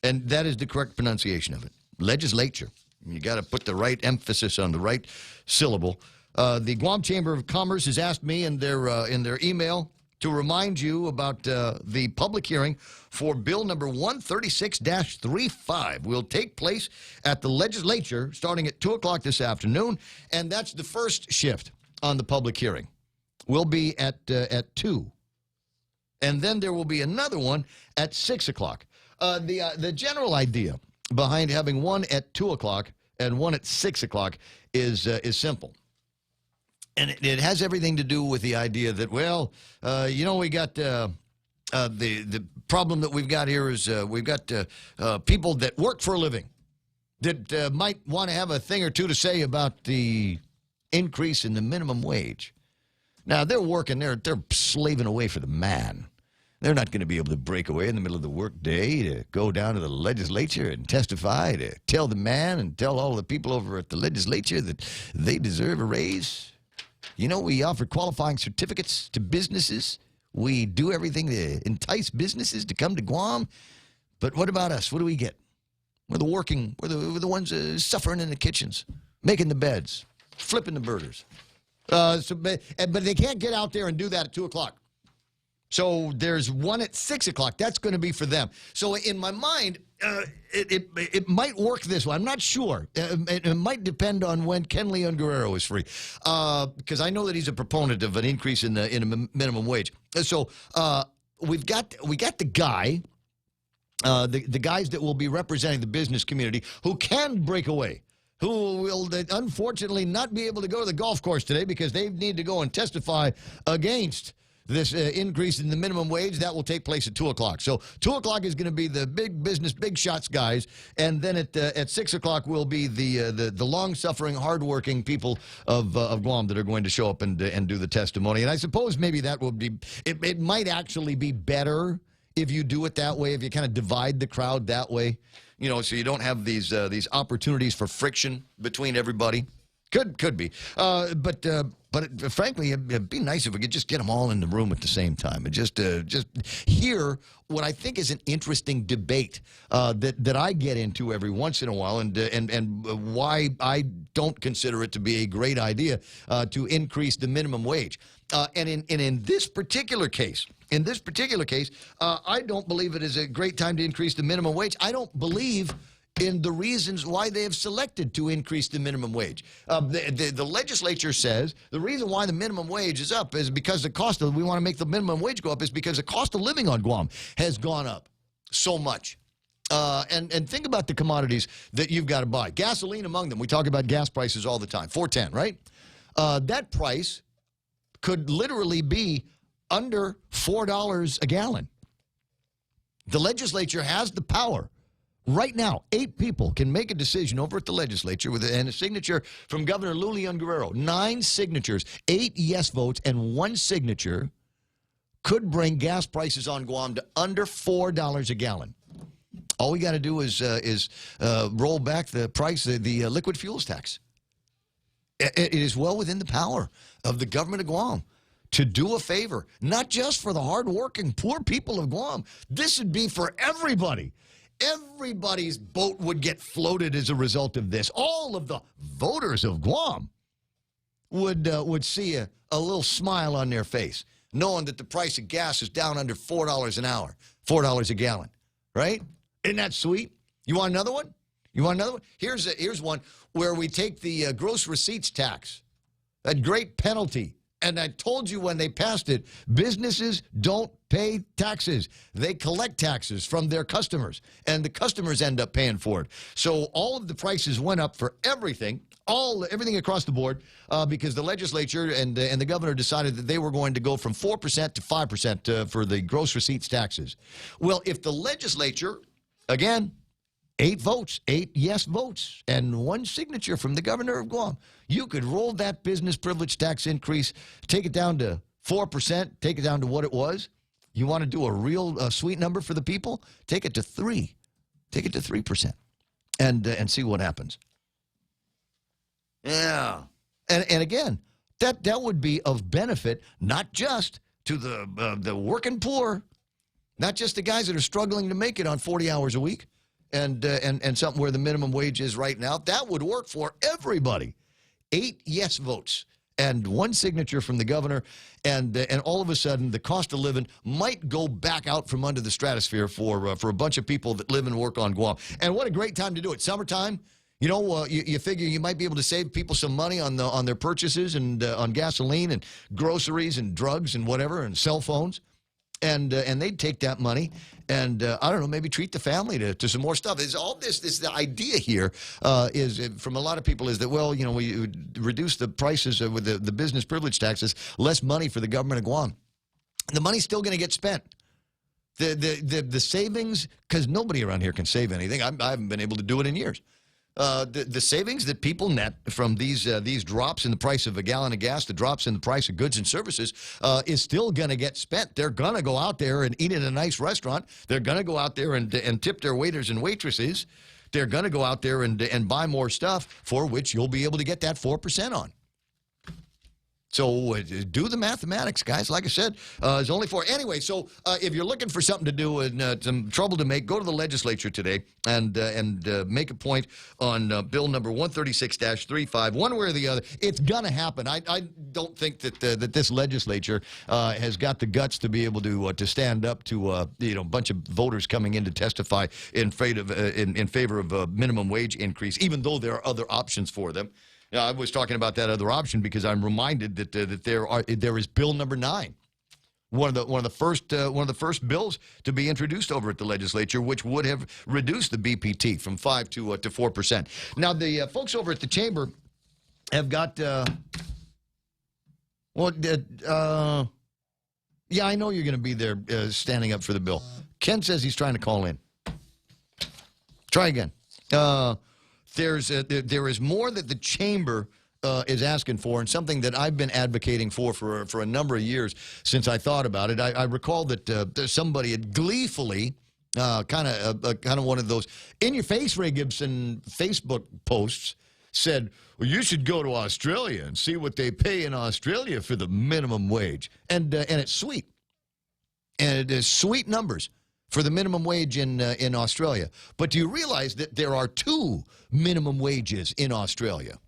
And that is the correct pronunciation of it. Legislature. You got to put the right emphasis on the right syllable. The Guam Chamber of Commerce has asked me in their email to remind you about the public hearing for Bill number 136-35 will take place at the legislature starting at 2 o'clock this afternoon. And that's the first shift on the public hearing. Will be at 2. And then there will be another one at 6 o'clock. The general idea behind having one at 2 o'clock and one at 6 o'clock is simple. And it has everything to do with the idea that, we got the problem that we've got here is we've got people that work for a living that might want to have a thing or two to say about the increase in the minimum wage. Now, they're working, they're slaving away for the man. They're not going to be able to break away in the middle of the work day to go down to the legislature and testify, to tell the man and tell all the people over at the legislature that they deserve a raise. we offer qualifying certificates to businesses. We do everything to entice businesses to come to Guam. But what about us? What do we get? We're the ones suffering in the kitchens, making the beds, flipping the burgers. But they can't get out there and do that at 2 o'clock. So there's one at 6 o'clock. That's going to be for them. So in my mind, it might work this way. I'm not sure. It might depend on when Ken Leon Guerrero is free, because I know that he's a proponent of an increase in the minimum wage. So we got the guy, the guys that will be representing the business community who can break away, who will unfortunately not be able to go to the golf course today because they need to go and testify against this increase in the minimum wage. That will take place at 2 o'clock. So 2 o'clock is going to be the big business, big shots guys, and then at 6 o'clock will be the long-suffering, hard-working people of Guam that are going to show up and do the testimony. And I suppose maybe that will be, it might actually be better if you do it that way, if you kind of divide the crowd that way, so you don't have these opportunities for friction between everybody. Could be. But frankly, it'd be nice if we could just get them all in the room at the same time and just hear what I think is an interesting debate that I get into every once in a while, and why I don't consider it to be a great idea to increase the minimum wage. And in this particular case, I don't believe it is a great time to increase the minimum wage. I don't believe in the reasons why they have selected to increase the minimum wage. The legislature says the reason why the minimum wage is up is because we want to make the minimum wage go up is because the cost of living on Guam has gone up so much. And think about the commodities that you've got to buy. Gasoline among them. We talk about gas prices all the time. $4.10, right? That price could literally be under $4 a gallon. The legislature has the power. Right now, 8 people can make a decision over at the legislature and a signature from Governor Lulian Guerrero. 9 signatures, 8 yes votes, and 1 signature could bring gas prices on Guam to under $4 a gallon. All we got to do is roll back the price, the liquid fuels tax. It is well within the power of the government of Guam to do a favor, not just for the hardworking, poor people of Guam. This would be for everybody. Everybody's boat would get floated as a result of this. All of the voters of Guam would see a little smile on their face, knowing that the price of gas is down under $4 an hour, $4 a gallon, right? Isn't that sweet? You want another one? Here's one where we take the gross receipts tax, that great penalty. And I told you when they passed it, businesses don't pay taxes. They collect taxes from their customers, and the customers end up paying for it. So all of the prices went up for everything, everything across the board, because the legislature and the governor decided that they were going to go from 4% to 5% for the gross receipts taxes. Well, if the legislature, again, 8 votes, 8 yes votes, and 1 signature from the governor of Guam, you could roll that business privilege tax increase, take it down to 4%, take it down to what it was. You want to do a real sweet number for the people? Take it to 3. Take it to 3%, and see what happens. Yeah, and again, that would be of benefit not just to the working poor, not just the guys that are struggling to make it on 40 hours a week. And something where the minimum wage is right now, that would work for everybody. 8 yes votes and 1 signature from the governor, and all of a sudden the cost of living might go back out from under the stratosphere for a bunch of people that live and work on Guam. And what a great time to do it! Summertime, you figure you might be able to save people some money on their purchases and on gasoline and groceries and drugs and whatever and cell phones. And they'd take that money and, I don't know, maybe treat the family to some more stuff. It's all the idea here is from a lot of people is that, well, we reduce the prices with the business privilege taxes, less money for the government of Guam. The money's still going to get spent. The savings, because nobody around here can save anything. I haven't been able to do it in years. The savings that people net from these drops in the price of a gallon of gas, the drops in the price of goods and services, is still going to get spent. They're going to go out there and eat in a nice restaurant. They're going to go out there and tip their waiters and waitresses. They're going to go out there and buy more stuff for which you'll be able to get that 4% on. So do the mathematics, guys. Like I said, it's only for anyway. So if you're looking for something to do and some trouble to make, go to the legislature today and make a point on bill number 136-35. One way or the other, it's gonna happen. I don't think that that this legislature has got the guts to be able to stand up to a bunch of voters coming in to testify in favor of a minimum wage increase, even though there are other options for them. I was talking about that other option because I'm reminded that there is Bill number 9, one of the first bills to be introduced over at the legislature, which would have reduced the BPT from 5 to 4%. Now the folks over at the chamber have got yeah, I know you're going to be there standing up for the bill. Ken says he's trying to call in. Try again. There is more that the chamber is asking for, and something that I've been advocating for a number of years since I thought about it. I recall that somebody had gleefully kind of one of those in-your-face Ray Gibson Facebook posts said, well, you should go to Australia and see what they pay in Australia for the minimum wage, and it's sweet, and it is sweet numbers for the minimum wage in Australia. But do you realize that there are 2 minimum wages in Australia?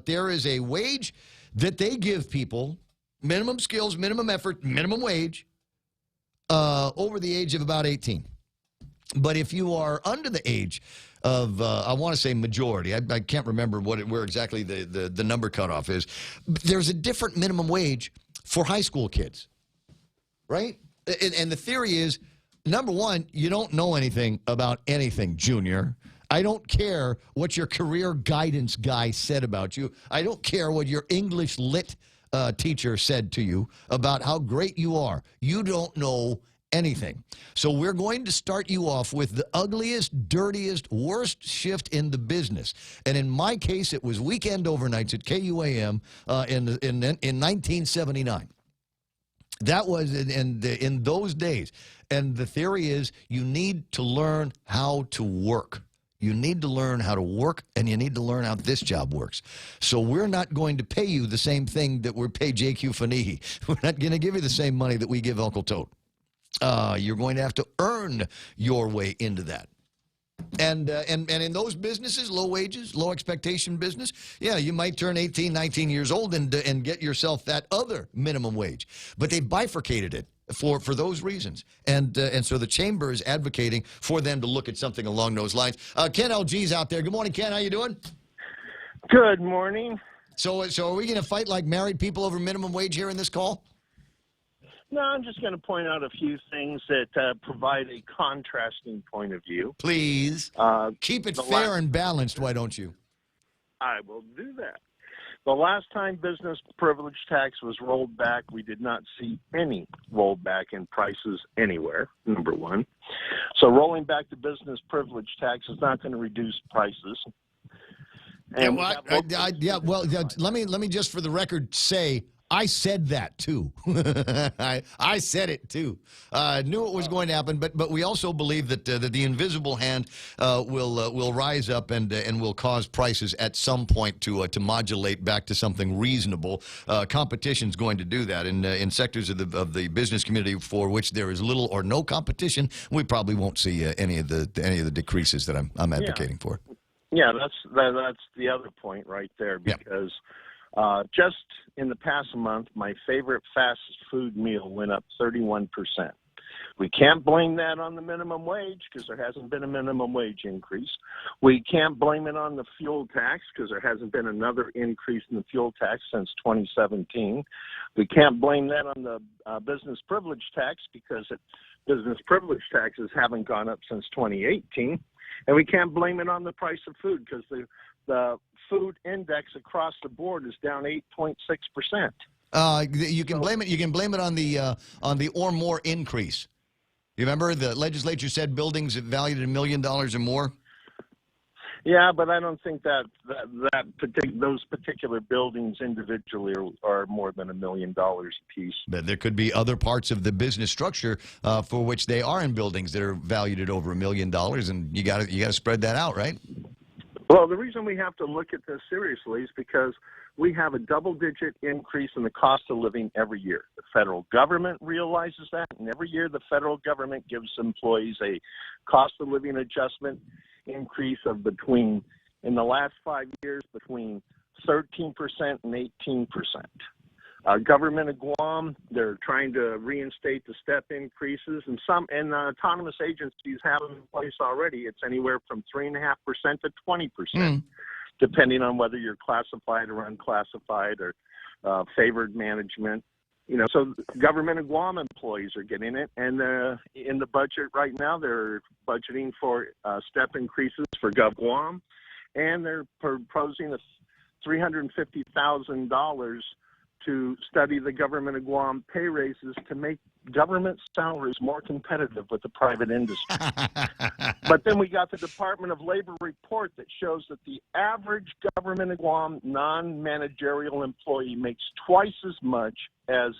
There is a wage that they give people, minimum skills, minimum effort, minimum wage, over the age of about 18. But if you are under the age of, I want to say majority, I can't remember where exactly the number cutoff is, there's a different minimum wage for high school kids, right? And the theory is, number one, you don't know anything about anything, Junior. I don't care what your career guidance guy said about you. I don't care what your English lit teacher said to you about how great you are. You don't know anything. So we're going to start you off with the ugliest, dirtiest, worst shift in the business. And in my case, it was weekend overnights at KUAM in 1979. That was in those days. And the theory is you need to learn how to work. You need to learn how to work, and you need to learn how this job works. So we're not going to pay you the same thing that we pay J.Q. Fanihi. We're not going to give you the same money that we give Uncle Toad. You're going to have to earn your way into that. And in those businesses, low wages, low expectation business, yeah, you might turn 18, 19 years old and get yourself that other minimum wage. But they bifurcated it for those reasons. And so the chamber is advocating for them to look at something along those lines. Ken LG's out there. Good morning, Ken. How you doing? Good morning. So are we going to fight like married people over minimum wage here in this call? No, I'm just going to point out a few things that provide a contrasting point of view. Please. Keep it fair and balanced, why don't you? I will do that. The last time business privilege tax was rolled back, we did not see any rollback in prices anywhere, number one. So rolling back the business privilege tax is not going to reduce prices. And let me just for the record say, I said that too. I said it too. Knew it was going to happen, but we also believe that the invisible hand will rise up and will cause prices at some point to modulate back to something reasonable. Competition's going to do that in sectors of the business community for which there is little or no competition. We probably won't see any of the decreases that I'm advocating for. Yeah, that's the other point right there because. Just in the past month, my favorite fast food meal went up 31%. We can't blame that on the minimum wage because there hasn't been a minimum wage increase. We can't blame it on the fuel tax because there hasn't been another increase in the fuel tax since 2017. We can't blame that on the business privilege tax because business privilege taxes haven't gone up since 2018. And we can't blame it on the price of food because the food index across the board is down 8.6%. You can blame it. You can blame it on the or more increase. You remember the legislature said buildings valued at $1 million or more. Yeah, but I don't think those particular buildings individually are more than $1 million a piece. But there could be other parts of the business structure for which they are in buildings that are valued at over $1 million, and you got to spread that out, right? Well, the reason we have to look at this seriously is because we have a double-digit increase in the cost of living every year. The federal government realizes that, and every year the federal government gives employees a cost of living adjustment increase of between, in the last 5 years, between 13% and 18%. Government of Guam, they're trying to reinstate the step increases, and autonomous agencies have them in place already. It's anywhere from 3.5% to 20%, depending on whether you're classified or unclassified or favored management. So government of Guam employees are getting it, and in the budget right now, they're budgeting for step increases for Gov Guam, and they're proposing $350,000 to study the government of Guam pay raises to make government salaries more competitive with the private industry. But then we got the Department of Labor report that shows that the average government of Guam non-managerial employee makes twice as much as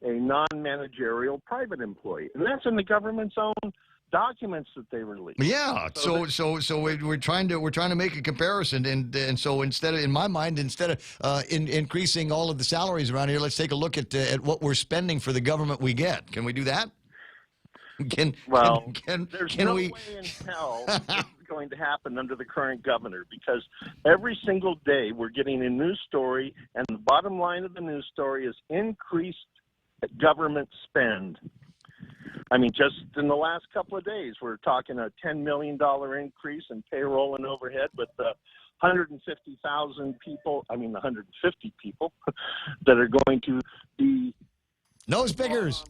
a non-managerial private employee. And that's in the government's own documents that they release. Yeah, so we're trying to make a comparison, and so instead of, in my mind, instead of increasing all of the salaries around here, let's take a look at what we're spending for the government we get. Can we do that? There's no way in hell this is going to happen under the current governor, because every single day we're getting a news story, and the bottom line of the news story is increased government spend. I mean, just in the last couple of days, we're talking a $10 million increase in payroll and overhead with 150,000 people, 150 people that are going to be Nose piggers.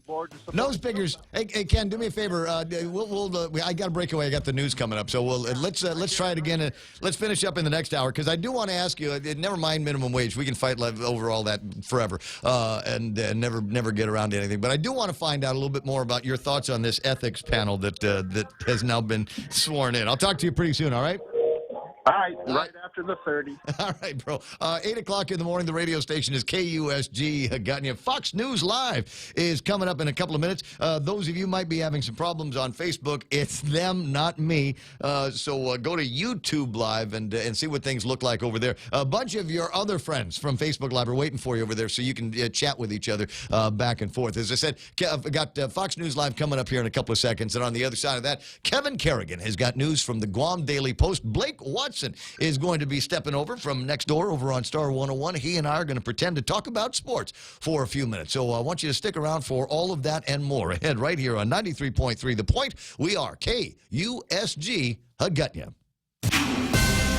Hey, Ken, do me a favor. I got to break away. I got the news coming up, so let's try it again. And let's finish up in the next hour, because I do want to ask you. Never mind minimum wage. We can fight over all that forever, and never get around to anything. But I do want to find out a little bit more about your thoughts on this ethics panel that has now been sworn in. I'll talk to you pretty soon. All right. All right, right after the 30. All right, bro. 8 o'clock in the morning, the radio station is KUSG. Gotten you. Fox News Live is coming up in a couple of minutes. Those of you might be having some problems on Facebook. It's them, not me. So go to YouTube Live and see what things look like over there. A bunch of your other friends from Facebook Live are waiting for you over there, so you can chat with each other back and forth. As I said, I've got Fox News Live coming up here in a couple of seconds. And on the other side of that, Kevin Kerrigan has got news from the Guam Daily Post. Blake Watson is going to be stepping over from next door over on Star 101. He and I are going to pretend to talk about sports for a few minutes. So I want you to stick around for all of that and more ahead right here on 93.3 The Point. We are KUSG. Hagutnya.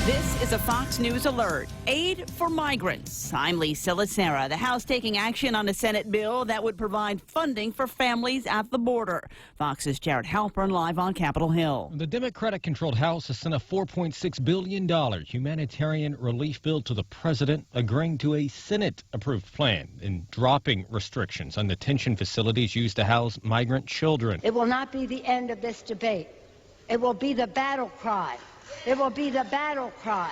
This is a Fox News alert. Aid for migrants. I'm Lisa Lacera. The House taking action on a Senate bill that would provide funding for families at the border. Fox's Jared Halpern live on Capitol Hill. The Democratic-controlled House has sent a $4.6 billion humanitarian relief bill to the president, agreeing to a Senate-approved plan in dropping restrictions on detention facilities used to house migrant children. It will not be the end of this debate. It will be the battle cry. It will be the battle cry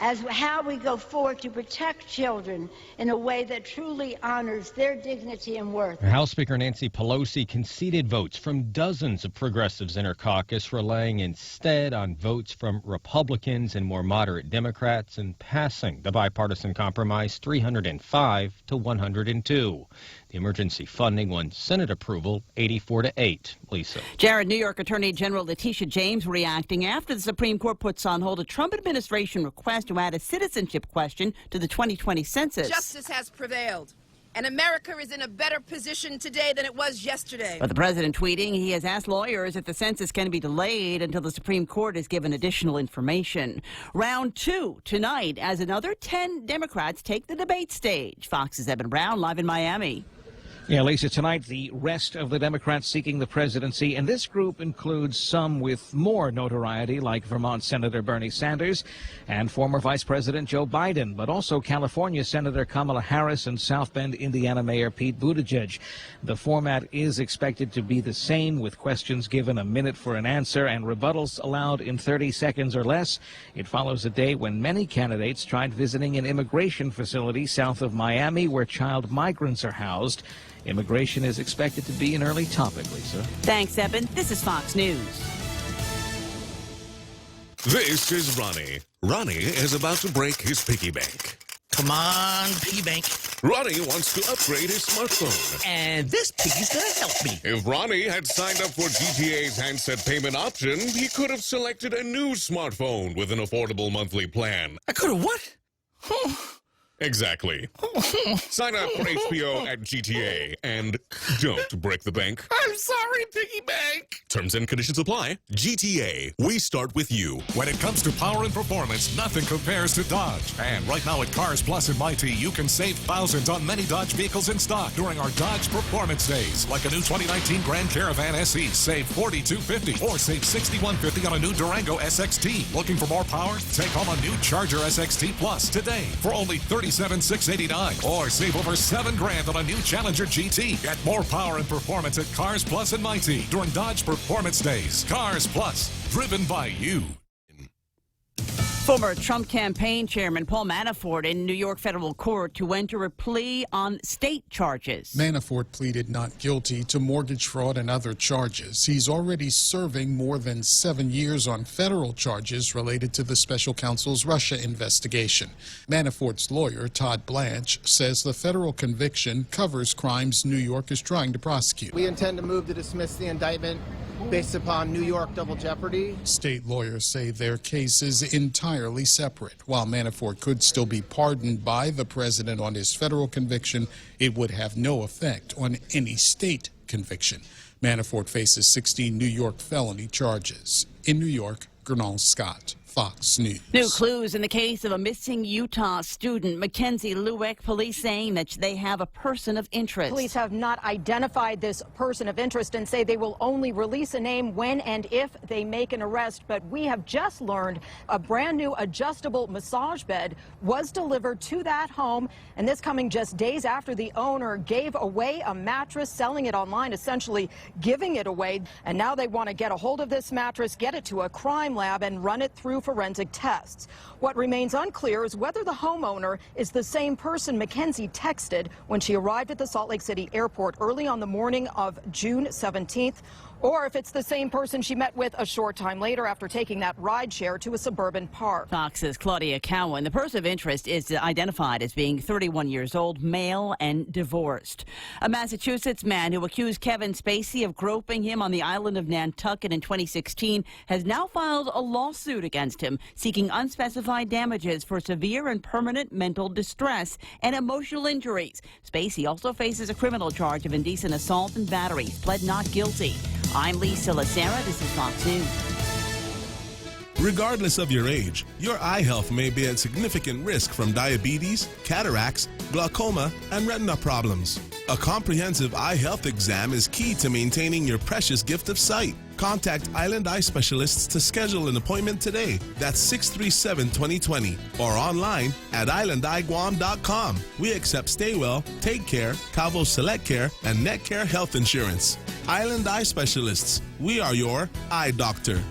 as how we go forward to protect children in a way that truly honors their dignity and worth. House Speaker Nancy Pelosi conceded votes from dozens of progressives in her caucus, relying instead on votes from Republicans and more moderate Democrats, and passing the bipartisan compromise 305 to 102. The emergency funding won Senate approval 84-8. Lisa. Jared, New York Attorney General Letitia James reacting after the Supreme Court puts on hold a Trump administration request to add a citizenship question to the 2020 census. Justice has prevailed, and America is in a better position today than it was yesterday. But the president tweeting he has asked lawyers if the census can be delayed until the Supreme Court is given additional information. Round 2 tonight as another 10 Democrats take the debate stage. Fox's Evan Brown live in Miami. Yeah, Lisa, tonight the rest of the Democrats seeking the presidency, and this group includes some with more notoriety, like Vermont Senator Bernie Sanders and former Vice President Joe Biden, but also California Senator Kamala Harris and South Bend, Indiana Mayor Pete Buttigieg. The format is expected to be the same, with questions given a minute for an answer and rebuttals allowed in 30 seconds or less. It follows a day when many candidates tried visiting an immigration facility south of Miami where child migrants are housed. Immigration is expected to be an early topic, Lisa. Thanks, Evan. This is Fox News. This is Ronnie. Ronnie is about to break his piggy bank. Come on, piggy bank. Ronnie wants to upgrade his smartphone. And this piggy's gonna help me. If Ronnie had signed up for GTA's handset payment option, he could have selected a new smartphone with an affordable monthly plan. I could have what? Exactly. Sign up for HBO at GTA and don't break the bank. I'm sorry, piggy bank. Terms and conditions apply. GTA, we start with you. When it comes to power and performance, nothing compares to Dodge. And right now at Cars Plus and Mighty, you can save thousands on many Dodge vehicles in stock during our Dodge Performance Days. Like a new 2019 Grand Caravan SE, save $4,250 or save $6,150 on a new Durango SXT. Looking for more power? Take home a new Charger SXT Plus today for only $37,689 or save over $7,000 on a new Challenger GT. Get more power and performance at Cars Plus and Mighty during Dodge Performance Days. Cars Plus, driven by you. Former Trump campaign chairman Paul Manafort in New York federal court to enter a plea on state charges. Manafort pleaded not guilty to mortgage fraud and other charges. He's already serving more than 7 years on federal charges related to the special counsel's Russia investigation. Manafort's lawyer, Todd Blanche, says the federal conviction covers crimes New York is trying to prosecute. We intend to move to dismiss the indictment based upon New York double jeopardy. State lawyers say their case is entirely separate. While Manafort could still be pardoned by the president on his federal conviction, it would have no effect on any state conviction. Manafort faces 16 New York felony charges. In New York, Gernal Scott, Fox News. New clues in the case of a missing Utah student, Mackenzie Lueck. Police saying that they have a person of interest. Police have not identified this person of interest and say they will only release a name when and if they make an arrest. But we have just learned a brand new adjustable massage bed was delivered to that home, and this coming just days after the owner gave away a mattress, selling it online, essentially giving it away. And now they want to get a hold of this mattress, get it to a crime lab, and run it through forensic tests. What remains unclear is whether the homeowner is the same person Mackenzie texted when she arrived at the Salt Lake City airport early on the morning of June 17th, or if it's the same person she met with a short time later after taking that ride share to a suburban park. Fox's Claudia Cowan. The person of interest is identified as being 31 years old, male, and divorced. A Massachusetts man who accused Kevin Spacey of groping him on the island of Nantucket in 2016 has now filed a lawsuit against him, seeking unspecified damages for severe and permanent mental distress and emotional injuries. Spacey also faces a criminal charge of indecent assault and battery. He's pled not guilty. I'm Lisa Lacera. This is Fox News. Regardless of your age, your eye health may be at significant risk from diabetes, cataracts, glaucoma, and retina problems. A comprehensive eye health exam is key to maintaining your precious gift of sight. Contact Island Eye Specialists to schedule an appointment today. That's 637-2020 or online at islandeyeguam.com. We accept Stay Well, Take Care, Calvo Select Care, and Net Care Health Insurance. Island Eye Specialists. We are your eye doctor.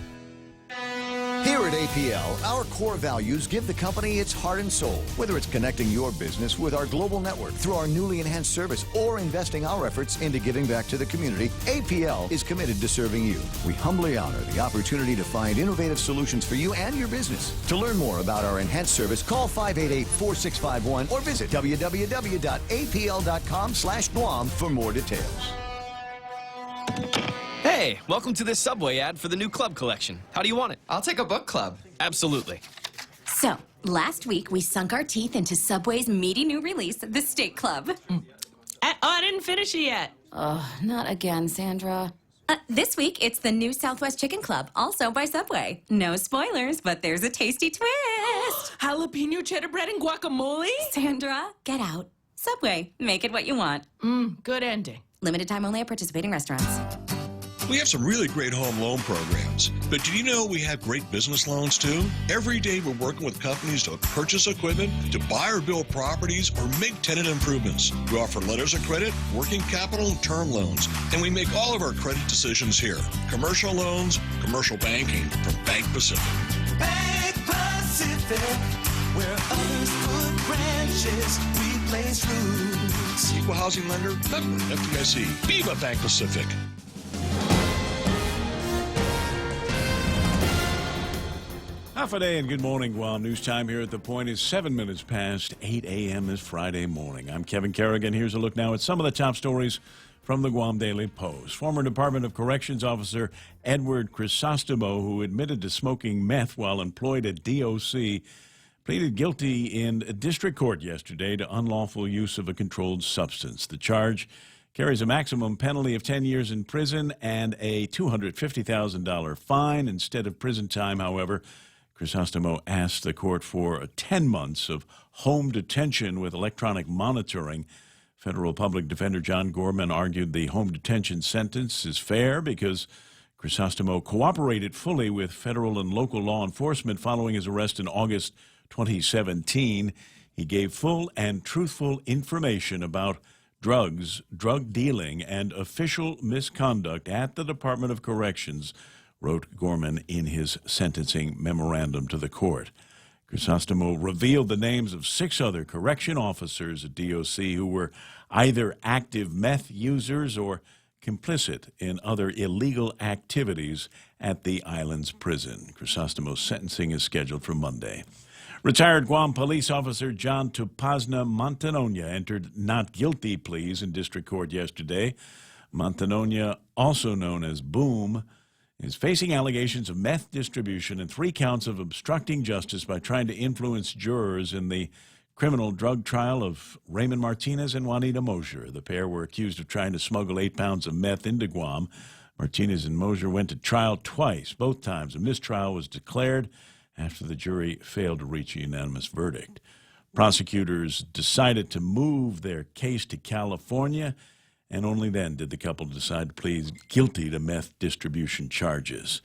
Here at APL, our core values give the company its heart and soul. Whether it's connecting your business with our global network through our newly enhanced service or investing our efforts into giving back to the community, APL is committed to serving you. We humbly honor the opportunity to find innovative solutions for you and your business. To learn more about our enhanced service, call 588-4651 or visit www.apl.com/Guam for more details. Hey, welcome to this Subway ad for the new club collection. How do you want it? I'll take a book club. Absolutely. So, last week we sunk our teeth into Subway's meaty new release, the Steak Club. I didn't finish it yet. Oh, not again, Sandra. This week, it's the new Southwest Chicken Club, also by Subway. No spoilers, but there's a tasty twist. Jalapeno cheddar bread and guacamole? Sandra, get out. Subway, make it what you want. Good ending. Limited time only at participating restaurants. We have some really great home loan programs, but did you know we have great business loans too? Every day we're working with companies to purchase equipment, to buy or build properties, or make tenant improvements. We offer letters of credit, working capital, and term loans, and we make all of our credit decisions here. Commercial loans, commercial banking from Bank Pacific. Bank Pacific, where others put branches, we place roots. Equal housing lender, member FDIC. Viva Bank Pacific. Half a day and good morning, Guam. News time here at The Point is 7 minutes past 8 a.m. this Friday morning. I'm Kevin Kerrigan. Here's a look now at some of the top stories from the Guam Daily Post. Former Department of Corrections officer Edward Crisostomo, who admitted to smoking meth while employed at DOC, pleaded guilty in a district court yesterday to unlawful use of a controlled substance. The charge carries a maximum penalty of 10 years in prison and a $250,000 fine. Instead of prison time, however, Crisostomo asked the court for 10 months of home detention with electronic monitoring. Federal Public Defender John Gorman argued the home detention sentence is fair because Crisostomo cooperated fully with federal and local law enforcement following his arrest in August 2017. He gave full and truthful information about drugs, drug dealing, and official misconduct at the Department of Corrections, wrote Gorman in his sentencing memorandum to the court. Crisostomo revealed the names of 6 other correction officers at DOC who were either active meth users or complicit in other illegal activities at the island's prison. Crisostomo's sentencing is scheduled for Monday. Retired Guam police officer John Tupazna Montanonia entered not guilty pleas in district court yesterday. Montanonia, also known as Boom, is facing allegations of meth distribution and 3 counts of obstructing justice by trying to influence jurors in the criminal drug trial of Raymond Martinez and Juanita Mosier. The pair were accused of trying to smuggle 8 pounds of meth into Guam. Martinez and Mosier went to trial twice. Both times a mistrial was declared after the jury failed to reach a unanimous verdict. Prosecutors decided to move their case to California, and only then did the couple decide to plead guilty to meth distribution charges.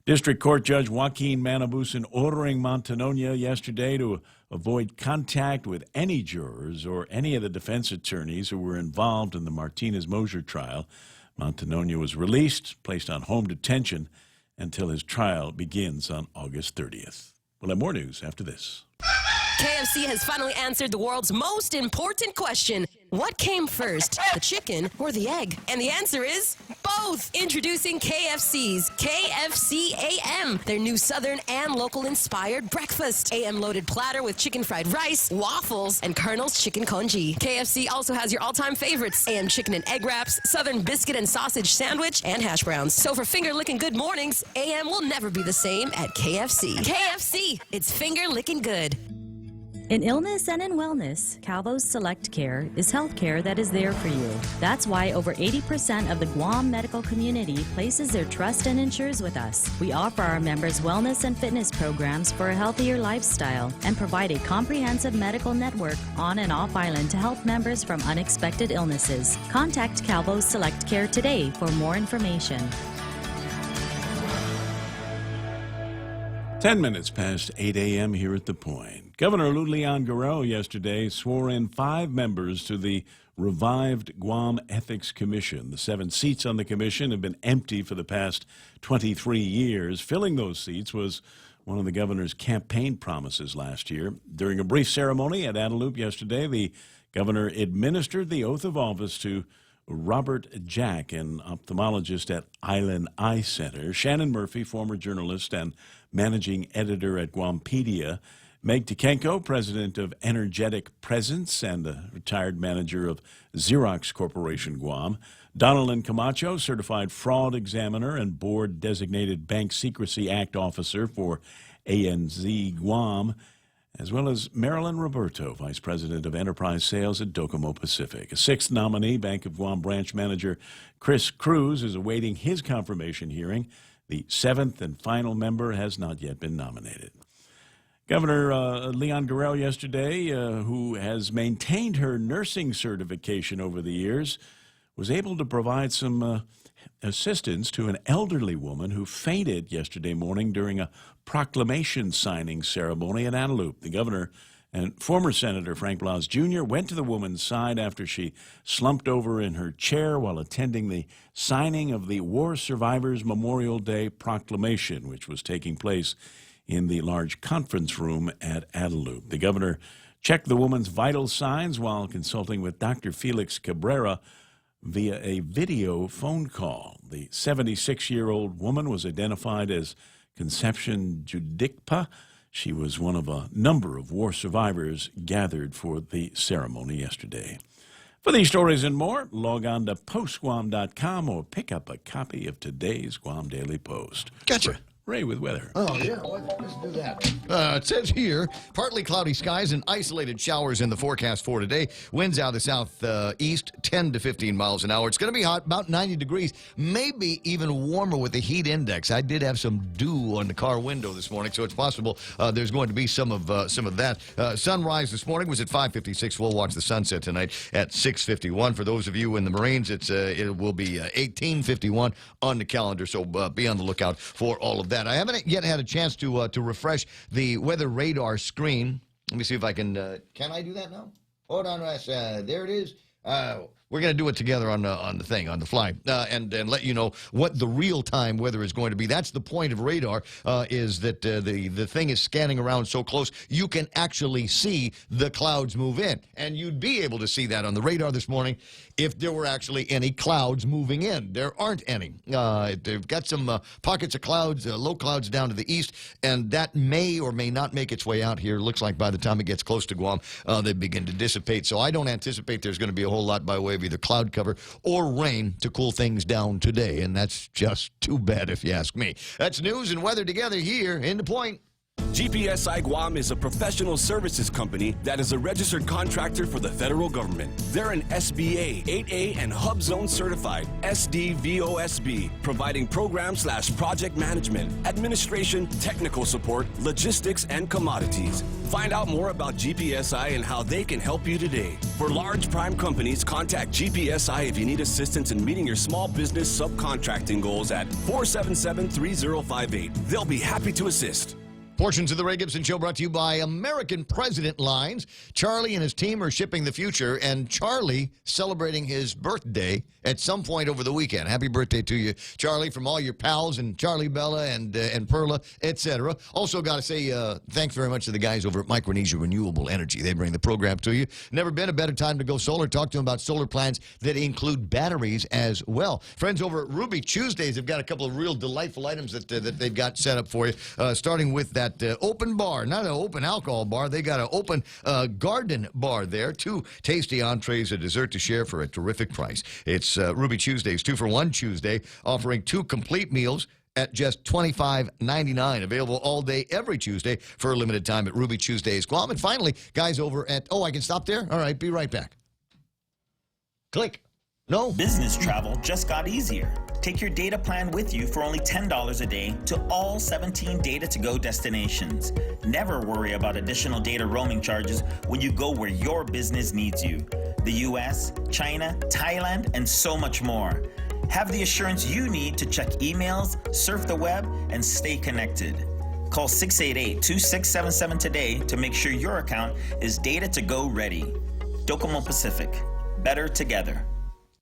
District Court Judge Joaquin Manabusan ordering Montanonia yesterday to avoid contact with any jurors or any of the defense attorneys who were involved in the Martinez-Mosier trial. Montanonia was released, placed on home detention until his trial begins on August 30th. We'll have more news after this. KFC has finally answered the world's most important question. What came first, the chicken or the egg? And the answer is both. Introducing KFC's KFC AM, their new Southern and local-inspired breakfast. AM-loaded platter with chicken fried rice, waffles, and Colonel's chicken congee. KFC also has your all-time favorites, AM chicken and egg wraps, Southern biscuit and sausage sandwich, and hash browns. So for finger-licking good mornings, AM will never be the same at KFC. KFC, it's finger-licking good. In illness and in wellness, Calvo's Select Care is health care that is there for you. That's why over 80% of the Guam medical community places their trust and insures with us. We offer our members wellness and fitness programs for a healthier lifestyle and provide a comprehensive medical network on and off island to help members from unexpected illnesses. Contact Calvo's Select Care today for more information. 10 minutes past 8 a.m. here at The Point. Governor Leon Guerrero yesterday swore in 5 members to the revived Guam Ethics Commission. The 7 seats on the commission have been empty for the past 23 years. Filling those seats was one of the governor's campaign promises last year. During a brief ceremony at Adelup yesterday, the governor administered the oath of office to Robert Jack, an ophthalmologist at Island Eye Center, Shannon Murphy, former journalist and managing editor at Guampedia, Meg Tikenko, president of Energetic Presence and the retired manager of Xerox Corporation Guam, Donaldin Camacho, certified fraud examiner and board-designated Bank Secrecy Act officer for ANZ Guam, as well as Marilyn Roberto, vice president of enterprise sales at Docomo Pacific. A 6th nominee, Bank of Guam branch manager Chris Cruz, is awaiting his confirmation hearing. The 7th and final member has not yet been nominated. Governor Leon Guerrero yesterday, who has maintained her nursing certification over the years, was able to provide some assistance to an elderly woman who fainted yesterday morning during a proclamation signing ceremony at Adelup. The governor and former Senator Frank Blas Jr. went to the woman's side after she slumped over in her chair while attending the signing of the War Survivors Memorial Day proclamation, which was taking place in the large conference room at Adelup. The governor checked the woman's vital signs while consulting with Dr. Felix Cabrera via a video phone call. The 76-year-old woman was identified as Concepcion Judicpa, She was one of a number of war survivors gathered for the ceremony yesterday. For these stories and more, log on to postguam.com or pick up a copy of today's Guam Daily Post. Gotcha. Ray with weather. Oh, yeah, let's do that. It says here, partly cloudy skies and isolated showers in the forecast for today. Winds out of the southeast, 10 to 15 miles an hour. It's going to be hot, about 90 degrees, maybe even warmer with the heat index. I did have some dew on the car window this morning, so it's possible there's going to be some of that. Sunrise this morning was at 5:56. We'll watch the sunset tonight at 6:51. For those of you in the Marines, it will be 18:51 on the calendar, so be on the lookout for all of that. I haven't yet had a chance to refresh the weather radar screen. Let me see if I can I do that now? Hold on, there it is. We're going to do it together on the fly, and let you know what the real-time weather is going to be. That's the point of radar, is that the thing is scanning around so close, you can actually see the clouds move in. And you'd be able to see that on the radar this morning if there were actually any clouds moving in. There aren't any. They've got some pockets of clouds, low clouds down to the east, and that may or may not make its way out here. Looks like by the time it gets close to Guam, they begin to dissipate. So I don't anticipate there's going to be a whole lot by way of either cloud cover or rain to cool things down today, and that's just too bad if you ask me. That's news and weather together here in The Point. GPSI Guam is a professional services company that is a registered contractor for the federal government. They're an SBA, 8A, and Hub Zone certified SDVOSB, providing program/project management, administration, technical support, logistics, and commodities. Find out more about GPSI and how they can help you today. For large prime companies, contact GPSI if you need assistance in meeting your small business subcontracting goals at 477-3058. They'll be happy to assist. Portions of the Ray Gibson Show brought to you by American President Lines. Charlie and his team are shipping the future, and Charlie celebrating his birthday at some point over the weekend. Happy birthday to you, Charlie, from all your pals and Charlie Bella and Perla, etc. Also got to say thanks very much to the guys over at Micronesia Renewable Energy. They bring the program to you. Never been a better time to go solar. Talk to them about solar plans that include batteries as well. Friends over at Ruby Tuesdays have got a couple of real delightful items that they've got set up for you, starting with that open bar, not an open alcohol bar. They got an open garden bar there. 2 tasty entrees, a dessert to share for a terrific price. It's Ruby Tuesdays, 2-for-1 Tuesday, offering 2 complete meals at just $25.99. Available all day, every Tuesday for a limited time at Ruby Tuesdays Guam. And finally, guys over at... Oh, I can stop there? All right, be right back. Click. No. Business travel just got easier. Take your data plan with you for only $10 a day to all 17 data-to-go destinations. Never worry about additional data roaming charges when you go where your business needs you. The U.S., China, Thailand, and so much more. Have the assurance you need to check emails, surf the web, and stay connected. Call 688-2677 today to make sure your account is data-to-go ready. Docomo Pacific. Better together.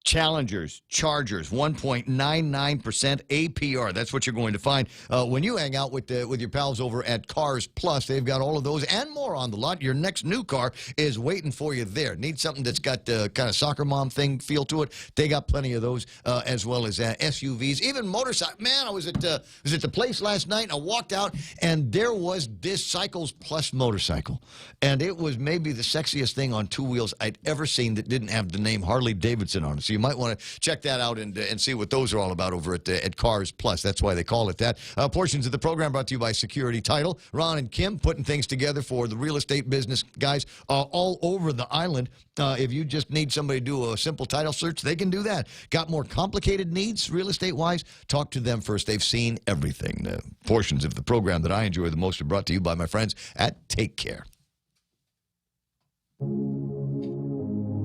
Challengers, Chargers, 1.99% APR. That's what you're going to find when you hang out with your pals over at Cars Plus. They've got all of those and more on the lot. Your next new car is waiting for you there. Need something that's got the kind of soccer mom thing feel to it? They got plenty of those, as well as SUVs, even motorcycles. Man, I was at the place last night, and I walked out, and there was this Cycles Plus motorcycle, and it was maybe the sexiest thing on 2 wheels I'd ever seen that didn't have the name Harley Davidson on it. So you might want to check that out and see what those are all about over at Cars Plus. That's why they call it that. Portions of the program brought to you by Security Title. Ron and Kim putting things together for the real estate business guys all over the island. If you just need somebody to do a simple title search, they can do that. Got more complicated needs real estate-wise? Talk to them first. They've seen everything. Portions of the program that I enjoy the most are brought to you by my friends at Take Care.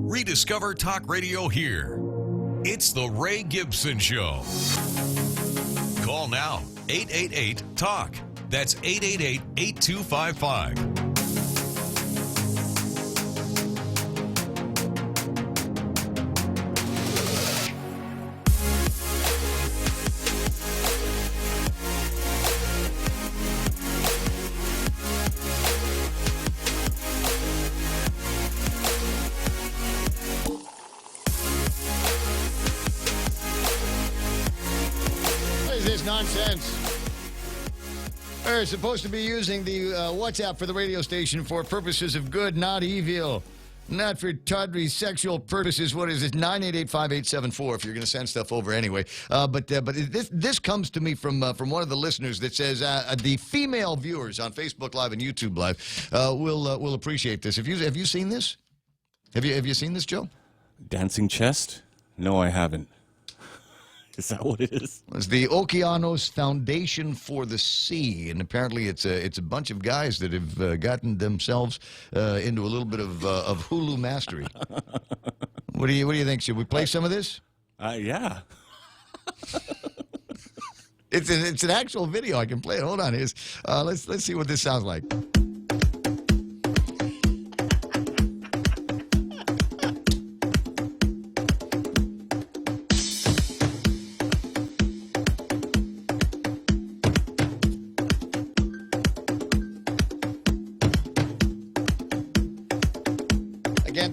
Rediscover talk radio here. It's the Ray Gibson Show. Call now, 888-TALK. That's 888-8255. Nonsense. We're supposed to be using the WhatsApp for the radio station for purposes of good, not evil. Not for tawdry sexual purposes. What is it? 988-5874 if you're going to send stuff over anyway. But this comes to me from one of the listeners that says the female viewers on Facebook Live and YouTube Live will appreciate this. Have you seen this? Have you seen this, Joe? Dancing chest? No, I haven't. Is that what it is? It's the Okeanos Foundation for the Sea, and apparently it's a bunch of guys that have gotten themselves into a little bit of Hulu mastery. What do you think? Should we play some of this? Yeah. It's an actual video. I can play it. Hold on, let's see what this sounds like.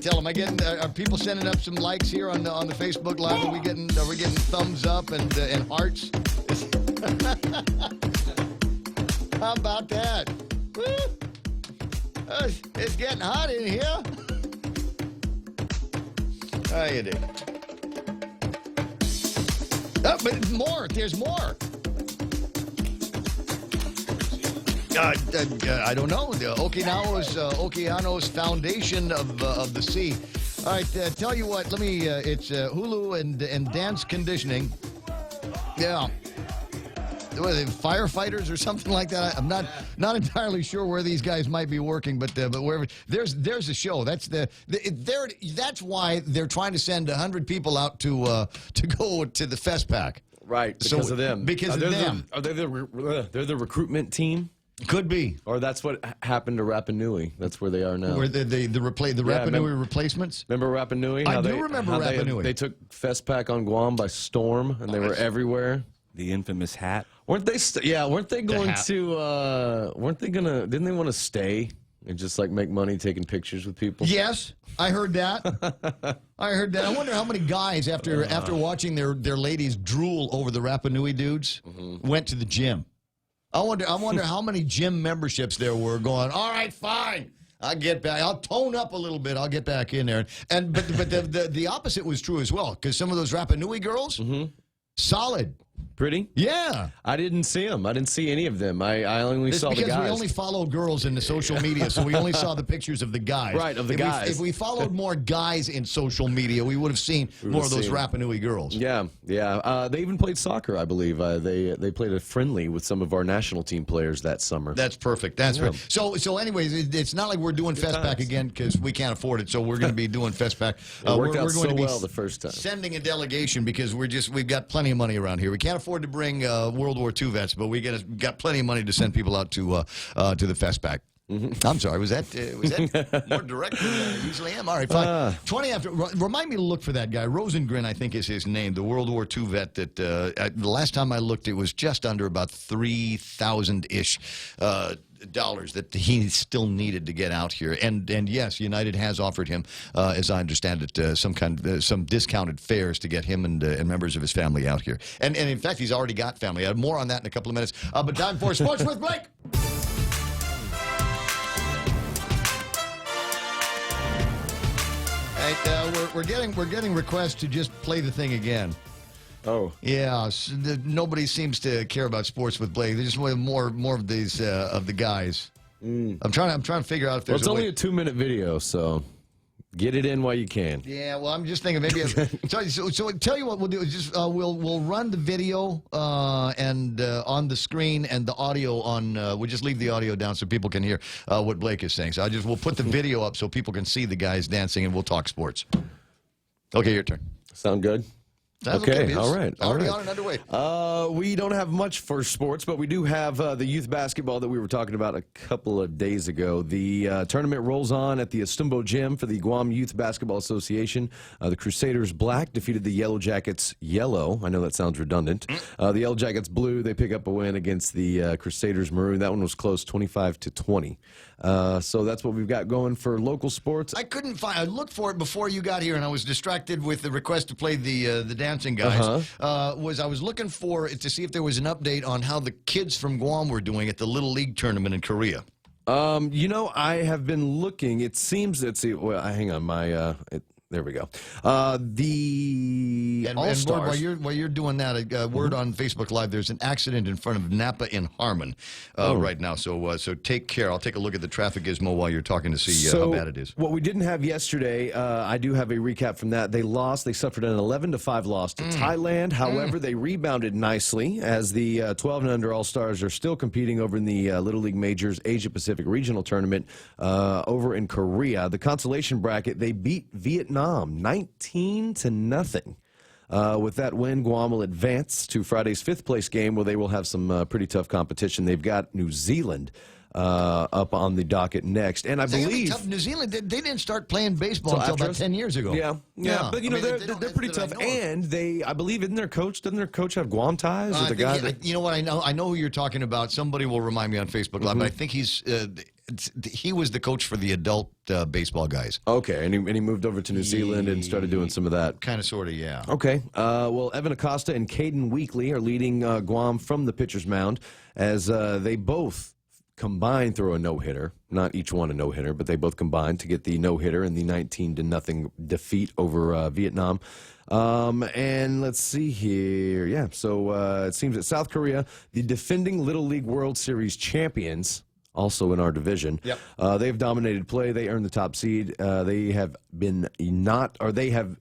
Tell them, are people sending up some likes here on the Facebook Live? Are we getting thumbs up and hearts? How about that? Woo! It's getting hot in here. How you doing? Oh, but more. There's more. I don't know. The Okeanos Foundation of the Sea. All right, tell you what. Let me. It's Hulu and dance conditioning. Yeah. What are they, firefighters or something like that? I'm not entirely sure where these guys might be working, but wherever there's a show. That's why they're trying to send 100 people out to go to the FestPac. Right, because of them. Because of them. They're the recruitment team. Could be. Or that's what happened to Rapa Nui. That's where they are now. Where the Rapa Nui replaplements? Remember Rapa Nui? I do remember Rapa Nui. They took FestPac on Guam by storm, and they were everywhere. The infamous hat. Weren't they going to, didn't they want to stay and just like make money taking pictures with people? Yes, I heard that. I wonder how many guys, after watching their ladies drool over the Rapa Nui dudes, went to the gym. I wonder how many gym memberships there were going, all right, fine. I'll get back. I'll tone up a little bit. I'll get back in there. But the opposite was true as well, because some of those Rapa Nui girls, solid. Pretty? Yeah. I didn't see them. I didn't see any of them. I only saw the guys. Because we only follow girls in the social media, so we only saw the pictures of the guys. Right, of the guys. If we followed more guys in social media, we would have seen more of those Rapa Nui girls. Yeah. They even played soccer, I believe. They played a friendly with some of our national team players that summer. That's perfect. That's right. So anyways, it's not like we're doing FestPac again because we can't afford it, so we're going to be doing FestPac. It worked out so well the first time. Sending a delegation because we've got plenty of money around here. We can't afford to bring World War II vets, but we got plenty of money to send people out to the FestPac. I'm sorry, was that more direct than I usually am? All right, fine. 20 after. Remind me to look for that guy. Rosengren, I think is his name, the World War II vet that the last time I looked, it was just under about $3,000-ish dollars that he still needed to get out here. And yes, United has offered him, as I understand it, some discounted fares to get him and members of his family out here. And in fact, he's already got family. I have more on that in a couple of minutes. But time for Sports with Blake. We're getting requests to just play the thing again. Oh yeah, nobody seems to care about Sports with Blake. They just want more of these of the guys. I'm trying to figure out if there's. Well, it's only a 2-minute video, so get it in while you can. Yeah, well, I'm just thinking maybe. So tell you what we'll do is just we'll run the video and on the screen and the audio on. We'll just leave the audio down so people can hear what Blake is saying. So we'll put the video up so people can see the guys dancing and we'll talk sports. Okay, your turn. Sound good? Sounds okay. All right. Already on and underway. We don't have much for sports, but we do have the youth basketball that we were talking about a couple of days ago. The tournament rolls on at the Estumbo Gym for the Guam Youth Basketball Association. The Crusaders Black defeated the Yellow Jackets Yellow. I know that sounds redundant. The Yellow Jackets Blue, they pick up a win against the Crusaders Maroon. That one was close, 25-20. So that's what we've got going for local sports. I couldn't find. I looked for it before you got here, and I was distracted with the request to play the dancing guys, I was looking to see if there was an update on how the kids from Guam were doing at the Little League tournament in Korea. I have been looking. It seems, let's see, well, hang on, there we go. The All-Stars. While you're doing that, a word on Facebook Live, there's an accident in front of Napa in Harmon right now. So take care. I'll take a look at the traffic gizmo while you're talking to see how bad it is. What we didn't have yesterday, I do have a recap from that. They lost. They suffered an 11-5 loss to Thailand. However, they rebounded nicely as the 12 and under All-Stars are still competing over in the Little League Majors Asia Pacific Regional Tournament over in Korea. The consolation bracket, they beat Vietnam 19-0. With that win, Guam will advance to Friday's 5th place game where they will have some pretty tough competition. They've got New Zealand up on the docket next. And I believe tough. New Zealand, they didn't start playing baseball until about 10 years ago. Yeah. But they're pretty tough. And I believe, doesn't their coach have Guam ties? Or the guy you know what? I know who you're talking about. Somebody will remind me on Facebook Live. But I think he was the coach for the adult baseball guys. Okay, and he moved over to New Zealand and started doing some of that. Kind of, sort of, yeah. Okay. Well, Evan Acosta and Caden Weekly are leading Guam from the pitcher's mound as they both combined throw a no-hitter. Not each one a no-hitter, but they both combined to get the no-hitter in the 19-0 defeat over Vietnam. And let's see here. Yeah, so it seems that South Korea, the defending Little League World Series champions, also in our division. Yep. They've dominated play. They earned the top seed. They have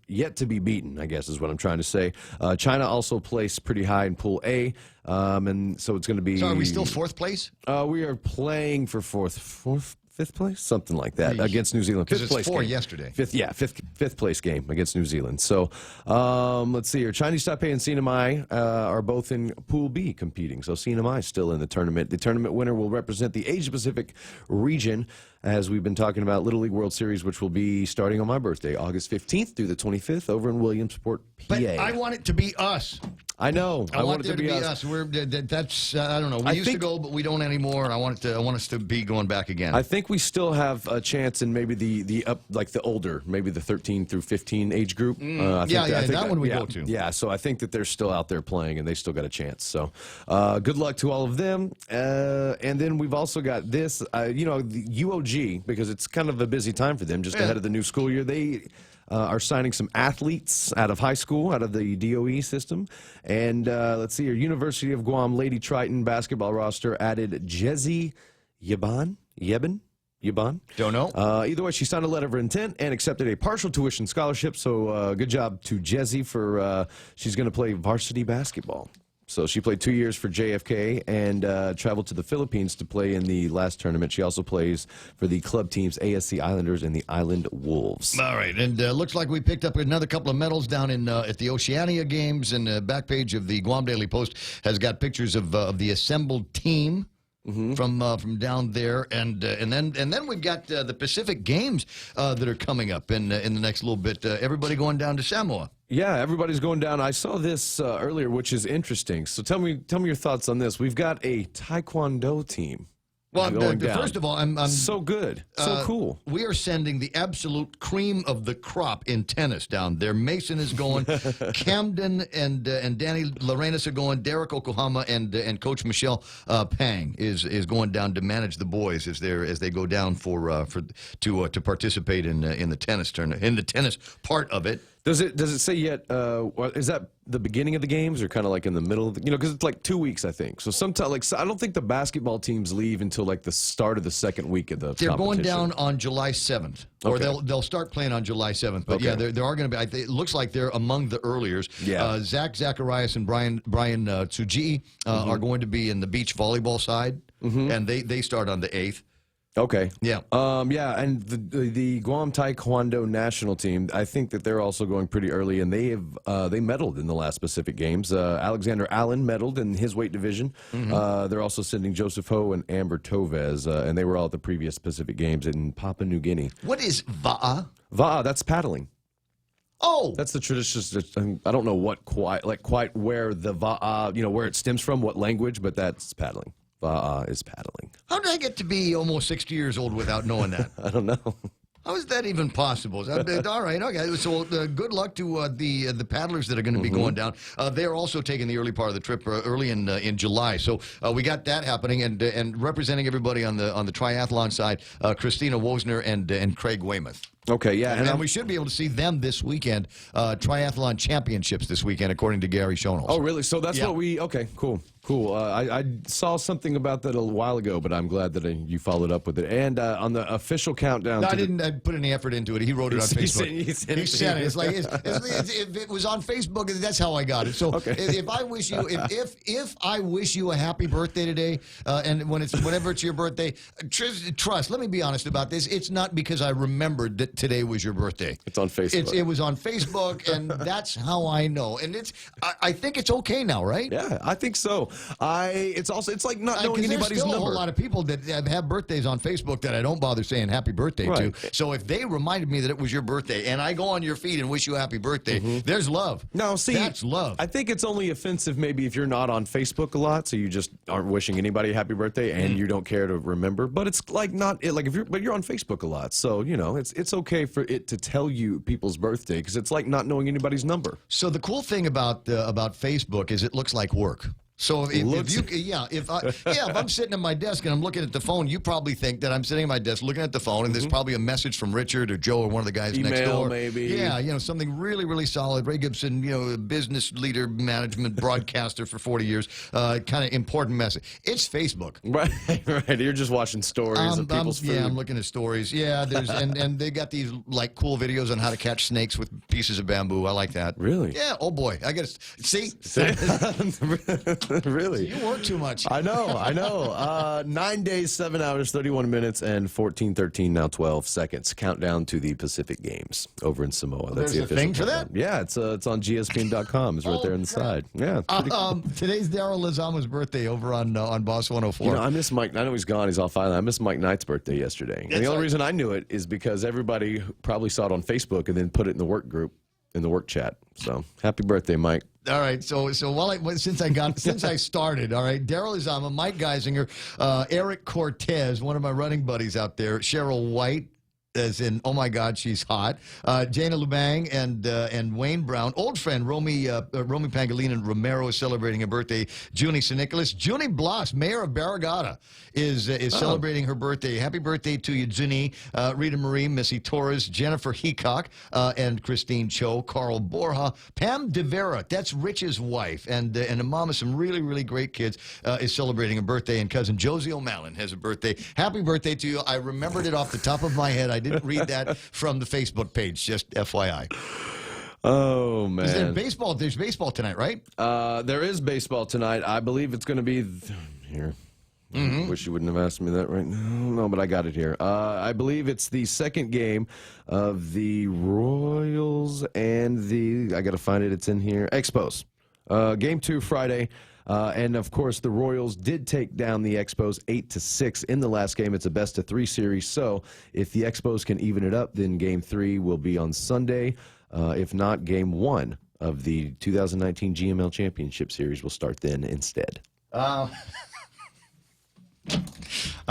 yet to be beaten, I guess is what I'm trying to say. China also placed pretty high in Pool A. And so it's going to be... So are we still 4th place? We are playing for 5th place, something like that, against New Zealand. Because it's 4 yesterday. Fifth place game against New Zealand. So let's see here. Chinese Taipei and CNMI are both in Pool B competing. So CNMI is still in the tournament. The tournament winner will represent the Asia Pacific region, as we've been talking about Little League World Series, which will be starting on my birthday, August 15th through the 25th over in Williamsport, PA. But I want it to be us. I know. I want it to be us. That's I don't know. We used to go, but we don't anymore. And I want us to be going back again. I think we still have a chance in maybe the older, maybe the 13 through 15 age group. I think that one we go to. Yeah, so I think that they're still out there playing and they still got a chance. So good luck to all of them. And then we've also got this, the UOG, because it's kind of a busy time for them just ahead of the new school year. They are signing some athletes out of high school, out of the DOE system. And let's see here, University of Guam Lady Triton basketball roster added Jezi Yebon? Don't know. Either way, she signed a letter of intent and accepted a partial tuition scholarship. So good job to Jezi for she's going to play varsity basketball. So she played 2 years for JFK and traveled to the Philippines to play in the last tournament. She also plays for the club teams ASC Islanders and the Island Wolves. All right, and looks like we picked up another couple of medals down in at the Oceania Games, and the back page of the Guam Daily Post has got pictures of the assembled team. From down there, and then we've got the Pacific Games that are coming up in the next little bit. Everybody going down to Samoa. Yeah, everybody's going down. I saw this earlier, which is interesting. So tell me your thoughts on this. We've got a Taekwondo team. Well, first of all, I'm so good, so cool. We are sending the absolute cream of the crop in tennis down there. Mason is going, Camden and Danny Lorenas are going. Derek Oklahoma and Coach Michelle Pang is going down to manage the boys as they go down to participate in the tennis tournament, in the tennis part of it. Does it say yet? Is that the beginning of the games or kind of like in the middle of the, because it's like 2 weeks, I think. So sometimes, I don't think the basketball teams leave until like the start of the second week of the They're competition. going down on July 7th, or they'll start playing on July 7th. But yeah, there are going to be. It looks like they're among the earliers. Yeah. Zach Zacharias and Brian Tsuji are going to be in the beach volleyball side, and they start on the 8th. Okay. Yeah. And the Guam Taekwondo national team, I think that they're also going pretty early, and they medaled in the last Pacific Games. Alexander Allen medaled in his weight division. They're also sending Joseph Ho and Amber Tovez, and they were all at the previous Pacific Games in Papua New Guinea. What is Va'a? Va'a, that's paddling. Oh, that's the tradition. I don't know quite where the Va'a, where it stems from, what language, but that's paddling. Va'a is paddling. How did I get to be almost 60 years old without knowing that? I don't know. How is that even possible? All right, okay. So good luck to the paddlers that are going to be going down. They're also taking the early part of the trip early in July. So we got that happening, and representing everybody on the triathlon side, Christina Wozner and Craig Weymouth. Okay, yeah. And we should be able to see them this weekend, triathlon championships this weekend, according to Gary Schoenholz. Oh, really? So that's what we... Okay, cool. I saw something about that a while ago, but I'm glad that you followed up with it. And on the official countdown... No, I didn't put any effort into it. He wrote it on Facebook. He said it. It's like, if it was on Facebook, that's how I got it. So if I wish you... If I wish you a happy birthday today, and whenever it's your birthday, trust, let me be honest about this. It's not because I remembered that today was your birthday. It's on Facebook. It was on Facebook, and that's how I know. And I think it's okay now, right? Yeah, I think so. It's like not knowing anybody's there's still number. a whole lot of people that have birthdays on Facebook that I don't bother saying happy birthday to. So if they reminded me that it was your birthday, and I go on your feed and wish you a happy birthday, there's love. No, see, that's love. I think it's only offensive maybe if you're not on Facebook a lot, so you just aren't wishing anybody a happy birthday, and you don't care to remember. But it's like but you're on Facebook a lot, so it's okay for it to tell you people's birthday because it's like not knowing anybody's number. So the cool thing about Facebook is it looks like work. So if I'm sitting at my desk and I'm looking at the phone, you probably think that I'm sitting at my desk looking at the phone, and there's probably a message from Richard or Joe or one of the guys next door. Maybe. Yeah, something really, really solid. Ray Gibson, business leader, management, broadcaster for 40 years, kind of important message. It's Facebook. Right. You're just watching stories of people's food. Yeah, I'm looking at stories. Yeah, there's and they got these like cool videos on how to catch snakes with pieces of bamboo. I like that. Really? Yeah. Oh boy, I guess. See. Really? You work too much. I know. 9 days, 7 hours, 31 minutes, and 14:13 now 12 seconds. Countdown to the Pacific Games over in Samoa. That's the official thing for countdown. that? Yeah, it's on GSPN.com. It's right there on the side. Yeah. Today's Daryl Lozama's birthday over on Boss 104. I miss Mike. I know he's gone. He's off island. I missed Mike Knight's birthday yesterday. And the only reason I knew it is because everybody probably saw it on Facebook and then put it in the work group, in the work chat. So happy birthday, Mike. All right, so since I started, all right, Daryl Lozama, Mike Geisinger, Eric Cortez, one of my running buddies out there, Cheryl White, as in, oh my God, she's hot. Jana Lubang and Wayne Brown, old friend Romy Pangolin Romero is celebrating her birthday. Junie St. Nicholas, Junie Bloss, mayor of Barragata, is celebrating her birthday. Happy birthday to you, Junie. Rita Marie, Missy Torres, Jennifer Heacock, and Christine Cho, Carl Borja, Pam DeVera, that's Rich's wife, and a mom of some really, really great kids, is celebrating a birthday, and cousin Josie O'Malley has a birthday. Happy birthday to you. I remembered it off the top of my head. I didn't read that from the Facebook page, just FYI. Oh, man. Is there baseball? There's baseball tonight, right? There is baseball tonight. I believe it's going to be here. Wish you wouldn't have asked me that right now. No, but I got it here. I believe it's the second game of the Royals and I got to find it. It's in here. Expos. Game 2 Friday. And, of course, the Royals did take down the Expos 8-6 in the last game. It's a best-of-3 series. So if the Expos can even it up, then Game 3 will be on Sunday. If not, Game 1 of the 2019 GML Championship Series will start then instead.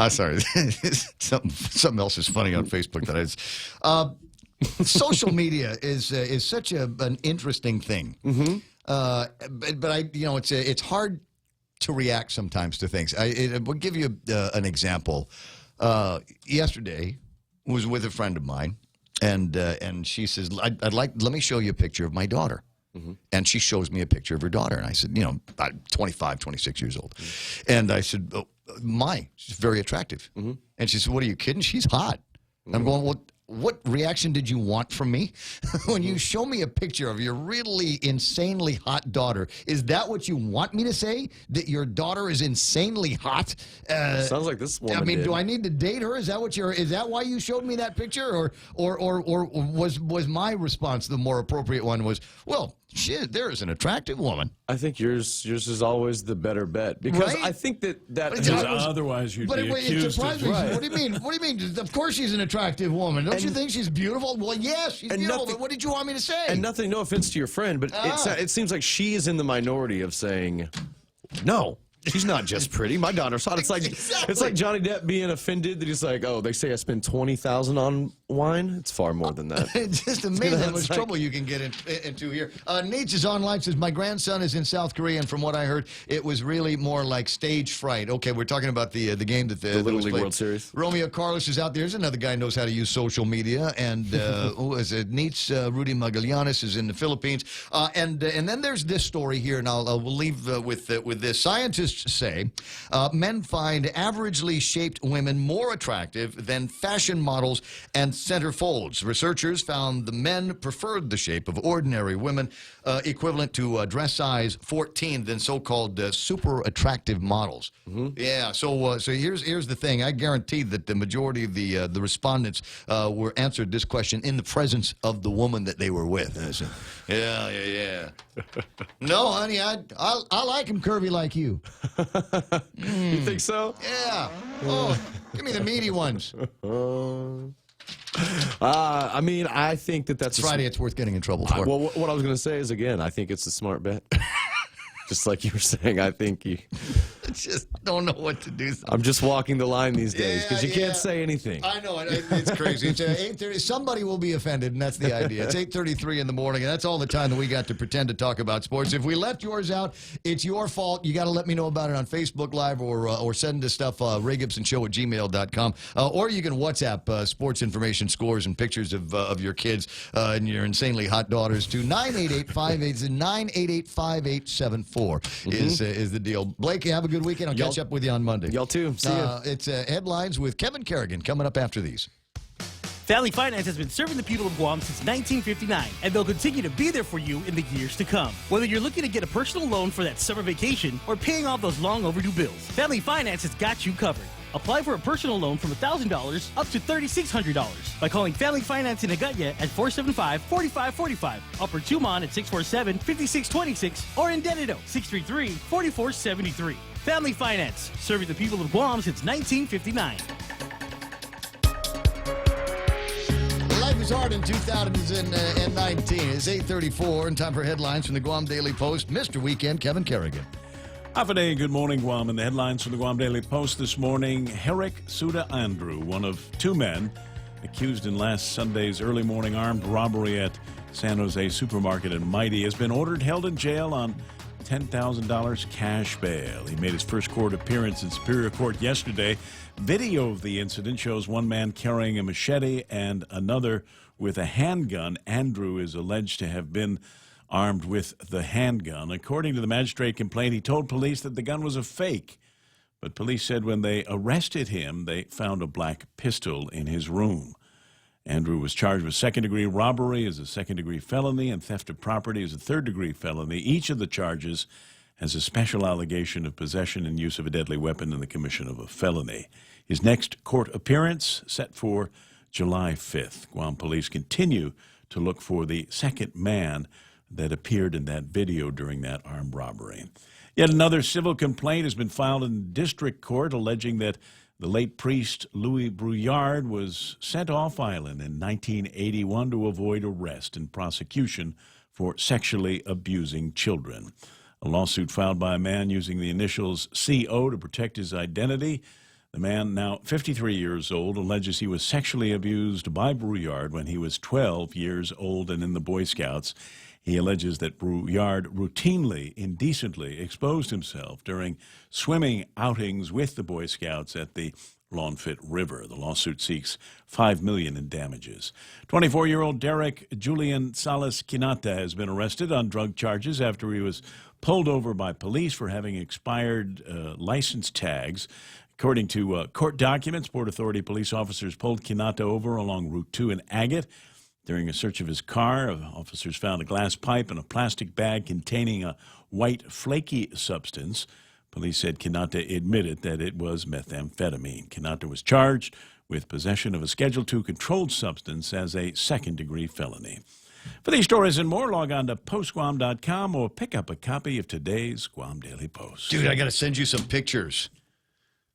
Sorry. something else is funny on Facebook that is. Social media is such an interesting thing. But it's hard to react sometimes to things. I will give you an example. Yesterday was with a friend of mine, and she says, let me show you a picture of my daughter. And she shows me a picture of her daughter. And I said, 25, 26 years old. And I said, she's very attractive. And she said, what are you kidding? She's hot. And I'm going, what reaction did you want from me? When you show me a picture of your really insanely hot daughter, is that what you want me to say? That your daughter is insanely hot? Sounds like this woman did. Do I need to date her? Is that why you showed me that picture? Or was my response the more appropriate one was, well, there is an attractive woman. I think yours is always the better bet because I think that otherwise you'd be accused of. Right. What do you mean? What do you mean? Of course she's an attractive woman. Don't you think she's beautiful? Well, yes, she's beautiful. But what did you want me to say? And no offense to your friend, but it seems like she is in the minority of saying no. She's not just pretty. My daughter saw it. It's like it's like Johnny Depp being offended that he's like, oh, they say I spend $20,000 on wine. It's far more than that. It's just amazing how much trouble you can get into here. Nate is online, says, my grandson is in South Korea, and from what I heard, it was really more like stage fright. Okay, we're talking about the game that the Little League World Series. Romeo Carlos is out there. There's another guy who knows how to use social media, and who is it? Neat's Rudy Magallanes is in the Philippines, and then there's this story here, and we'll leave with this. Scientists say men find averagely shaped women more attractive than fashion models and centerfolds. Researchers found the men preferred the shape of ordinary women, equivalent to dress size 14, than so-called super attractive models. Yeah. So here's the thing. I guarantee that the majority of the respondents were answered this question in the presence of the woman that they were with. Yeah. No, honey, I like him curvy like you. You think so? Yeah. Oh, give me the meaty ones. I mean, I think that's Friday. It's worth getting in trouble for. Well, what I was going to say is, again, I think it's a smart bet. Just like you were saying, I think you just don't know what to do. I'm just walking the line these days because you can't say anything. I know. It's crazy. It's 8:30. Somebody will be offended, and that's the idea. It's 8:33 in the morning, and that's all the time that we got to pretend to talk about sports. If we left yours out, it's your fault. You got to let me know about it on Facebook Live or send this stuff, RayGibsonShow@gmail.com. Or you can WhatsApp sports information, scores, and pictures of your kids and your insanely hot daughters to 988-5874 is the deal. Blake, have a good weekend. I'll catch up with you on Monday. Y'all too. See ya. It's Headlines with Kevin Kerrigan coming up after these. Valley Finance has been serving the people of Guam since 1959, and they'll continue to be there for you in the years to come. Whether you're looking to get a personal loan for that summer vacation or paying off those long overdue bills, Valley Finance has got you covered. Apply for a personal loan from $1,000 up to $3,600 by calling Family Finance in Agutya at 475-4545, Upper Tumon at 647-5626, or in Dededo 633-4473. Family Finance, serving the people of Guam since 1959. Life is hard in 2019. It's 8:34 and time for headlines from the Guam Daily Post. Mr. Weekend, Kevin Kerrigan. Half a day, good morning, Guam. And the headlines from the Guam Daily Post this morning. Herrick Suda Andrew, one of two men accused in last Sunday's early morning armed robbery at San Jose supermarket in Mighty, has been ordered held in jail on $10,000 cash bail. He made his first court appearance in Superior Court yesterday. Video of the incident shows one man carrying a machete and another with a handgun. Andrew is alleged to have been armed with the handgun. According to the magistrate complaint, he told police that the gun was a fake. But police said when they arrested him, they found a black pistol in his room. Andrew was charged with second-degree robbery as a second-degree felony and theft of property as a third-degree felony. Each of the charges has a special allegation of possession and use of a deadly weapon and the commission of a felony. His next court appearance set for July 5th. Guam police continue to look for the second man that appeared in that video during that armed robbery. Yet another civil complaint has been filed in district court alleging that the late priest Louis Brouillard was sent off island in 1981 to avoid arrest and prosecution for sexually abusing children. A lawsuit filed by a man using the initials CO to protect his identity. The man, now 53 years old, alleges he was sexually abused by Brouillard when he was 12 years old and in the Boy Scouts. He alleges that Brouillard routinely, indecently exposed himself during swimming outings with the Boy Scouts at the Lawnfit River. The lawsuit seeks $5 million in damages. 24-year-old Derek Julian Salas Quinata has been arrested on drug charges after he was pulled over by police for having expired license tags. According to court documents, Port Authority police officers pulled Quinata over along Route 2 in Agate. During a search of his car, officers found a glass pipe and a plastic bag containing a white, flaky substance. Police said Quinata admitted that it was methamphetamine. Quinata was charged with possession of a Schedule II controlled substance as a second-degree felony. For these stories and more, log on to postguam.com or pick up a copy of today's Guam Daily Post. Dude, I got to send you some pictures.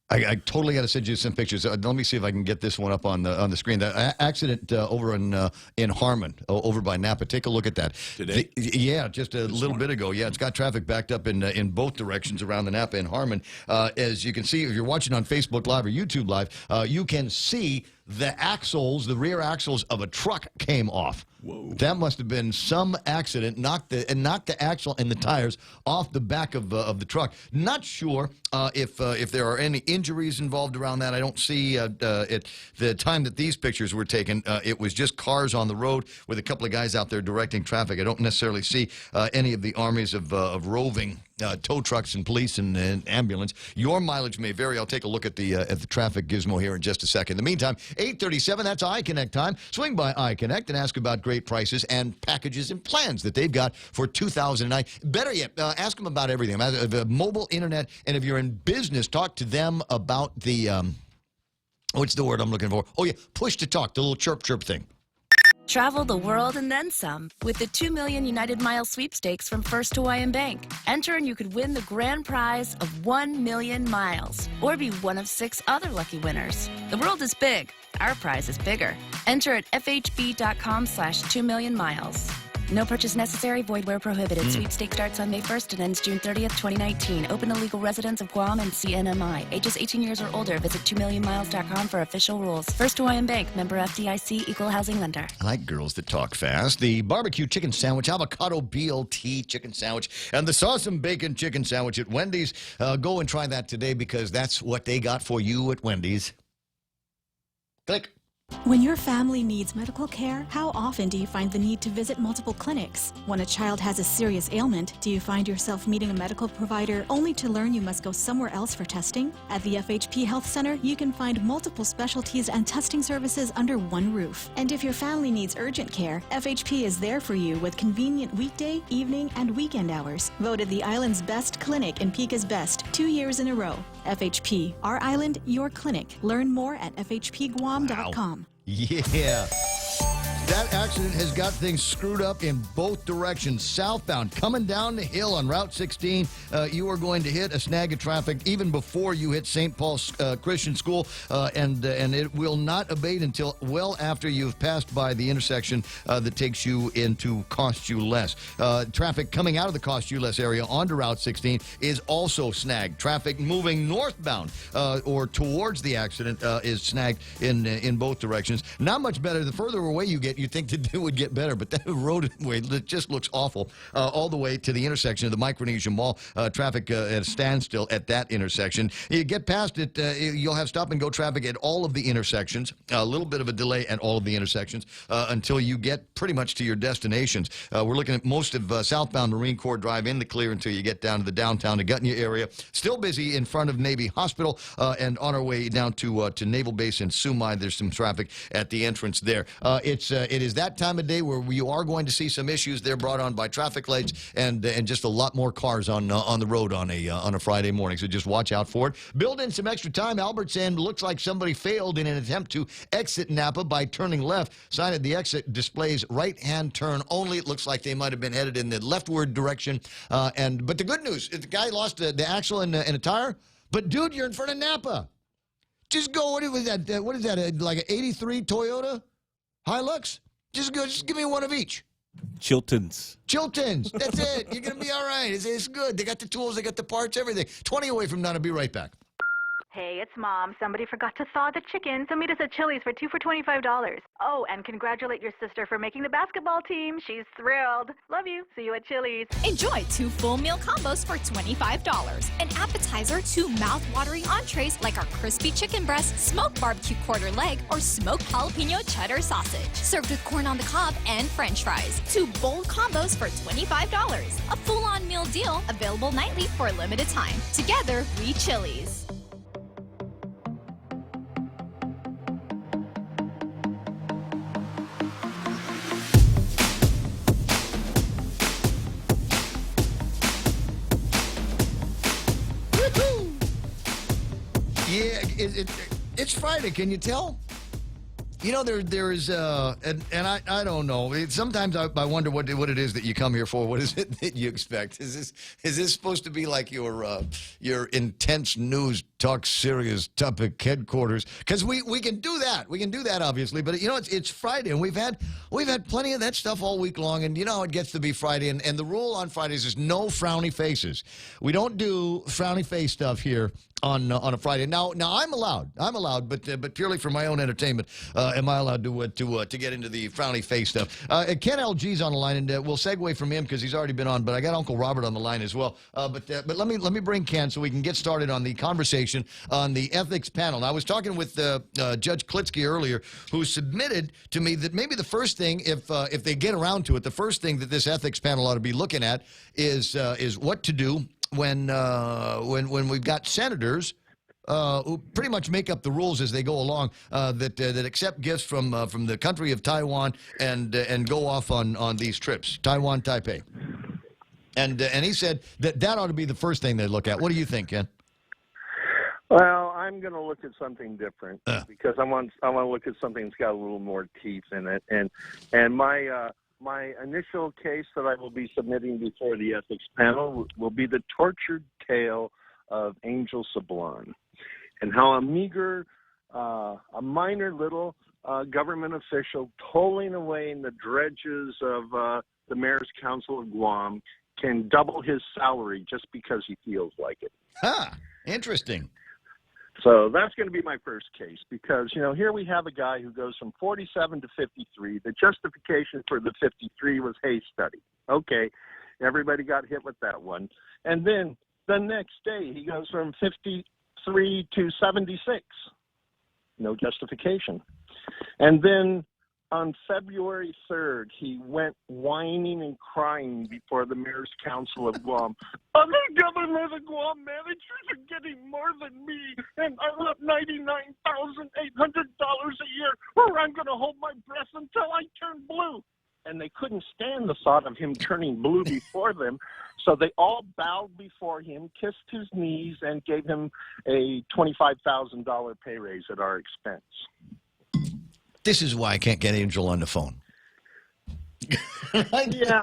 I totally got to send you some pictures. Let me see if I can get this one up on the screen. That accident over in Harmon, over by Napa. Take a look at that. Today? Yeah, just a little bit ago. Yeah, it's got traffic backed up in both directions around the Napa and Harmon. As you can see, if you're watching on Facebook Live or YouTube Live, you can see the axles, the rear axles of a truck came off. Whoa. That must have been some accident, knocked the axle and the tires off the back of the truck. Not sure if there are any injuries involved around that. I don't see the time that these pictures were taken. It was just cars on the road with a couple of guys out there directing traffic. I don't necessarily see any of the armies of roving tow trucks and police and ambulance. Your mileage may vary. I'll take a look at the traffic gizmo here in just a second. In the meantime, 8:37, that's iConnect time. Swing by iConnect and ask about great prices and packages and plans that they've got for 2009. Better yet, ask them about everything. The mobile, internet, and if you're in business, talk to them about the, what's the word I'm looking for? Oh, yeah, push to talk, the little chirp thing. Travel the world and then some with the 2 million United Miles sweepstakes from First Hawaiian Bank. Enter and you could win the grand prize of 1 million miles or be one of 6 other lucky winners. The world is big. Our prize is bigger. Enter at fhb.com/2 million miles. No purchase necessary. Void where prohibited. Sweepstake starts on May 1st and ends June 30th, 2019. Open to legal residents of Guam and CNMI. Ages 18 years or older. Visit 2millionmiles.com for official rules. First Hawaiian Bank. Member FDIC. Equal housing lender. I like girls that talk fast. The barbecue chicken sandwich, avocado BLT chicken sandwich, and the sauce and bacon chicken sandwich at Wendy's. Go and try that today because that's what they got for you at Wendy's. Click. When your family needs medical care, how often do you find the need to visit multiple clinics? When a child has a serious ailment, do you find yourself meeting a medical provider only to learn you must go somewhere else for testing? At the FHP Health Center, you can find multiple specialties and testing services under one roof. And if your family needs urgent care, FHP is there for you with convenient weekday, evening, and weekend hours. Voted the island's best clinic and Pika's best 2 years in a row. FHP, our island, your clinic. Learn more at fhpguam.com. Yeah. That accident has got things screwed up in both directions. Southbound, coming down the hill on Route 16, you are going to hit a snag of traffic even before you hit St. Paul's Christian School, and it will not abate until well after you've passed by the intersection that takes you into Cost You Less. Traffic coming out of the Cost You Less area onto Route 16 is also snagged. Traffic moving northbound or towards the accident is snagged in both directions. Not much better. The further away you get, you'd think that it would get better, but that roadway just looks awful all the way to the intersection of the Micronesia Mall. Traffic at a standstill at that intersection. You get past it, you'll have stop-and-go traffic at all of the intersections, a little bit of a delay at all of the intersections until you get pretty much to your destinations. We're looking at most of southbound Marine Corps Drive in the clear until you get down to the downtown Agunya area. Still busy in front of Navy Hospital, and on our way down to Naval Base in Sumai. There's some traffic at the entrance there. It is that time of day where you are going to see some issues there brought on by traffic lights and just a lot more cars on the road on a Friday morning. So just watch out for it. Build in some extra time. Albert's End looks like somebody failed in an attempt to exit Napa by turning left. Sign at the exit displays right-hand turn only. It looks like they might have been headed in the leftward direction. But the good news is the guy lost the axle and a tire. But dude, you're in front of Napa. Just go. What is that? Like an '83 Toyota Hilux? Just give me one of each. Chilton's. That's it. You're going to be all right. It's good. They got the tools. They got the parts, everything. 20 away from now. I'll be right back. Hey, it's Mom. Somebody forgot to thaw the chicken, so meet us at Chili's for 2 for $25. Oh, and congratulate your sister for making the basketball team. She's thrilled. Love you. See you at Chili's. Enjoy 2 full meal combos for $25. An appetizer, 2 mouth-watering entrees like our crispy chicken breast, smoked barbecue quarter leg, or smoked jalapeno cheddar sausage. Served with corn on the cob and french fries. 2 bold combos for $25. A full-on meal deal available nightly for a limited time. Together, we Chili's. Yeah, it's Friday. Can you tell? You know, there is, and I don't know. Sometimes I wonder what it is that you come here for. What is it that you expect? Is this supposed to be like your intense news, talk serious topic headquarters? Because we can do that. We can do that, obviously. But you know, it's Friday, and we've had plenty of that stuff all week long. And you know how it gets to be Friday, and the rule on Fridays is no frowny faces. We don't do frowny face stuff here on a Friday. Now I'm allowed, but purely for my own entertainment. Am I allowed to get into the frowny face stuff? Ken LG's on the line, and we'll segue from him because he's already been on. But I got Uncle Robert on the line as well. But let me bring Ken so we can get started on the conversation on the ethics panel. Now, I was talking with Judge Klitsky earlier, who submitted to me that maybe the first thing, if they get around to it, the first thing that this ethics panel ought to be looking at is what to do when we've got senators who pretty much make up the rules as they go along, that accept gifts from the country of Taiwan and go off on these trips, Taiwan, Taipei. And he said that ought to be the first thing they look at. What do you think, Ken? Well, I'm going to look at something different because I want to look at something that's got a little more teeth in it. And my initial case that I will be submitting before the ethics panel will be the tortured tale of Angel Sablon, and how a meager, a minor little government official tolling away in the dredges of the Mayor's Council of Guam can double his salary just because he feels like it. Interesting. So that's going to be my first case because, you know, here we have a guy who goes from 47 to 53. The justification for the 53 was Hayes study. Okay, everybody got hit with that one. And then the next day he goes from 53 to 76. No justification. And then on February 3rd, he went whining and crying before the Mayor's Council of Guam. Other government of Guam managers are getting more than me, and I want $99,800 a year, or I'm going to hold my breath until I turn blue. And they couldn't stand the thought of him turning blue before them, so they all bowed before him, kissed his knees, and gave him a $25,000 pay raise at our expense. This is why I can't get Angel on the phone. Yeah,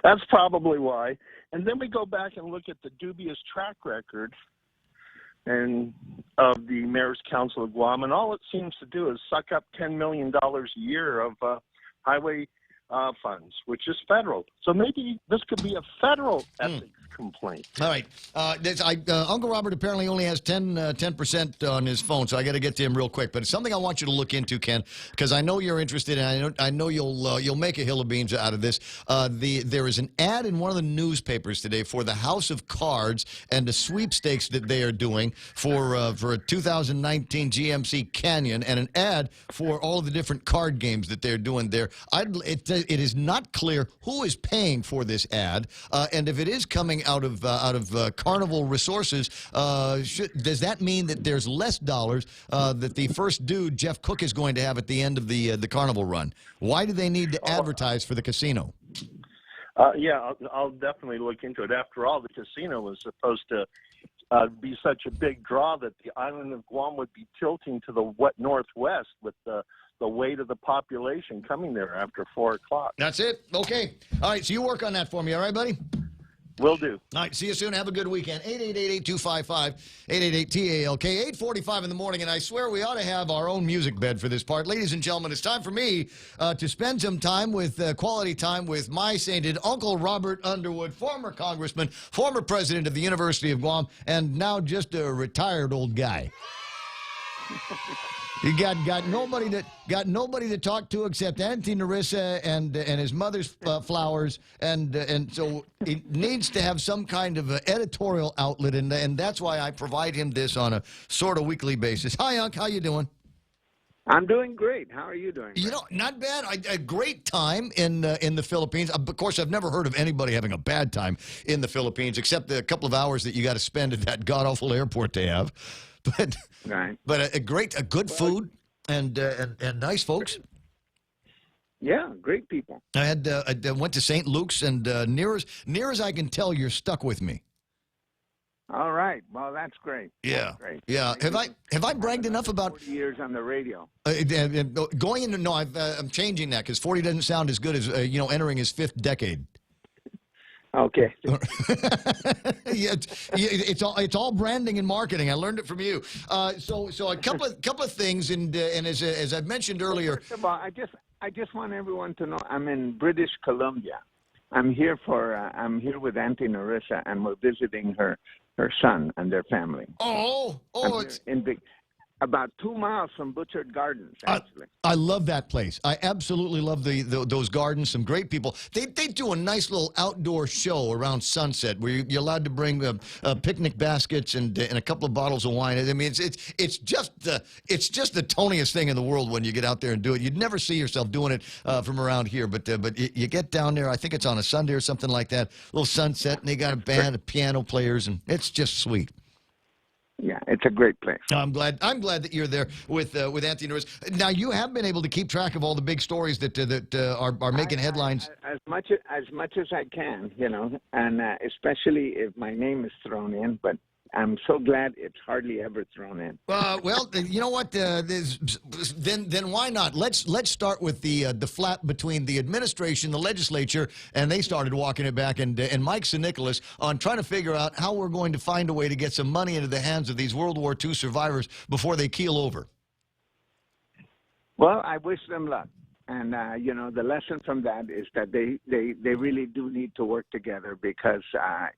that's probably why. And then we go back and look at the dubious track record and of the Mayor's Council of Guam, and all it seems to do is suck up $10 million a year of highway funds, which is federal. So maybe this could be a federal ethics complaint. All right. Uncle Robert apparently only has 10% on his phone, so I got to get to him real quick. But it's something I want you to look into, Ken, because I know you're interested, and I know you'll make a hill of beans out of this. There is an ad in one of the newspapers today for the House of Cards and the sweepstakes that they are doing for a 2019 GMC Canyon, and an ad for all of the different card games that they're doing there. It is not clear who is paying for this ad, and if it is coming out of Carnival resources, does that mean that there's less dollars that the first dude, Jeff Cook, is going to have at the end of the Carnival run? Why do they need to advertise for the casino? Yeah, I'll definitely look into it. After all, the casino was supposed to be such a big draw that the island of Guam would be tilting to the northwest with the weight of the population coming there after 4 o'clock. That's it? Okay. All right, so you work on that for me, all right, buddy? Will do. All right, see you soon. Have a good weekend. 888-8255-888-TALK, 8:45 in the morning, and I swear we ought to have our own music bed for this part. Ladies and gentlemen, it's time for me to spend some time with quality time with my sainted Uncle Robert Underwood, former congressman, former president of the University of Guam, and now just a retired old guy. He got nobody to talk to except Auntie Narissa and his mother's flowers, and so he needs to have some kind of editorial outlet, and that's why I provide him this on a sort of weekly basis. Hi, Unc, how you doing? I'm doing great. How are you doing? You know, not bad. A great time in the Philippines. Of course, I've never heard of anybody having a bad time in the Philippines, except the couple of hours that you got to spend at that god-awful airport they have. But right. But a good food and nice folks. Yeah, great people. I went to St. Luke's, and near as I can tell, you're stuck with me. All right. Well, that's great. Yeah. That's great. Yeah. Have I bragged enough about 40 years on the radio? going into? No, I'm changing that because 40 doesn't sound as good as entering his 5th decade. Okay. Yeah, it's all branding and marketing. I learned it from you. So a couple of things, and as I mentioned earlier. First of all, I just want everyone to know I'm in British Columbia. I'm here with Auntie Narissa, and we're visiting her son and their family. It's about 2 miles from Butchart Gardens, actually. I love that place. I absolutely love those gardens. Some great people. They do a nice little outdoor show around sunset where you're allowed to bring picnic baskets and a couple of bottles of wine. I mean, it's just the toniest thing in the world when you get out there and do it. You'd never see yourself doing it from around here, but you get down there. I think it's on a Sunday or something like that. A little sunset, and they got a band of piano players, and it's just sweet. Yeah, it's a great place. I'm glad that you're there with Auntie Norris. Now, you have been able to keep track of all the big stories that are making headlines. As much as I can, and especially if my name is thrown in. But I'm so glad it's hardly ever thrown in. Well, you know what? Then why not? Let's start with the flap between the administration, the legislature, and they started walking it back, and Mike Nicholas on trying to figure out how we're going to find a way to get some money into the hands of these World War II survivors before they keel over. Well, I wish them luck. And, the lesson from that is that they really do need to work together, because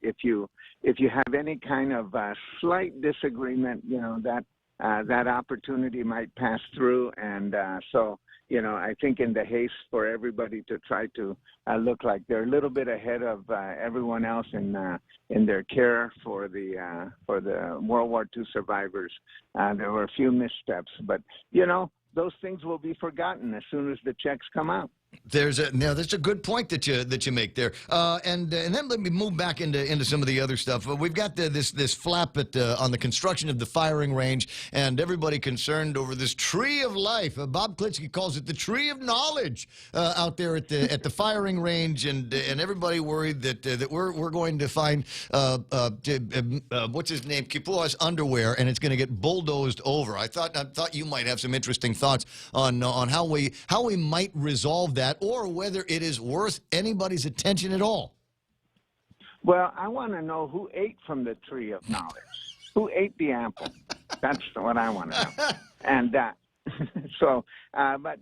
if you have any kind of slight disagreement, that opportunity might pass through. And so, I think in the haste for everybody to try to look like they're a little bit ahead of everyone else in their care for the World War II survivors, there were a few missteps. But, those things will be forgotten as soon as the checks come out. That's a good point that you make there, and then let me move back into some of the other stuff. We've got this flap on the construction of the firing range, and everybody concerned over this tree of life. Bob Klitsky calls it the tree of knowledge out there at the firing range, and everybody worried that we're going to find what's his name, Kipua's underwear, and it's going to get bulldozed over. I thought you might have some interesting thoughts on how we might resolve that, or whether it is worth anybody's attention at all. Well, I want to know who ate from the tree of knowledge. Who ate the apple? That's what I want to know. And but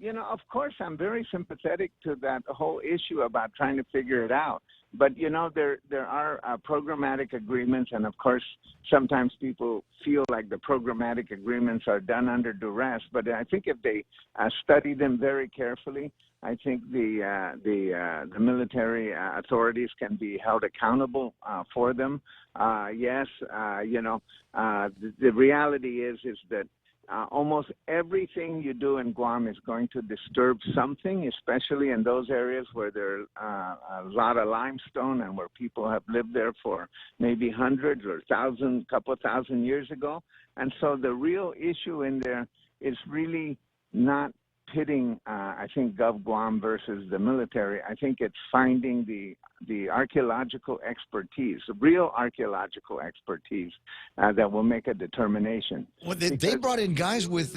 of course, I'm very sympathetic to that whole issue about trying to figure it out. But there are programmatic agreements, and of course, sometimes people feel like the programmatic agreements are done under duress. But I think if they study them very carefully, I think the military authorities can be held accountable for them. Yes, the reality is that almost everything you do in Guam is going to disturb something, especially in those areas where there are a lot of limestone and where people have lived there for maybe hundreds or couple of thousand years ago. And so the real issue in there is really not pitting, I think, Gov Guam versus the military. I think it's finding the archaeological expertise, real archaeological expertise that will make a determination. Well, they brought in guys with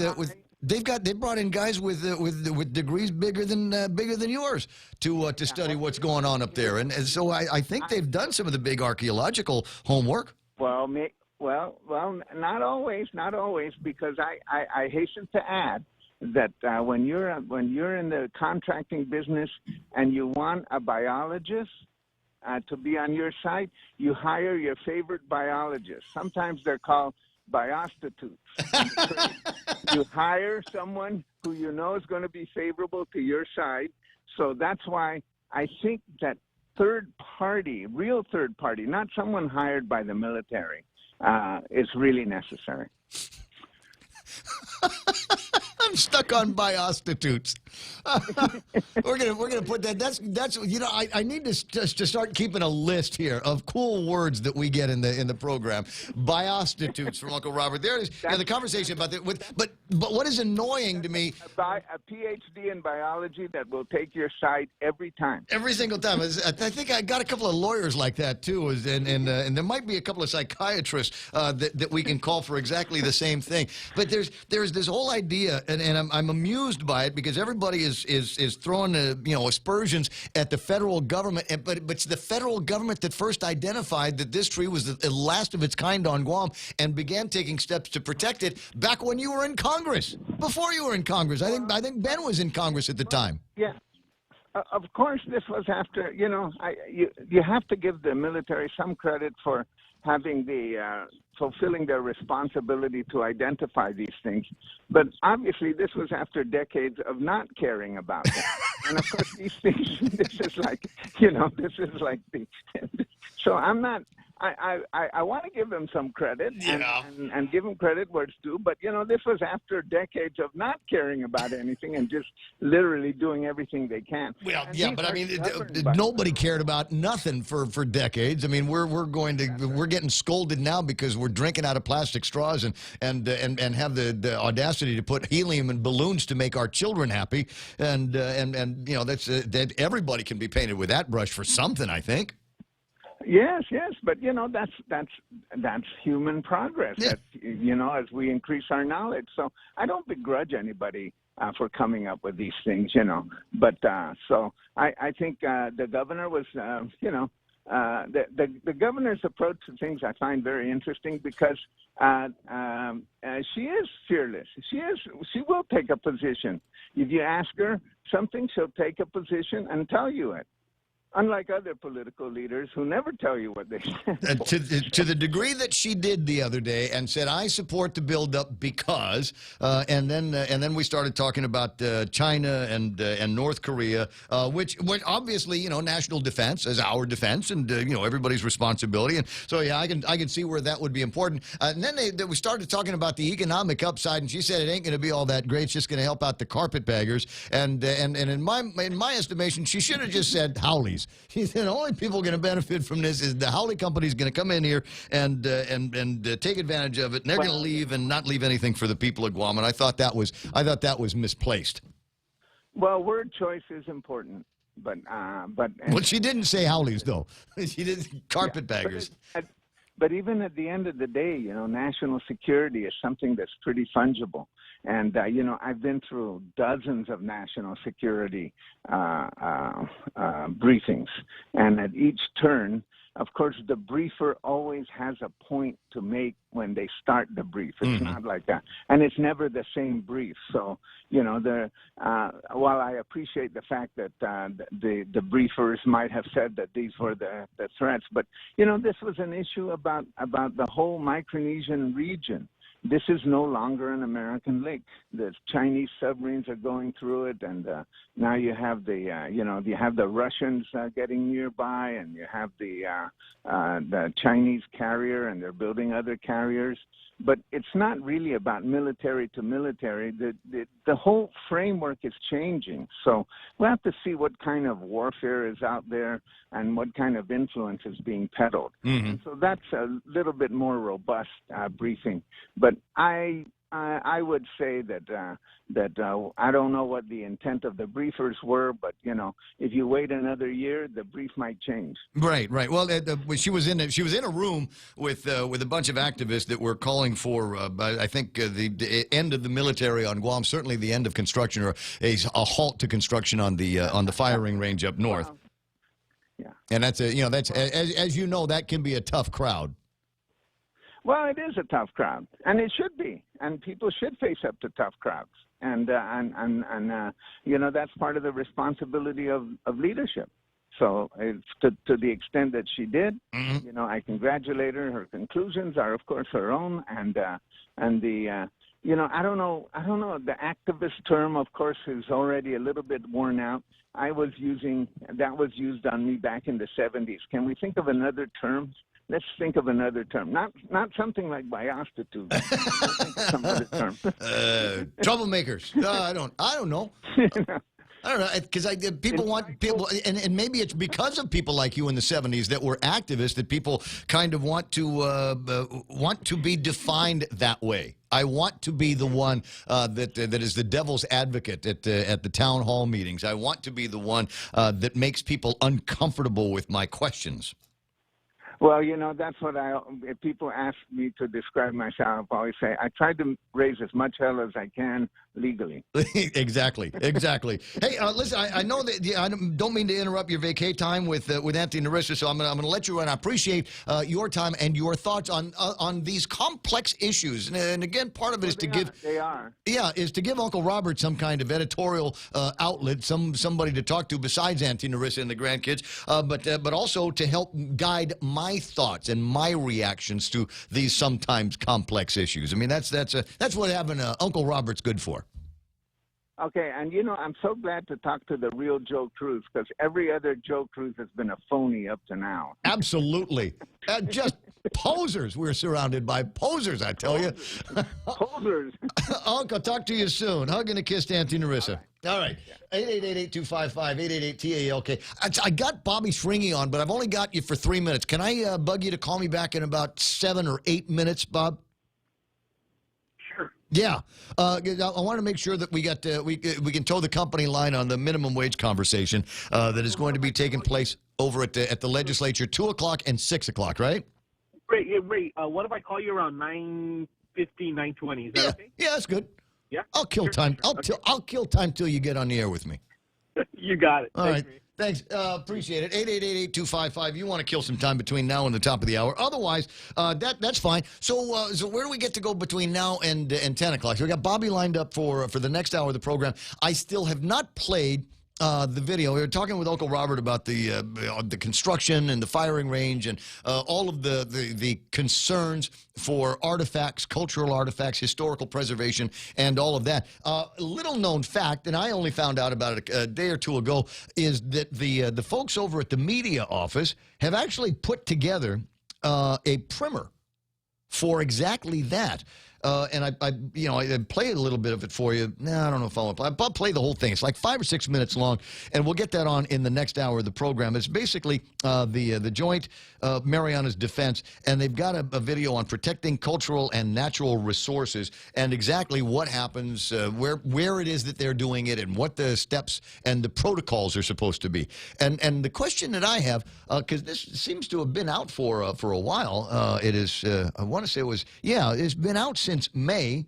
they brought in guys with degrees bigger than yours to study what's going on up there, and so I think they've done some of the big archaeological homework. Well, not always, because I hasten to add that when you're in the contracting business and you want a biologist to be on your site, you hire your favorite biologist. Sometimes they're called biostitutes. You hire someone who you know is going to be favorable to your side. So that's why I think that real third party, not someone hired by the military, is really necessary. I'm stuck on biostitutes. We're gonna put that. That's you know, I need to start keeping a list here of cool words that we get in the program. Biostitutes from Uncle Robert. There is the conversation about that. But what is annoying to me? A PhD in biology that will take your side every time. Every single time. I think I got a couple of lawyers like that too, and there might be a couple of psychiatrists that we can call for exactly the same thing. But there's this whole idea, and I'm amused by it because everybody is throwing aspersions at the federal government, but it's the federal government that first identified that this tree was the last of its kind on Guam and began taking steps to protect it back when you were in Congress. Before you were in Congress, I think Ben was in Congress at the time. Yeah. Of course, this was after, you have to give the military some credit for having fulfilling their responsibility to identify these things. But obviously, this was after decades of not caring about them. And of course, these things, this is like the, so I'm not, I want to give them some credit and give them credit where it's due. But, this was after decades of not caring about anything and just literally doing everything they can. Well, yeah, but I mean, nobody cared about nothing for decades. I mean, we're getting scolded now because we're drinking out of plastic straws and have the audacity to put helium in balloons to make our children happy. And that's that everybody can be painted with that brush for something, I think. Yes, but that's human progress. Yeah. That's, as we increase our knowledge. So I don't begrudge anybody for coming up with these things, But so I think the governor was, the governor's approach to things I find very interesting because she is fearless. She will take a position. If you ask her something, she'll take a position and tell you it. Unlike other political leaders who never tell you what they stand to the degree that she did the other day and said, I support the buildup because, and then we started talking about China and North Korea, which obviously, national defense is our defense and, everybody's responsibility. And so, yeah, I can see where that would be important. And then we started talking about the economic upside, and she said it ain't going to be all that great. It's just going to help out the carpetbaggers. And in my estimation, she should have just said howlies. He said the only people going to benefit from this is the Howley company's going to come in here and take advantage of it, and they're going to leave and not leave anything for the people of Guam. And I thought that was misplaced. Well, word choice is important, but she didn't say Howleys though. She did carpetbaggers. But even at the end of the day, national security is something that's pretty fungible. And, I've been through dozens of national security briefings. And at each turn, of course, the briefer always has a point to make when they start the brief. It's not like that. And it's never the same brief. So, while I appreciate the fact that the briefers might have said that these were the threats, but, this was an issue about the whole Micronesian region. This is no longer an American lake. The Chinese submarines are going through it, and now you have you have the Russians getting nearby, and you have the Chinese carrier, and they're building other carriers. But it's not really about military to military. The whole framework is changing. So we'll have to see what kind of warfare is out there and what kind of influence is being peddled. Mm-hmm. So that's a little bit more robust briefing. But I would say that I don't know what the intent of the briefers were, but if you wait another year, the brief might change. Right. Well, she was in a room with a bunch of activists that were calling for, I think, the end of the military on Guam, certainly the end of construction or a halt to construction on the firing range up north. Yeah. And that's as you know, that can be a tough crowd. Well, it is a tough crowd, and it should be, and people should face up to tough crowds, and that's part of the responsibility of leadership. So, it's to the extent that she did, I congratulate her. Her conclusions are, of course, her own, and I don't know. The activist term, of course, is already a little bit worn out. That was used on me back in the 70s. Can we think of another term let's think of another term. Not something like biostitute. Let's think of some other term. Troublemakers. I don't know. I don't know, because people want people, and maybe it's because of people like you in the 70s that were activists that people kind of want to be defined that way. I want to be the one that is the devil's advocate at the town hall meetings. I want to be the one that makes people uncomfortable with my questions. Well, that's what if people ask me to describe myself, I always say, I try to raise as much hell as I can legally. Exactly. Hey, listen, I know that I don't mean to interrupt your vacay time with Anthony Narissa, so I'm going to let you run. I appreciate your time and your thoughts on these complex issues. And again, part of it is to give... They are. Yeah, is to give Uncle Robert some kind of editorial outlet, somebody to talk to besides Anthony Narissa and the grandkids, but also to help guide my thoughts and my reactions to these sometimes complex issues. I mean, that's what having Uncle Robert's good for. Okay, and I'm so glad to talk to the real Joe Cruz, because every other Joe Cruz has been a phony up to now. Absolutely. Just posers. We're surrounded by posers, I tell you. Posers. Uncle, talk to you soon. Hug and a kiss to Auntie Narissa. All right. 888-8255-888-TALK. I got Bobby Shringy on, but I've only got you for 3 minutes. Can I bug you to call me back in about 7 or 8 minutes, Bob? Yeah, I want to make sure that we can toe the company line on the minimum wage conversation that is going to be taking place over at the legislature, 2 o'clock and 6 o'clock, right? Great. What if I call you around 9:15, 9:20? Is that okay? Yeah, that's good. Yeah. I'll kill time. I'll kill time till you get on the air with me. You got it. All right. Thanks. Appreciate it. 888-8255. You want to kill some time between now and the top of the hour. Otherwise, that's fine. So where do we get to go between now and 10 o'clock? So we got Bobby lined up for the next hour of the program. I still have not played the video. We were talking with Uncle Robert about the construction and the firing range and all of the concerns for artifacts, cultural artifacts, historical preservation, and all of that. Little known fact, and I only found out about it a day or two ago, is that the folks over at the media office have actually put together a primer for exactly that. And I played a little bit of it for you. I don't know if I'll play the whole thing. It's like 5 or 6 minutes long, and we'll get that on in the next hour of the program. It's basically the Joint Mariana's Defense, and they've got a video on protecting cultural and natural resources and exactly what happens, where it is that they're doing it, and what the steps and the protocols are supposed to be. And the question that I have, because this seems to have been out for a while, it is. I want to say it's been out since May,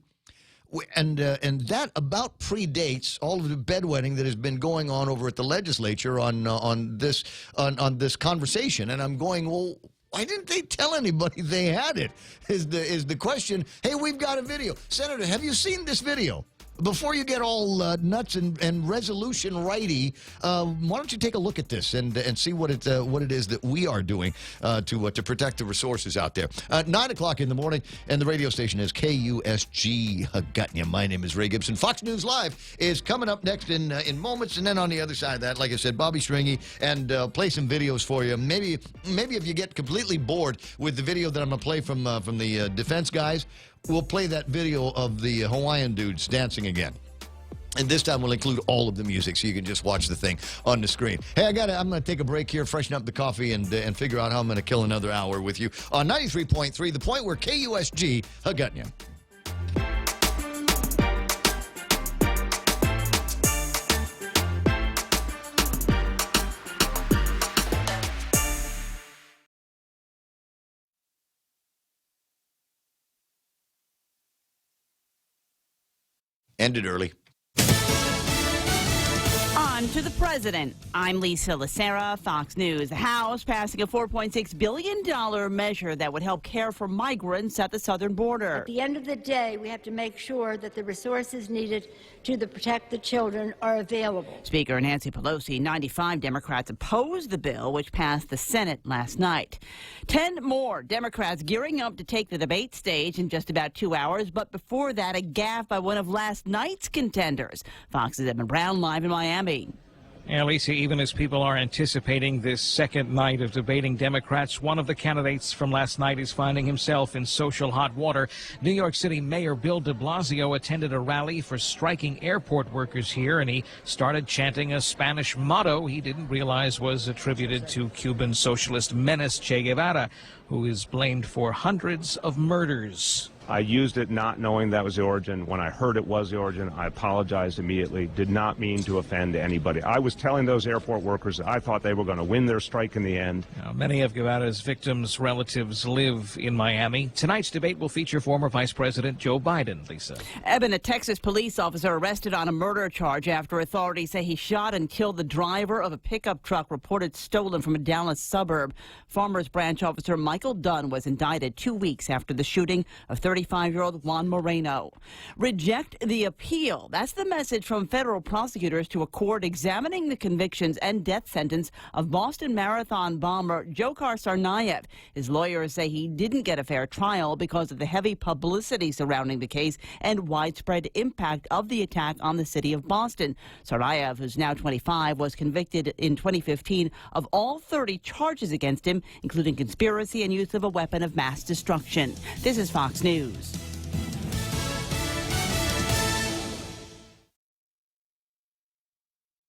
and that about predates all of the bedwetting that has been going on over at the legislature on this conversation. And I'm going, well, why didn't they tell anybody they had it? Is the question? Hey, we've got a video, Senator. Have you seen this video? Before you get all nuts and resolution righty, why don't you take a look at this and see what it is that we are doing to protect the resources out there. 9 o'clock in the morning, and the radio station is KUSG. Got you. My name is Ray Gibson. Fox News Live is coming up next in moments, and then on the other side of that, like I said, Bobby Stringy, and play some videos for you. Maybe if you get completely bored with the video that I'm going to play from the defense guys, we'll play that video of the Hawaiian dudes dancing again. And this time we'll include all of the music so you can just watch the thing on the screen. Hey, I'm going to take a break here, freshen up the coffee, and figure out how I'm going to kill another hour with you on 93.3, the point where KUSG got you. Ended early. On to the president. I'm Lisa Lacera, Fox News. The House passing a $4.6 billion measure that would help care for migrants at the southern border. At the end of the day, we have to make sure that the resources needed to protect the children are available. Speaker Nancy Pelosi, 95 Democrats opposed the bill, which passed the Senate last night. 10 more Democrats gearing up to take the debate stage in just about 2 hours. But before that, a gaffe by one of last night's contenders. Fox's Edmund Brown live in Miami. Yeah, Lisa, even as people are anticipating this second night of debating Democrats, one of the candidates from last night is finding himself in social hot water. New York City Mayor Bill de Blasio attended a rally for striking airport workers here, and he started chanting a Spanish motto he didn't realize was attributed to Cuban socialist menace Che Guevara, who is blamed for hundreds of murders. I used it not knowing that was the origin. When I heard it was the origin, I apologized immediately. Did not mean to offend anybody. I was telling those airport workers that I thought they were going to win their strike in the end. Now, many of Guevara's victims' relatives live in Miami. Tonight's debate will feature former Vice President Joe Biden. Lisa. Eben, a Texas police officer arrested on a murder charge after authorities say he shot and killed the driver of a pickup truck reported stolen from a Dallas suburb. Farmers Branch officer Michael Dunn was indicted 2 weeks after the shooting of 35-year-old Juan Moreno. Reject the appeal. That's the message from federal prosecutors to a court examining the convictions and death sentence of Boston Marathon bomber Dzhokhar Tsarnaev. His lawyers say he didn't get a fair trial because of the heavy publicity surrounding the case and widespread impact of the attack on the city of Boston. Tsarnaev, who's now 25, was convicted in 2015 of all 30 charges against him, including conspiracy and use of a weapon of mass destruction. This is Fox News.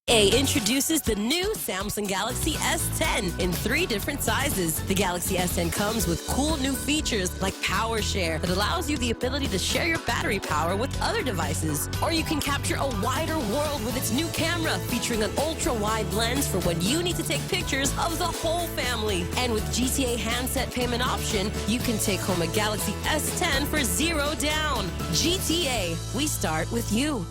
Introduces the new Samsung Galaxy S10 in 3 different sizes. The Galaxy S10 comes with cool new features like Power Share that allows you the ability to share your battery power with other devices. Or you can capture a wider world with its new camera featuring an ultra-wide lens for when you need to take pictures of the whole family. And with GTA handset payment option, you can take home a Galaxy S10 for $0 down. GTA, we start with you.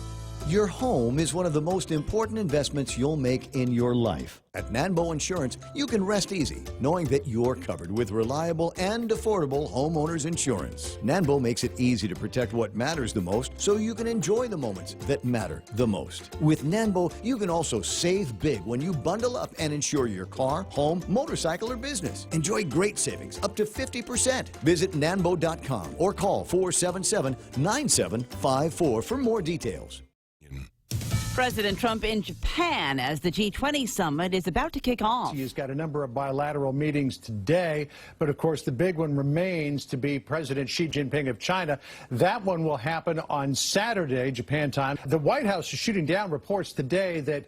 Your home is one of the most important investments you'll make in your life. At Nanbo Insurance, you can rest easy knowing that you're covered with reliable and affordable homeowners insurance. Nanbo makes it easy to protect what matters the most so you can enjoy the moments that matter the most. With Nanbo, you can also save big when you bundle up and insure your car, home, motorcycle, or business. Enjoy great savings up to 50%. Visit nanbo.com or call 477-9754 for more details. President Trump in Japan as the G20 summit is about to kick off. He's got a number of bilateral meetings today, but of course the big one remains to be President Xi Jinping of China. That one will happen on Saturday, Japan time. The White House is shooting down reports today that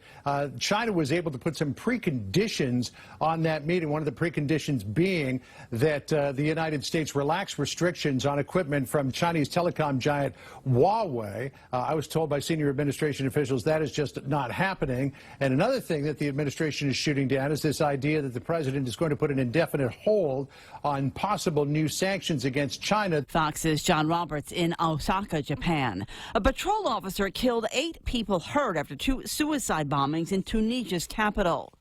China was able to put some preconditions on that meeting, one of the preconditions being that the United States relax restrictions on equipment from Chinese telecom giant Huawei. I was told by senior administration officials that is just not happening. And another thing that the administration is shooting down is this idea that the president is going to put an indefinite hold on possible new sanctions against China. Fox's John Roberts in Osaka, Japan. A patrol officer killed 8 people hurt after 2 suicide bombings in Tunisia's capital.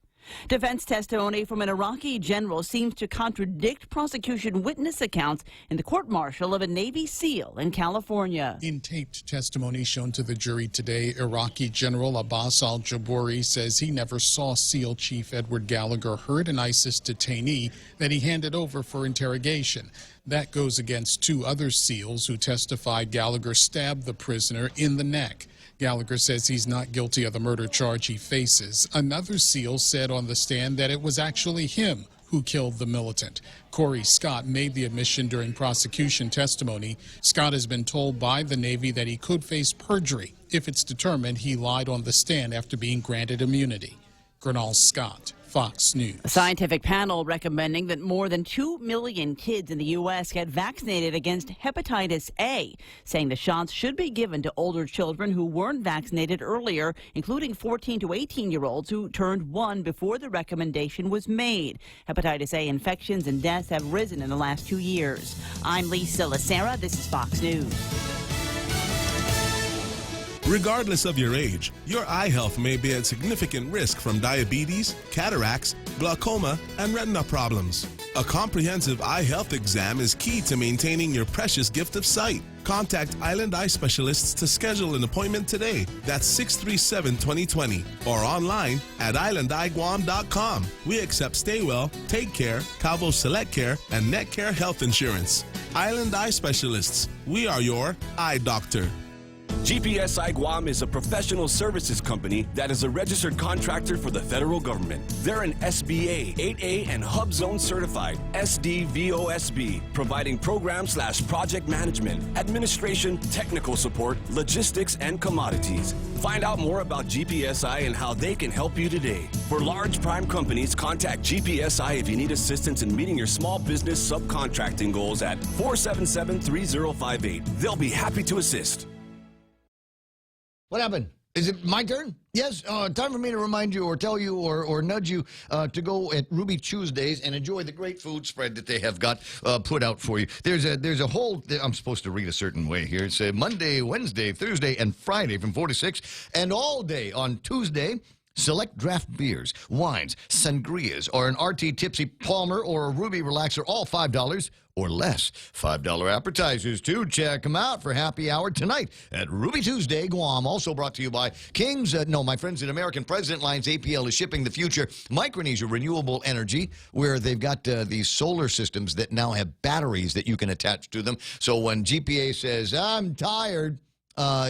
Defense testimony from an Iraqi general seems to contradict prosecution witness accounts in the court-martial of a Navy SEAL in California. In taped testimony shown to the jury today, Iraqi General Abbas al-Jabouri says he never saw SEAL Chief Edward Gallagher hurt an ISIS detainee that he handed over for interrogation. That goes against 2 other SEALs who testified Gallagher stabbed the prisoner in the neck. Gallagher says he's not guilty of the murder charge he faces. Another SEAL said on the stand that it was actually him who killed the militant. Corey Scott made the admission during prosecution testimony. Scott has been told by the Navy that he could face perjury if it's determined he lied on the stand after being granted immunity. Gernal Scott, Fox News. A scientific panel recommending that more than 2 million kids in the U.S. get vaccinated against hepatitis A, saying the shots should be given to older children who weren't vaccinated earlier, including 14 to 18-year-olds who turned 1 before the recommendation was made. Hepatitis A infections and deaths have risen in the last 2 years. I'm Lisa Lacera. This is Fox News. Regardless of your age, your eye health may be at significant risk from diabetes, cataracts, glaucoma, and retina problems. A comprehensive eye health exam is key to maintaining your precious gift of sight. Contact Island Eye Specialists to schedule an appointment today. That's 637-2020 or online at islandeyeguam.com. We accept Stay Well, Take Care, Calvo Select Care, and Netcare Health Insurance. Island Eye Specialists. We are your eye doctor. GPSI Guam is a professional services company that is a registered contractor for the federal government. They're an SBA, 8A, and Hub Zone certified SDVOSB, providing program/project management, administration, technical support, logistics, and commodities. Find out more about GPSI and how they can help you today. For large prime companies, contact GPSI if you need assistance in meeting your small business subcontracting goals at 477-3058. They'll be happy to assist. What happened? Is it my turn? Yes. Time for me to remind you or tell you or nudge you to go at Ruby Tuesdays and enjoy the great food spread that they have got put out for you. There's a whole, I'm supposed to read a certain way here. It's Monday, Wednesday, Thursday, and Friday from 4 to 6, and all day on Tuesday. Select draft beers, wines, sangrias, or an RT Tipsy Palmer or a Ruby Relaxer, all $5 or less. $5 appetizers, too. Check them out for happy hour tonight at Ruby Tuesday, Guam. Also brought to you by King's, my friends at American President Lines. APL is shipping the future Micronesia Renewable Energy, where they've got these solar systems that now have batteries that you can attach to them. So when GPA says, I'm tired,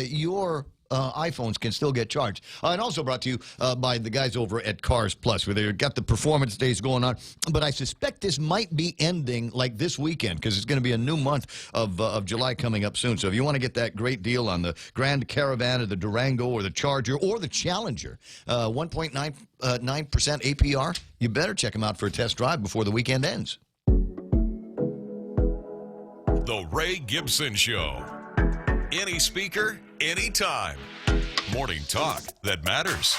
your iPhones can still get charged. And also brought to you by the guys over at Cars Plus, where they've got the performance days going on. But I suspect this might be ending like this weekend, because it's going to be a new month of July coming up soon. So if you want to get that great deal on the Grand Caravan or the Durango or the Charger or the Challenger, 1.9% APR, you better check them out for a test drive before the weekend ends. The Ray Gibson Show. Any speaker, anytime. Morning talk that matters.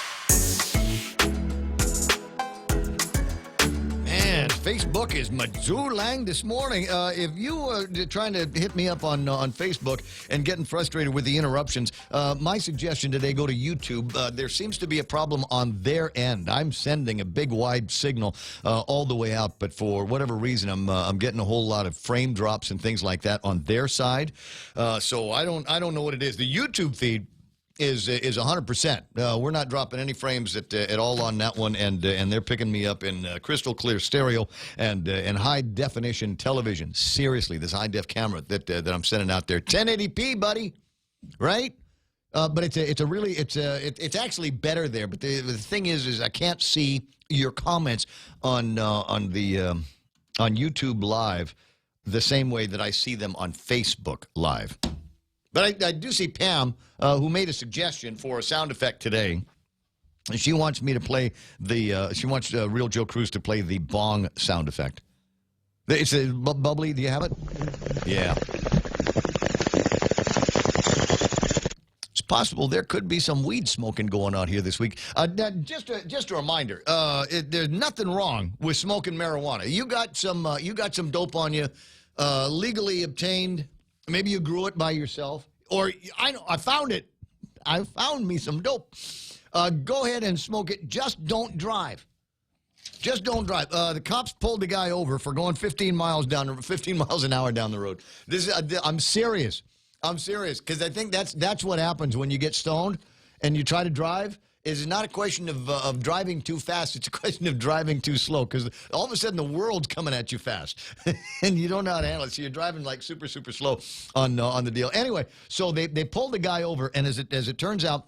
Man, Facebook is Mazulang this morning. If you are trying to hit me up on Facebook and getting frustrated with the interruptions, my suggestion today, go to YouTube. There seems to be a problem on their end. I'm sending a big wide signal all the way out, but for whatever reason, I'm getting a whole lot of frame drops and things like that on their side. So I don't know what it is. The YouTube feed is 100%. We're not dropping any frames at all on that one, and they're picking me up in crystal clear stereo and high definition television. Seriously, this high def camera that I'm sending out there, 1080p, buddy, right? But it's actually better there. But the thing is I can't see your comments on YouTube Live the same way that I see them on Facebook Live. But I do see Pam, who made a suggestion for a sound effect today. She wants me to play she wants Real Joe Cruz to play the bong sound effect. It's a bubbly. Do you have it? Yeah. It's possible there could be some weed smoking going on here this week. Just a reminder, there's nothing wrong with smoking marijuana. You got some dope on you, legally obtained. Maybe you grew it by yourself, or I found it. I found me some dope. Go ahead and smoke it. Just don't drive. Just don't drive. The cops pulled the guy over for going 15 miles an hour down the road. I'm serious. I'm serious, because I think that's what happens when you get stoned and you try to drive. It's not a question of driving too fast. It's a question of driving too slow, because all of a sudden the world's coming at you fast, and you don't know how to handle it. So you're driving like super, super slow on the deal. Anyway, so they pulled the guy over, and as it turns out,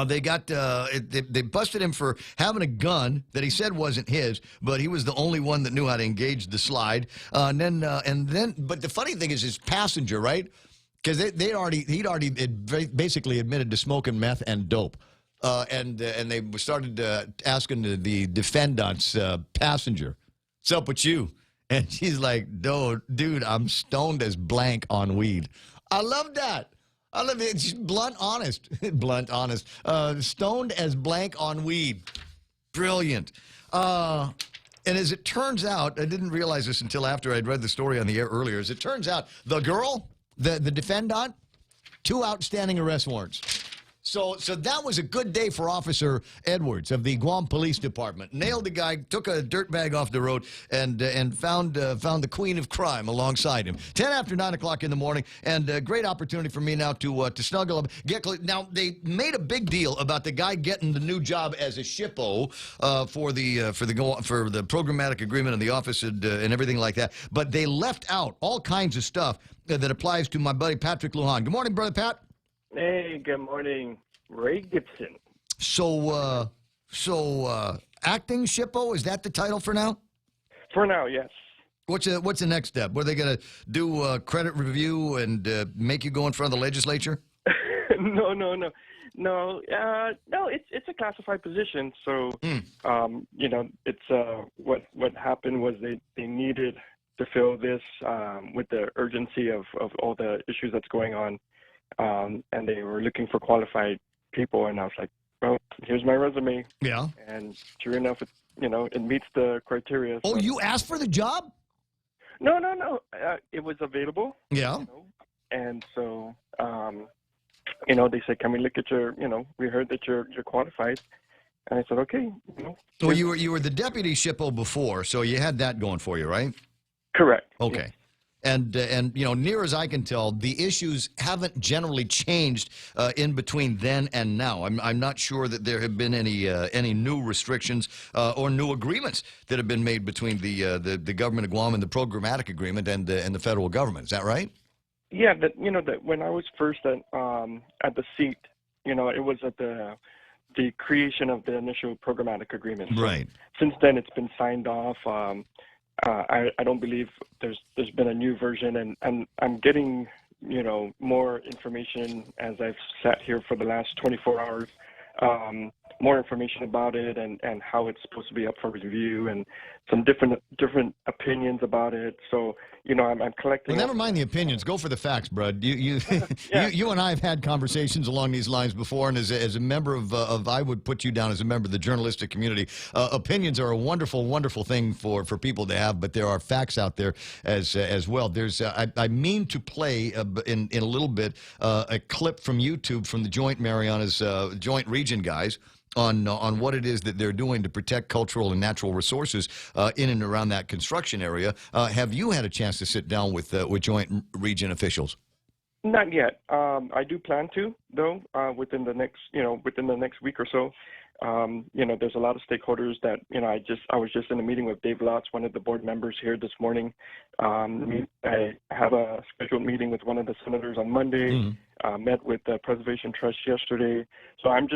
they busted him for having a gun that he said wasn't his, but he was the only one that knew how to engage the slide. But the funny thing is his passenger, right? Because he'd already basically admitted to smoking meth and dope. And they started asking the defendant's passenger, "What's up with you?" And she's like, dude, I'm stoned as blank on weed." I love that. I love it. It's blunt, honest. Blunt, honest. Stoned as blank on weed. Brilliant. And as it turns out, I didn't realize this until after I'd read the story on the air earlier. As it turns out, the girl, the defendant, 2 outstanding arrest warrants. So that was a good day for Officer Edwards of the Guam Police Department. Nailed the guy, took a dirt bag off the road, and found the queen of crime alongside him. 10 after 9 o'clock in the morning, and a great opportunity for me now to snuggle up. Now, they made a big deal about the guy getting the new job as a shippo for the programmatic agreement in the office and everything like that. But they left out all kinds of stuff that applies to my buddy Patrick Lujan. Good morning, Brother Pat. Hey, good morning, Ray Gibson. So, acting Shippo, is that the title for now? For now, yes. What's the next step? Were they going to do a credit review and make you go in front of the legislature? No. No, it's a classified position. So, it's what happened was they needed to fill this with the urgency of all the issues that's going on, and they were looking for qualified people. And I was like, well, here's my resume. Yeah. And sure enough, it meets the criteria. Oh, So. you asked for the job? No. It was available. Yeah. And so. They said, "Can we look at your? We heard that you're qualified." And I said, "Okay." Well, you were the deputy Shippo before, so you had that going for you, right? Correct. Okay. And near as I can tell, the issues haven't generally changed in between then and now. I'm not sure that there have been any new restrictions or new agreements that have been made between the government of Guam and the programmatic agreement and the federal government. Is that right? Yeah, that when I was first at the seat, it was at the creation of the initial programmatic agreement. So right. Since then, it's been signed off. I don't believe there's been a new version, and I'm getting more information as I've sat here for the last 24 hours. More information about it and how it's supposed to be up for review and some different opinions about it. So, I'm collecting. Well, never mind the opinions. Go for the facts, Brad. You and I have had conversations along these lines before, and as a member of I would put you down as a member of the journalistic community. Opinions are a wonderful, wonderful thing for people to have, but there are facts out there as well. There's I mean to play in a little bit a clip from YouTube from the Joint Marianas Joint Region guys. On what it is that they're doing to protect cultural and natural resources in and around that construction area. Have you had a chance to sit down with Joint Region officials? Not yet. I do plan to, though, within the next week or so. There's a lot of stakeholders that I was just in a meeting with Dave Lotz, one of the board members here this morning. I have a scheduled meeting with one of the senators on Monday. Mm-hmm. Met with the Preservation Trust yesterday. So I'm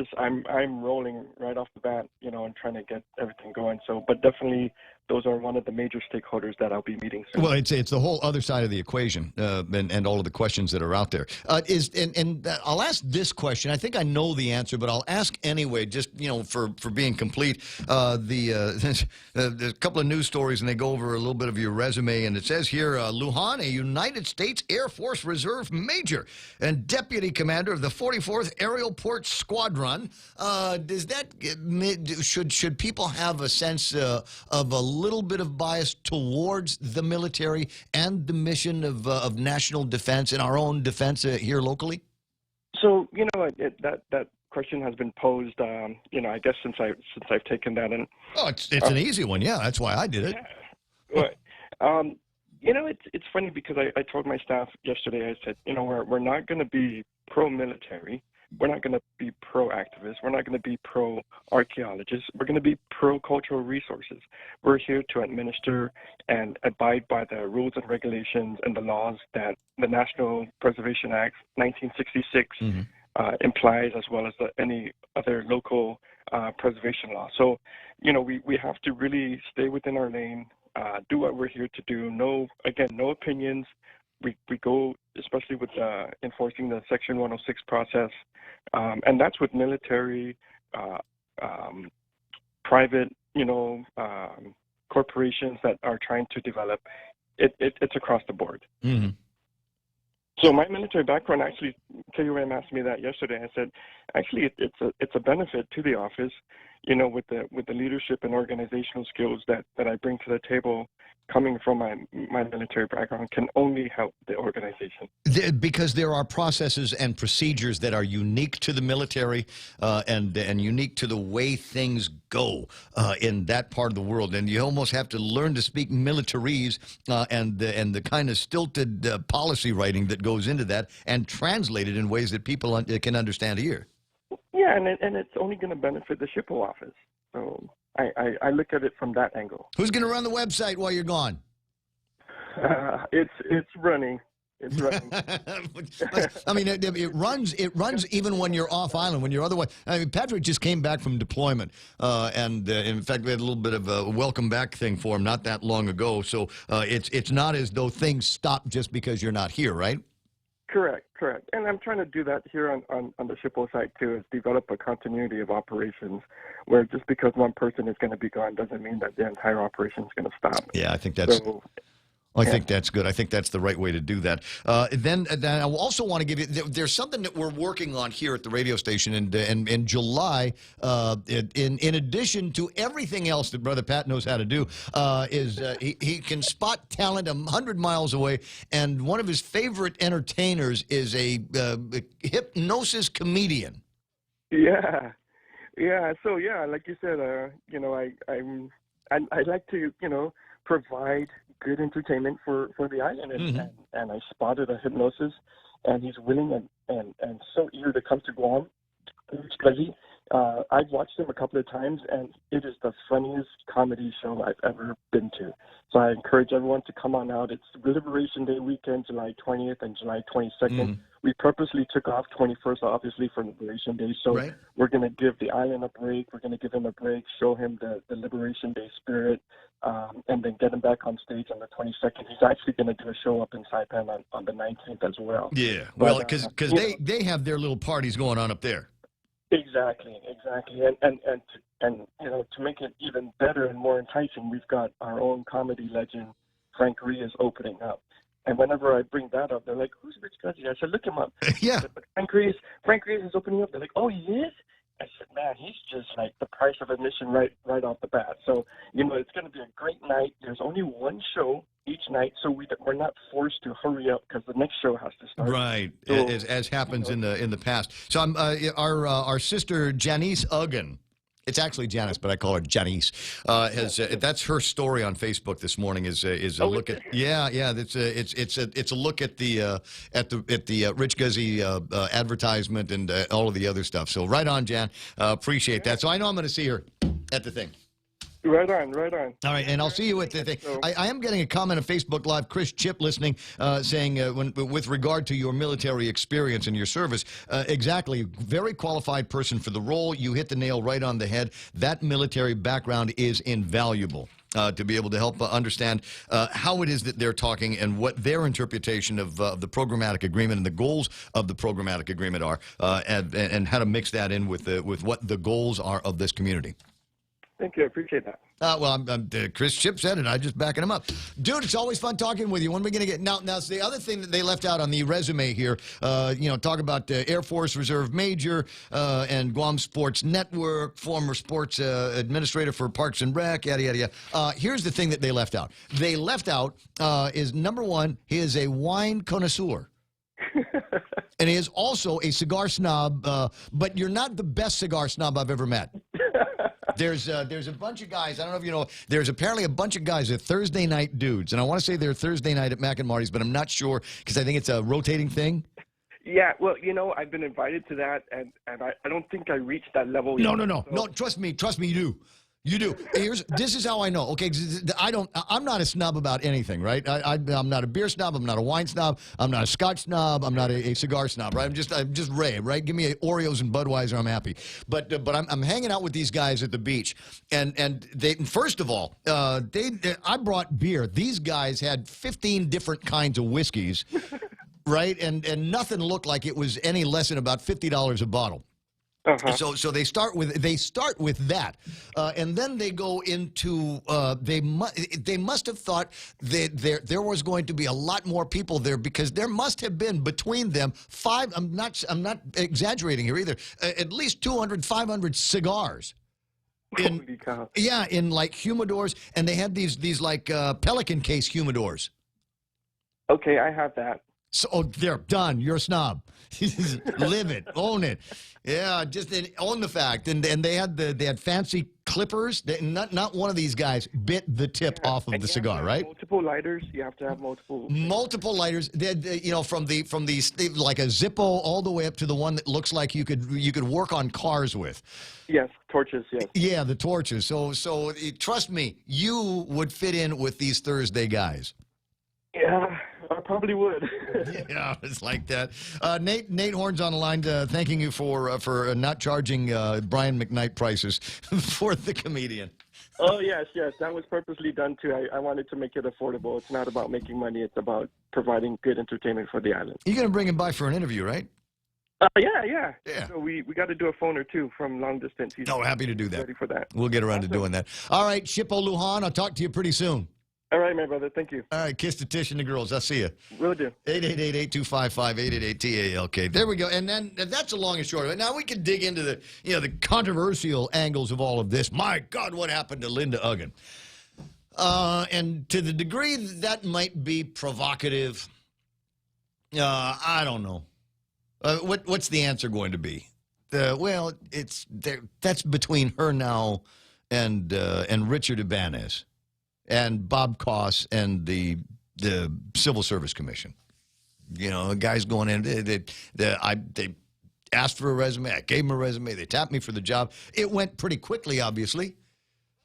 rolling right off the bat, and trying to get everything going. So, but definitely those are one of the major stakeholders that I'll be meeting soon. Well, it's the whole other side of the equation, and all of the questions that are out there. I'll ask this question. I think I know the answer, but I'll ask anyway, just for being complete. There's a couple of news stories, and they go over a little bit of your resume, and it says here, Lujan, a United States Air Force Reserve Major and Deputy Commander of the 44th Aerial Port Squadron. Does that should people have a sense of a little bit of bias towards the military and the mission of national defense and our own defense here locally? So that question has been posed. I guess since I've taken that in. Oh, it's an easy one. Yeah, that's why I did it. Yeah. It's funny because I told my staff yesterday, I said, we're not going to be pro-military. We're not going to be pro-activists. We're not going to be pro-archaeologists. We're going to be pro-cultural resources. We're here to administer and abide by the rules and regulations and the laws that the National Preservation Act 1966 implies, as well as any other local preservation law. So, we have to really stay within our lane. Do what we're here to do. No opinions. We go, especially with enforcing the Section 106 process, and that's with military, private, corporations that are trying to develop. It's across the board. Mm-hmm. So my military background, actually, KUM asked me that yesterday. I said, actually, it's a benefit to the office, with the leadership and organizational skills that I bring to the table, coming from my military background, can only help the organization. Because there are processes and procedures that are unique to the military and unique to the way things go in that part of the world, and you almost have to learn to speak militarese and the kind of stilted policy writing that goes into that, and translate it in ways that people can understand here. Yeah, and it's only going to benefit the SHPO office. So I look at it from that angle. Who's going to run the website while you're gone? It's running. It's running. I mean, it runs even when you're off island, when you're otherwise. I mean, Patrick just came back from deployment, and in fact, we had a little bit of a welcome back thing for him not that long ago. So it's not as though things stop just because you're not here, right? Correct. And I'm trying to do that here on the SHPO side, too, is develop a continuity of operations where just because one person is going to be gone doesn't mean that the entire operation is going to stop. Yeah, I think that's... I think that's good. I think that's the right way to do that. Then I also want to give you, there's something that we're working on here at the radio station in July, in addition to everything else that Brother Pat knows how to do, he can spot talent 100 miles away, and one of his favorite entertainers is a hypnosis comedian. Yeah. So, like you said, I like to, provide good entertainment for the island, and I spotted a hypnosis, and he's willing and so eager to come to Guam. I've watched him a couple of times, and it is the funniest comedy show I've ever been to. So I encourage everyone to come on out. It's Liberation Day weekend, July 20th and July 22nd. We purposely took off 21st, obviously, for Liberation Day. So we're going to give the island a break. We're going to give him a break, show him the Liberation Day spirit, and then get him back on stage on the 22nd. He's actually going to do a show up in Saipan on the 19th as well. Yeah, well, because they have their little parties going on up there. Exactly, and to make it even better and more enticing, we've got our own comedy legend, Frank Rhea, is opening up. And whenever I bring that up, they're like, "Who's Rich Guzzi?" I said, "Look him up." Yeah. Said, "But Frank Rhea is opening up." They're like, "Oh, he is?" I said, "Man, he's just like the price of admission right off the bat." So it's going to be a great night. There's only one show each night, so we're not forced to hurry up because the next show has to start. Right, so, as happens in the past. So our sister Janice Uggan. It's actually Janice, but I call her Janice. That's her story on Facebook this morning. Is a look at it's a look at the Rich Guzzi advertisement and all of the other stuff. So right on, Jan. Appreciate that. So I know I'm going to see her at the thing. Right on. All right, and I'll see you at the thing. I am getting a comment on Facebook Live, Chris Chip listening, saying with regard to your military experience and your service, exactly, very qualified person for the role. You hit the nail right on the head. That military background is invaluable. To be able to help understand how it is that they're talking and what their interpretation of the programmatic agreement and the goals of the programmatic agreement are, and how to mix that in with what the goals are of this community. Thank you. I appreciate that. Chris Chip said it. I'm just backing him up. Dude, it's always fun talking with you. When are we going to get... Now, the other thing that they left out on the resume here, talk about Air Force Reserve Major and Guam Sports Network, former sports administrator for Parks and Rec, yada, yada, yada. Here's the thing that they left out. They left out is, number one, he is a wine connoisseur. And he is also a cigar snob, but you're not the best cigar snob I've ever met. There's a bunch of guys, I don't know if you know, there's apparently a bunch of guys that are Thursday night dudes. And I want to say they're Thursday night at Mac and Marty's, but I'm not sure because I think it's a rotating thing. Yeah, well, I've been invited to that, and I don't think I reached that level yet. No, trust me, you do. You do. This is how I know. Okay, I'm not a snob about anything, right? I'm not a beer snob. I'm not a wine snob. I'm not a Scotch snob. I'm not a cigar snob, right? I'm just Ray, right? Give me Oreos and Budweiser, I'm happy. But I'm hanging out with these guys at the beach, and they first of all, I brought beer. These guys had 15 different kinds of whiskeys, right? And nothing looked like it was any less than about $50 a bottle. So they start with that, and then they go into they must have thought that there was going to be a lot more people there because there must have been between them I'm not exaggerating here either, at least 200, 500 cigars. Holy cow. Yeah, in like humidors, and they had these like Pelican case humidors. Okay, I have that. So they're done. You're a snob. Live it, own it. Yeah, just own the fact. And they had fancy clippers. Not one of these guys bit the tip off of the cigar, right? Multiple lighters. You have to have multiple lighters. From the like a Zippo all the way up to the one that looks like you could work on cars with. Yes, torches. Yes. Yeah, the torches. So trust me, you would fit in with these Thursday guys. Yeah, I probably would. Yeah, it's like that. Nate Horn's on the line, thanking you for not charging Brian McKnight prices for the comedian. Oh, yes. That was purposely done, too. I wanted to make it affordable. It's not about making money. It's about providing good entertainment for the island. You're going to bring him by for an interview, right? Yeah. So we got to do a phone or two from long distance. He's happy to do that. Ready for that. We'll get around to doing that. All right, Shippo Lujan, I'll talk to you pretty soon. All right, my brother. Thank you. All right, kiss to Tish and the girls. I'll see you. Will do. 888-8255-888-TALK. There we go. And then that's a long and short of it. Now we can dig into the controversial angles of all of this. My God, what happened to Linda Uggan? And to the degree that might be provocative, I don't know. What's the answer going to be? Well, that's between her now and Richard Ibanez and Bob Koss and the Civil Service Commission. The guys going in, they asked for a resume. I gave them a resume. They tapped me for the job. It went pretty quickly, obviously,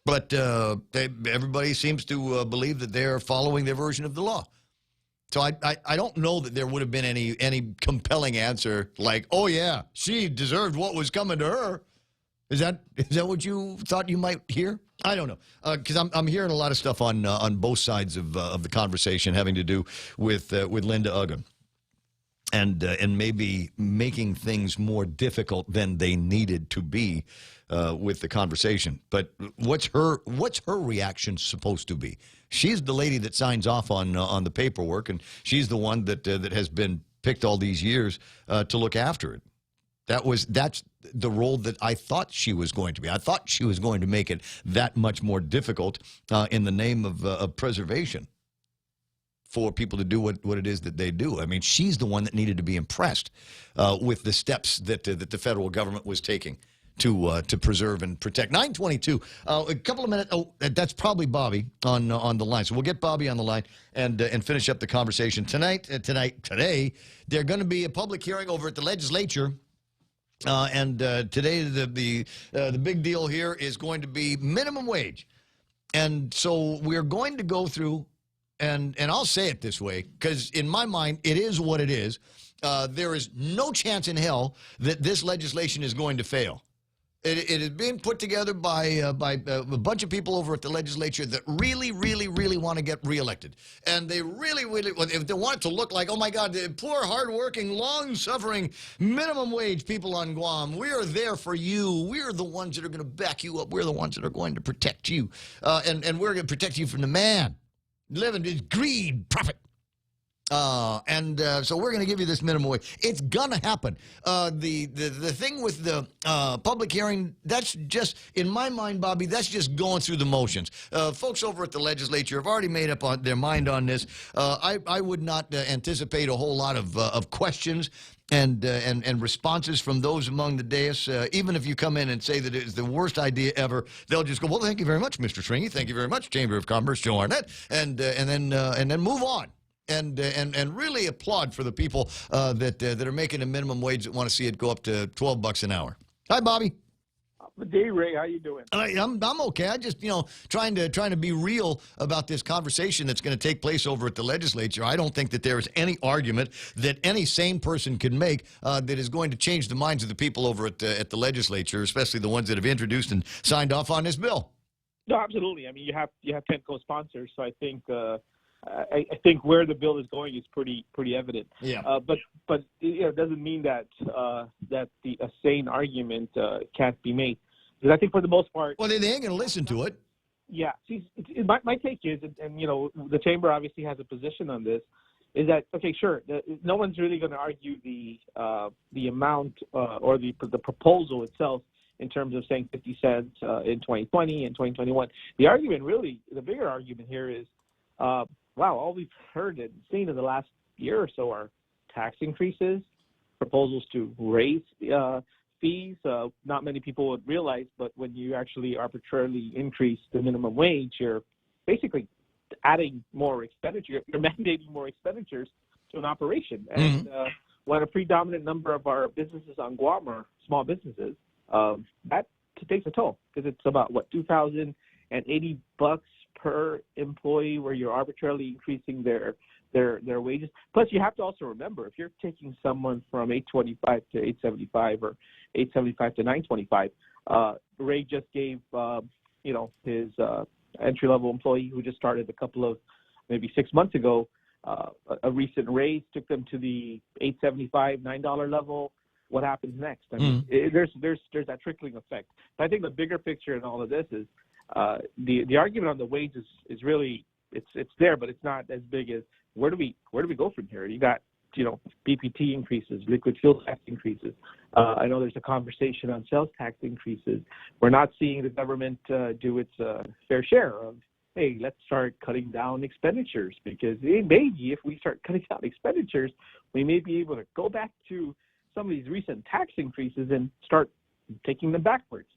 but everybody seems to believe that they're following their version of the law. So I don't know that there would have been any compelling answer like, oh yeah, she deserved what was coming to her. Is that what you thought you might hear? I don't know, because I'm hearing a lot of stuff on both sides of the conversation having to do with Linda Uggan, and maybe making things more difficult than they needed to be with the conversation. But what's her reaction supposed to be? She's the lady that signs off on the paperwork, and she's the one that has been picked all these years to look after it. That's the role that I thought she was going to be. I thought she was going to make it that much more difficult in the name of preservation for people to do what it is that they do. I mean, she's the one that needed to be impressed with the steps that the federal government was taking to preserve and protect. 9:22. A couple of minutes. Oh, that's probably Bobby on the line. So we'll get Bobby on the line and finish up the conversation today. There's going to be a public hearing over at the legislature. And today the big deal here is going to be minimum wage. And so we're going to go through, and I'll say it this way, because in my mind, it is what it is. There is no chance in hell that this legislation is going to fail. It is being put together by a bunch of people over at the legislature that really, really, really want to get reelected. And they really, really, if they want it to look like, oh, my God, the poor, hardworking, long-suffering, minimum wage people on Guam, we are there for you. We're the ones that are going to back you up. We're the ones that are going to protect you. And we're going to protect you from the man. Living is greed, profit. So we're going to give you this minimum wage. It's going to happen. The thing with the public hearing, that's just, in my mind, Bobby, that's just going through the motions. Folks over at the legislature have already made up their mind on this. I would not anticipate a whole lot of questions and responses from those among the dais. Even if you come in and say that it's the worst idea ever, they'll just go, well, thank you very much, Mr. Stringy. Thank you very much, Chamber of Commerce, Joe Arnett, and then move on. And really applaud for the people that are making a minimum wage that want to see it go up to $12 an hour. Hi, Bobby. Good day, Ray. How you doing? I'm okay. I just trying to be real about this conversation that's going to take place over at the legislature. I don't think that there is any argument that any sane person can make that is going to change the minds of the people over at the legislature, especially the ones that have introduced and signed off on this bill. No, absolutely. I mean, you have 10 co-sponsors, so I think. I think where the bill is going is pretty evident. Yeah. But it doesn't mean that a sane argument can't be made, because I think for the most part. Well, they ain't going to listen to it. Yeah. See, my take is, and the chamber obviously has a position on this, is that okay? Sure, no one's really going to argue the amount or the proposal itself in terms of saying 50 cents in 2020 and 2021. The argument, really, the bigger argument here is. Wow, all we've heard and seen in the last year or so are tax increases, proposals to raise fees. Not many people would realize, but when you actually arbitrarily increase the minimum wage, you're basically adding more expenditure. You're mandating more expenditures to an operation. And when a predominant number of our businesses on Guam are small businesses, that takes a toll, because it's about, $2,080 per employee where you're arbitrarily increasing their wages. Plus, you have to also remember, if you're taking someone from 825 to 875 or 875 to 925, Ray just gave his entry-level employee who just started a couple of maybe 6 months ago a recent raise, took them to the $8.75, $9 level. What happens next? I mean, there's that trickling effect. But I think the bigger picture in all of this is the argument on the wage is really it's there, but it's not as big as where do we go from here? You got BPT increases, liquid fuel tax increases. I know there's a conversation on sales tax increases. We're not seeing the government do its fair share of, hey, let's start cutting down expenditures, because maybe if we start cutting down expenditures, we may be able to go back to some of these recent tax increases and start taking them backwards.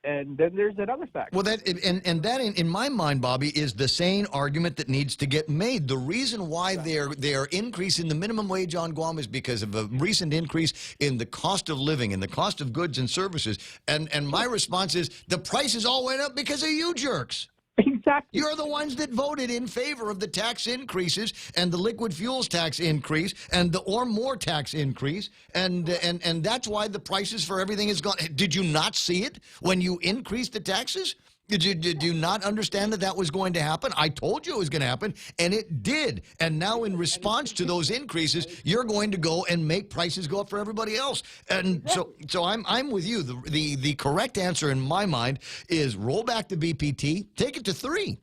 And then there's that other factor. Well, that in my mind, Bobby, is the sane argument that needs to get made. The reason why they're increasing the minimum wage on Guam is because of a recent increase in the cost of living and the cost of goods and services. And my response is the prices all went up because of you jerks. Exactly. You're the ones that voted in favor of the tax increases and the liquid fuels tax increase and the or more tax increase, and that's why the prices for everything has gone. Did you not see it when you increased the taxes? Did you not understand that was going to happen? I told you it was going to happen, and it did. And now in response to those increases, you're going to go and make prices go up for everybody else. And so I'm with you. The correct answer in my mind is roll back the BPT, take it to 3.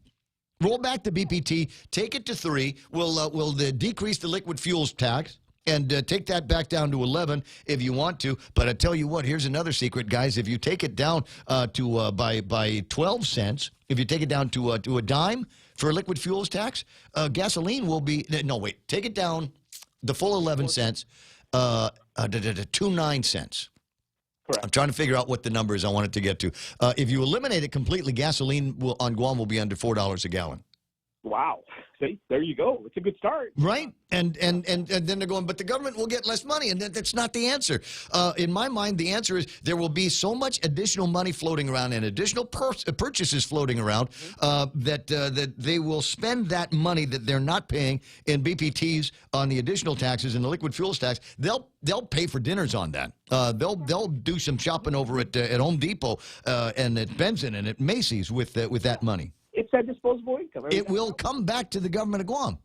Roll back the BPT, take it to 3. We'll decrease the liquid fuels tax. And take that back down to 11 if you want to. But I tell you what, here's another secret, guys. If you take it down to by 12 cents, if you take it down to a dime for a liquid fuels tax, gasoline will be take it down the full 11 cents to 9 cents. Correct. I'm trying to figure out what the numbers I want it to get to. If you eliminate it completely, gasoline on Guam will be under $4 a gallon. Wow. See, there you go. It's a good start. Right. And then they're going, but the government will get less money. And that's not the answer. In my mind, the answer is there will be so much additional money floating around and additional purchases floating around that they will spend that money that they're not paying in BPTs on the additional taxes and the liquid fuels tax. They'll pay for dinners on that. They'll do some shopping over at Home Depot and at Benson and at Macy's with that money. It's that disposable income. It will come back to the government of Guam.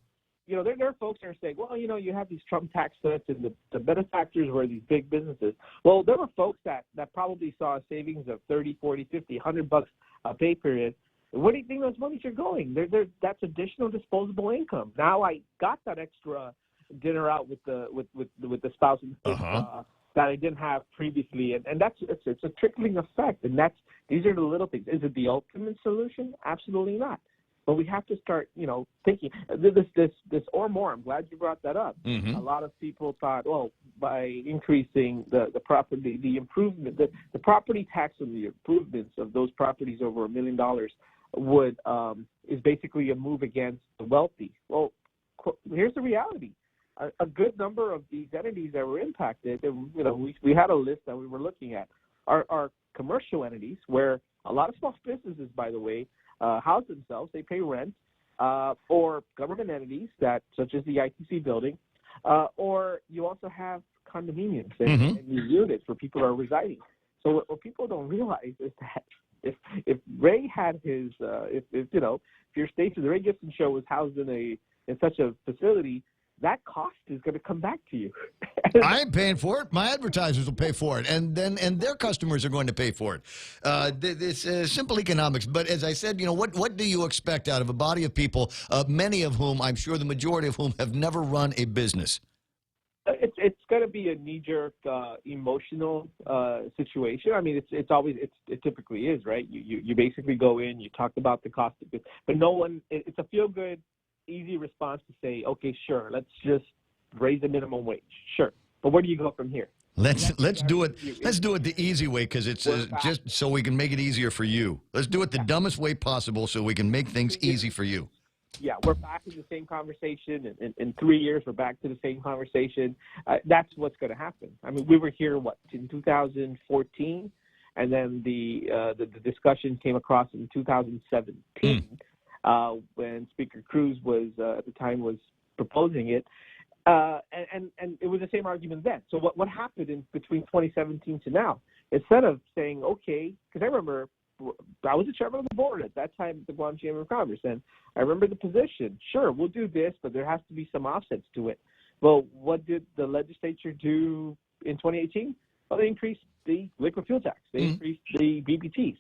There are folks that are saying, well, you have these Trump tax cuts and the benefactors were these big businesses. Well, there were folks that probably saw a savings of $30, $40, $50, $100 a pay period. Where do you think those monies are going? That's additional disposable income. Now I got that extra dinner out with the spouse and kids, that I didn't have previously, and it's a trickling effect, and these are the little things. Is it the ultimate solution? Absolutely not. But we have to start, thinking this or more. I'm glad you brought that up. Mm-hmm. A lot of people thought, well, by increasing the property, the improvement, the property tax on the improvements of those properties over $1 million is basically a move against the wealthy. Well, here's the reality. A good number of these entities that were impacted, and we had a list that we were looking at, are commercial entities where a lot of small businesses, by the way, house themselves. They pay rent, or government entities such as the ITC building, or you also have condominiums and units where people are residing. So what people don't realize is that if Ray had his, if your station, the Ray Gibson Show was housed in such a facility, that cost is going to come back to you. I ain't paying for it. My advertisers will pay for it, and their customers are going to pay for it. It's simple economics. But as I said, what do you expect out of a body of people, many of whom, I'm sure the majority of whom, have never run a business? It's going to be a knee-jerk, emotional situation. I mean, it typically is, right? You basically go in, you talk about the cost of it, but no one. It's a feel-good, easy response to say, okay, sure, let's just raise the minimum wage. Sure. But where do you go from here? Let's do it. Let's do it the easy way, because it's just so we can make it easier for you. Let's do it the dumbest way possible so we can make things easy for you. Yeah, we're back in the same conversation. In 3 years, we're back to the same conversation. That's what's going to happen. I mean, we were here, in 2014? and then the discussion came across in 2017 when Speaker Cruz was at the time was proposing it, and it was the same argument then. So what happened in between 2017 to now? Instead of saying okay, because I remember I was the chairman of the board at that time at the Guam Chamber of Commerce, and I remember the position. Sure, we'll do this, but there has to be some offsets to it. Well, what did the legislature do in 2018? Well, they increased the liquid fuel tax. They increased the BBTs.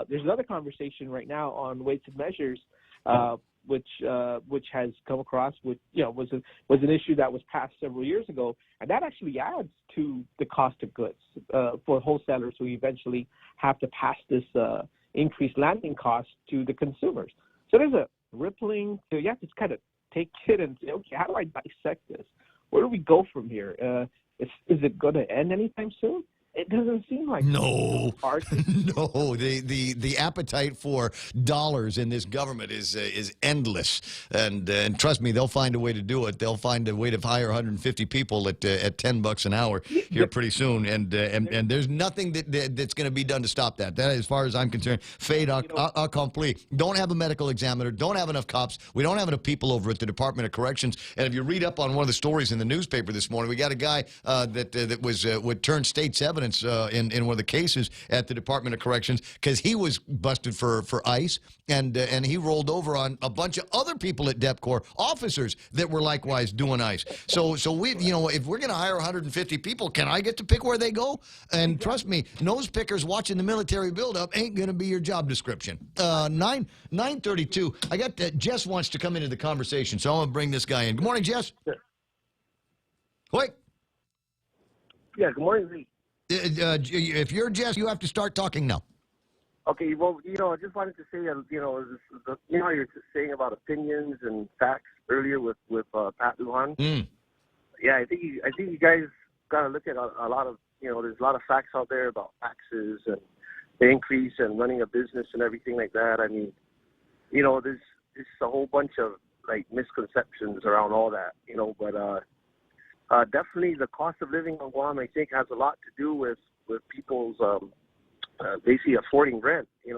There's another conversation right now on weights and measures, which has come across, which was an issue that was passed several years ago, and that actually adds to the cost of goods for wholesalers who eventually have to pass this increased landing cost to the consumers. So there's a rippling. So you have to kind of take it and say, okay, how do I dissect this? Where do we go from here? Is it going to end anytime soon? It doesn't seem like no. No, the appetite for dollars in this government is endless, and trust me, they'll find a way to do it. They'll find a way to hire 150 people at $10 an hour here pretty soon, and there's nothing that's going to be done to stop that. That, as far as I'm concerned, fait accompli. Don't have a medical examiner. Don't have enough cops. We don't have enough people over at the Department of Corrections. And if you read up on one of the stories in the newspaper this morning, we got a guy that would turn state's evidence in one of the cases at the Department of Corrections because he was busted for ICE, and he rolled over on a bunch of other people at DEPCOR, officers that were likewise doing ICE. So we, if we're going to hire 150 people, can I get to pick where they go? And trust me, nose pickers watching the military buildup ain't going to be your job description. 9:32. I got Jess wants to come into the conversation, so I'm going to bring this guy in. Good morning, Jess. Quick. Yeah. Good morning, Lee. If you're Jess, you have to start talking now. Okay, well, I just wanted to say, how you're saying about opinions and facts earlier with Pat Lujan. Yeah, I think you guys got to look at a lot of, there's a lot of facts out there about taxes and the increase and running a business and everything like that. I mean, there's a whole bunch of misconceptions around all that, but. Definitely the cost of living on Guam, I think, has a lot to do with people's basically affording rent. I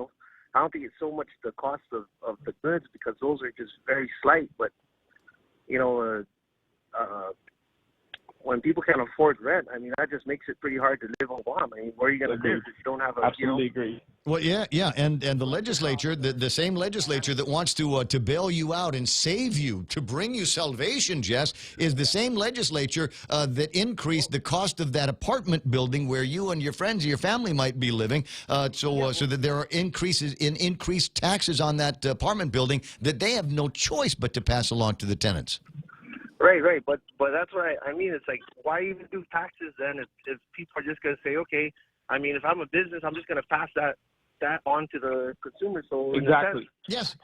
don't think it's so much the cost of the goods because those are just very slight. But, when people can't afford rent, I mean, that just makes it pretty hard to live on Guam. I mean, where are you going to live if you don't have a... Absolutely agree. Well, yeah, and the legislature, the same legislature that wants to bail you out and save you, to bring you salvation, Jess, is the same legislature that increased the cost of that apartment building where you and your friends or your family might be living, so that there are increased taxes on that apartment building that they have no choice but to pass along to the tenants. Right, but that's what I mean. It's like, why even do taxes then if people are just going to say, okay, I mean, if I'm a business, I'm just going to pass that on to the consumer. So exactly. Yes,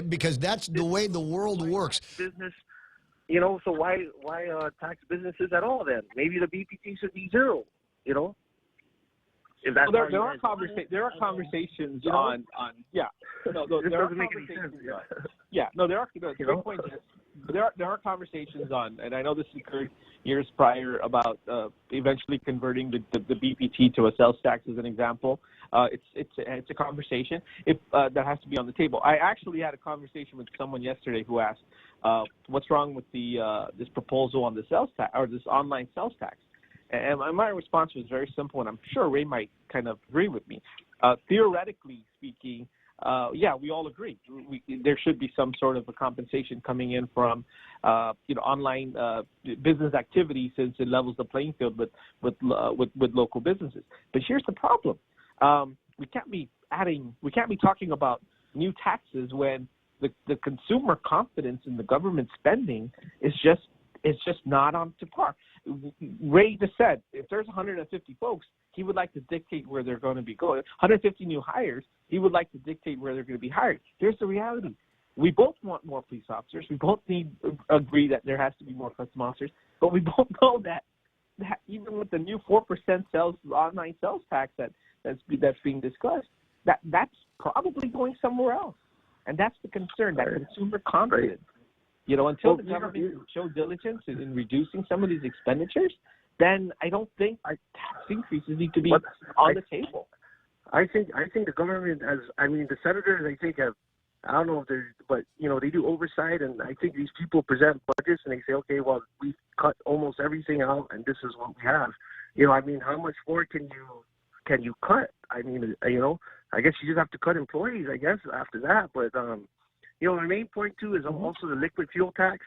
because that's the way the world works. Business, so why tax businesses at all then? Maybe the BPT should be zero, If that's there are conversations on yeah. No, there are conversations. Great point. There are conversations on, and I know this occurred years prior about eventually converting the BPT to a sales tax as an example. It's a conversation that has to be on the table. I actually had a conversation with someone yesterday who asked, "What's wrong with this proposal on the sales tax or this online sales tax?" And my response was very simple, and I'm sure Ray might kind of agree with me. Theoretically speaking, we all agree. There should be some sort of a compensation coming in from, online business activity, since it levels the playing field with local businesses. But here's the problem: we can't be talking about new taxes when the consumer confidence in the government spending is just not on to par. Ray just said if there's 150 folks, he would like to dictate where they're going to be going. 150 new hires, he would like to dictate where they're going to be hired. Here's the reality. We both want more police officers. We both agree that there has to be more custom officers. But we both know that even with the new 4% online sales tax that's being discussed, that's probably going somewhere else. And that's the concern, that consumer confidence. Until the government show diligence in reducing some of these expenditures, then I don't think our tax increases need to be on the table. I think the government has. I mean, the senators. I think have. I don't know if they're, but they do oversight, and I think these people present budgets and they say, okay, well, we cut almost everything out, and this is what we have. I mean, how much more can you cut? I mean, I guess you just have to cut employees, I guess, after that. But my main point too is also the liquid fuel tax.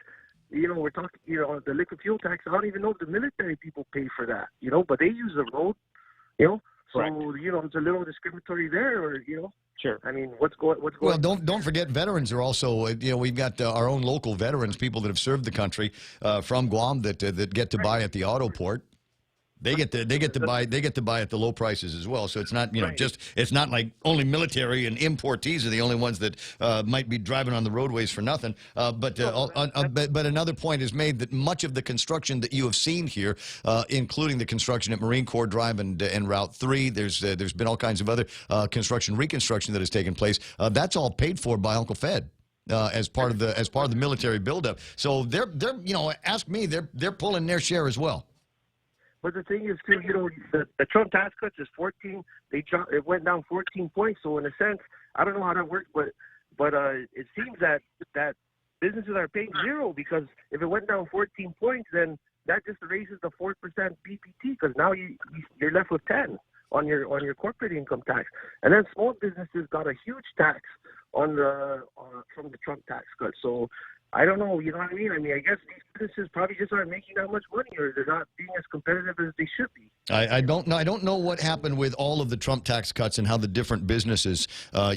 We're talking, the liquid fuel tax. I don't even know if the military people pay for that. But they use the road. So Correct. It's a little discriminatory there, or Sure. I mean, what's going? Well, don't forget veterans are also, we've got our own local veterans, people that have served the country from Guam that get to buy at the auto port. They get to buy at the low prices as well. So it's not it's not like only military and importees are the only ones that might be driving on the roadways for nothing. But another point is made that much of the construction that you have seen here, including the construction at Marine Corps Drive and Route 3, there's been all kinds of other reconstruction that has taken place. That's all paid for by Uncle Fed. As part of the military buildup. So they're ask me, they're pulling their share as well. But the thing is, too, the Trump tax cuts is 14. It went down 14 points. So in a sense, I don't know how that works, but it seems that businesses are paying zero, because if it went down 14 points, then that just raises the 4% BPT, because now you're left with 10 on your corporate income tax, and then small businesses got a huge tax from the Trump tax cut. So I don't know, you know what I mean? I mean, I guess these businesses probably just aren't making that much money, or they're not being as competitive as they should be. I don't know. I don't know what happened with all of the Trump tax cuts and how the different businesses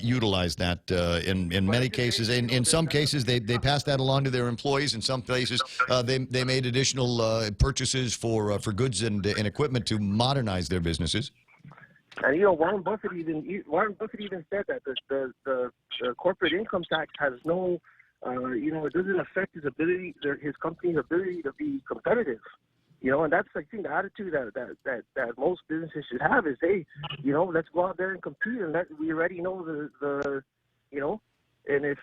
utilize that. In many cases, in some cases, they passed that along to their employees. In some places, they made additional purchases for goods and equipment to modernize their businesses. And Warren Buffett even said that the corporate income tax has no. It doesn't affect his company's ability to be competitive. And that's, I think, the attitude that most businesses should have is, hey, let's go out there and compete, and we already know and if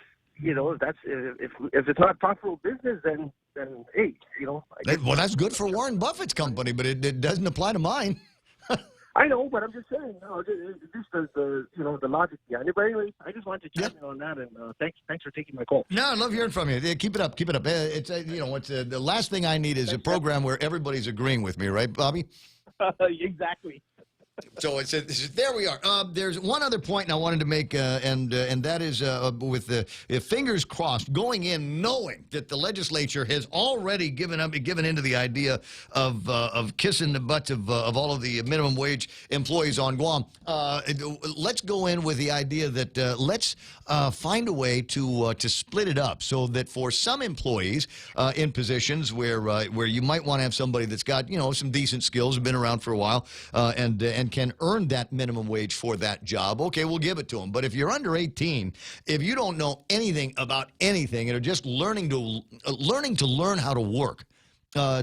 it's not profitable business, then hey, well, that's good for Warren Buffett's company, but it doesn't apply to mine. I know, but I'm just saying, just the logic behind it. But anyway, I just wanted to chime in on that, and thanks for taking my call. No, I love hearing from you. Keep it up. It's the last thing I need is a program where everybody's agreeing with me, right, Bobby? Exactly. So there we are. There's one other point I wanted to make, and that is with the fingers crossed, going in knowing that the legislature has already given into the idea of kissing the butts of all of the minimum wage employees on Guam. Let's go in with the idea that let's find a way to split it up so that for some employees in positions where you might want to have somebody that's got some decent skills, been around for a while, and can earn that minimum wage for that job, okay, we'll give it to them. But if you're under 18, if you don't know anything about anything and are just learning to learn how to work,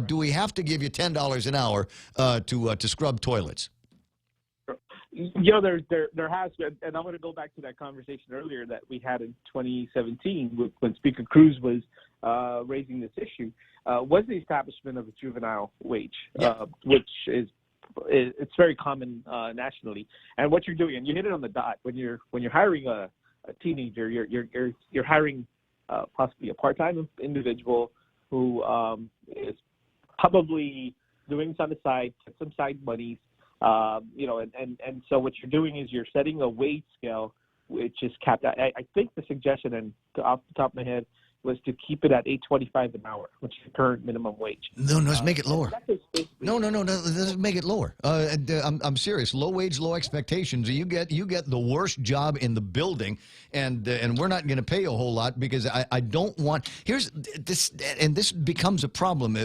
do we have to give you $10 an hour to scrub toilets? There has been, and I'm going to go back to that conversation earlier that we had in 2017 when Speaker Cruz was raising this issue, was the establishment of a juvenile wage, which it's very common nationally. And what you're doing, and you hit it on the dot, when you're hiring a teenager, you're hiring possibly a part-time individual who is probably doing some aside, some side monies. And so what you're doing is you're setting a wage scale which is capped. I think the suggestion, and off the top of my head, was to keep it at $8.25 an hour, which is the current minimum wage. No, let's make it lower. No, let's make it lower. I'm serious. Low wage, low expectations. You get the worst job in the building, and we're not going to pay you a whole lot because I don't want. Here's this, and this becomes a problem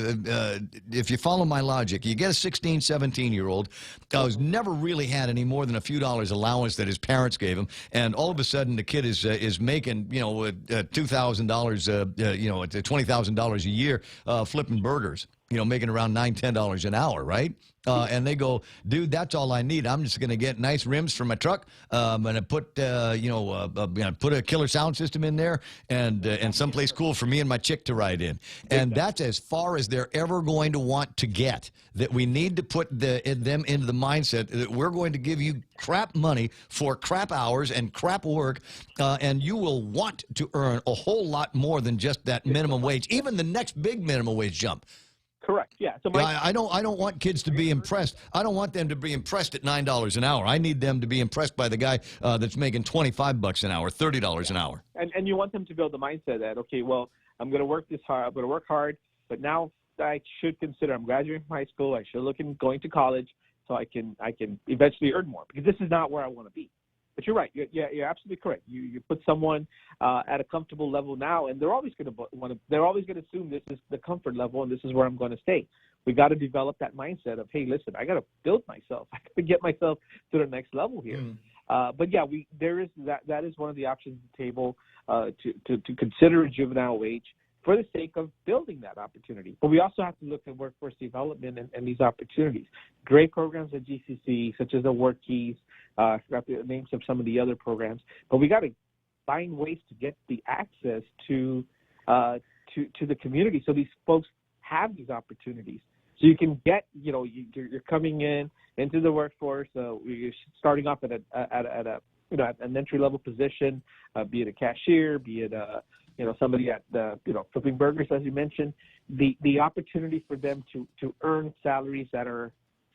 if you follow my logic. You get a 16, 17-year-old who's never really had any more than a few dollars allowance that his parents gave him, and all of a sudden the kid is making $2,000. $20,000 a year flipping burgers. making around $9-10 an hour, right? And they go, dude, that's all I need. I'm just going to get nice rims for my truck. I'm going to put, put a killer sound system in there and someplace cool for me and my chick to ride in. And that's as far as they're ever going to want to get. That we need to put them into the mindset that we're going to give you crap money for crap hours and crap work, and you will want to earn a whole lot more than just that minimum wage, even the next big minimum wage jump. Correct. Yeah. So I don't want kids to be impressed. I don't want them to be impressed at $9 an hour. I need them to be impressed by the guy that's making $25 an hour, $30 an hour. And you want them to build the mindset that, okay, well, I'm going to work this hard. I'm going to work hard, but now I should consider I'm graduating from high school. I should look at going to college so I can eventually earn more, because this is not where I want to be. But you're right. You're absolutely correct. You put someone at a comfortable level now, and they're always going to assume this is the comfort level and this is where I'm going to stay. We got to develop that mindset of, hey, listen, I got to build myself. I got to get myself to the next level here. But yeah, there is that is one of the options on the table to consider a juvenile wage for the sake of building that opportunity. But we also have to look at workforce development and these opportunities. Great programs at GCC, such as the Work Keys. I forgot the names of some of the other programs. But we got to find ways to get the access to the community so these folks have these opportunities. So you can get, you're coming into the workforce. You're starting off at an entry-level position, be it a cashier, be it somebody at flipping burgers, as you mentioned. The opportunity for them to earn salaries that are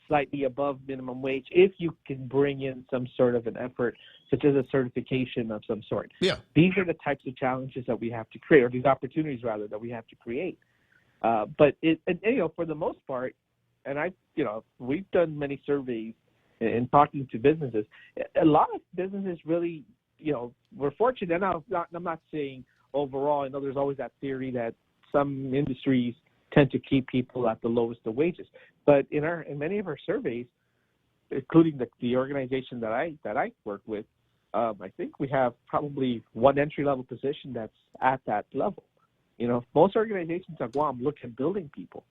slightly above minimum wage, if you can bring in some sort of an effort, such as a certification of some sort. Yeah. These are the types of challenges that we have to create, or these opportunities rather that we have to create. But for the most part, and we've done many surveys in talking to businesses. A lot of businesses really, we're fortunate. And I'm not saying overall. I know there's always that theory that some industries tend to keep people at the lowest of wages. But in many of our surveys, including the organization that I work with, I think we have probably one entry-level position that's at that level. Most organizations are, well, I'm looking at building people.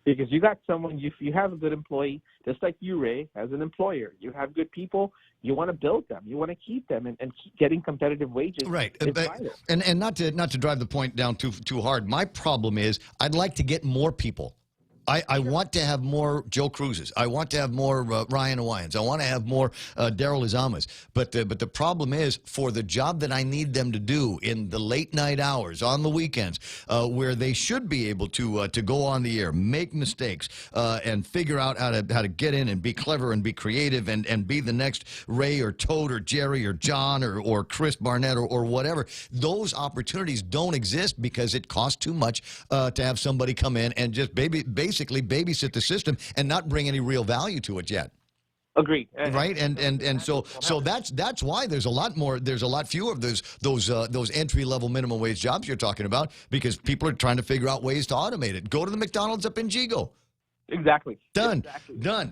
Because you got someone, if you have a good employee, just like you, Ray, as an employer, you have good people, you want to build them, you want to keep them, and keep getting competitive wages. Right, and not to drive the point down too hard. My problem is I'd like to get more people. I want to have more Joe Cruzes. I want to have more Ryan Hawaiians. I want to have more Daryl Izamas. But the problem is, for the job that I need them to do in the late night hours, on the weekends, where they should be able to go on the air, make mistakes, and figure out how to get in and be clever and be creative and be the next Ray or Toad or Jerry or John or Chris Barnett or whatever. Those opportunities don't exist because it costs too much to have somebody come in and just basically babysit the system and not bring any real value to it yet. Agreed. Right, and so that's why there's a lot fewer of those entry-level minimum wage jobs you're talking about, because people are trying to figure out ways to automate it. Go to the McDonald's up in Gigo. Exactly. Done.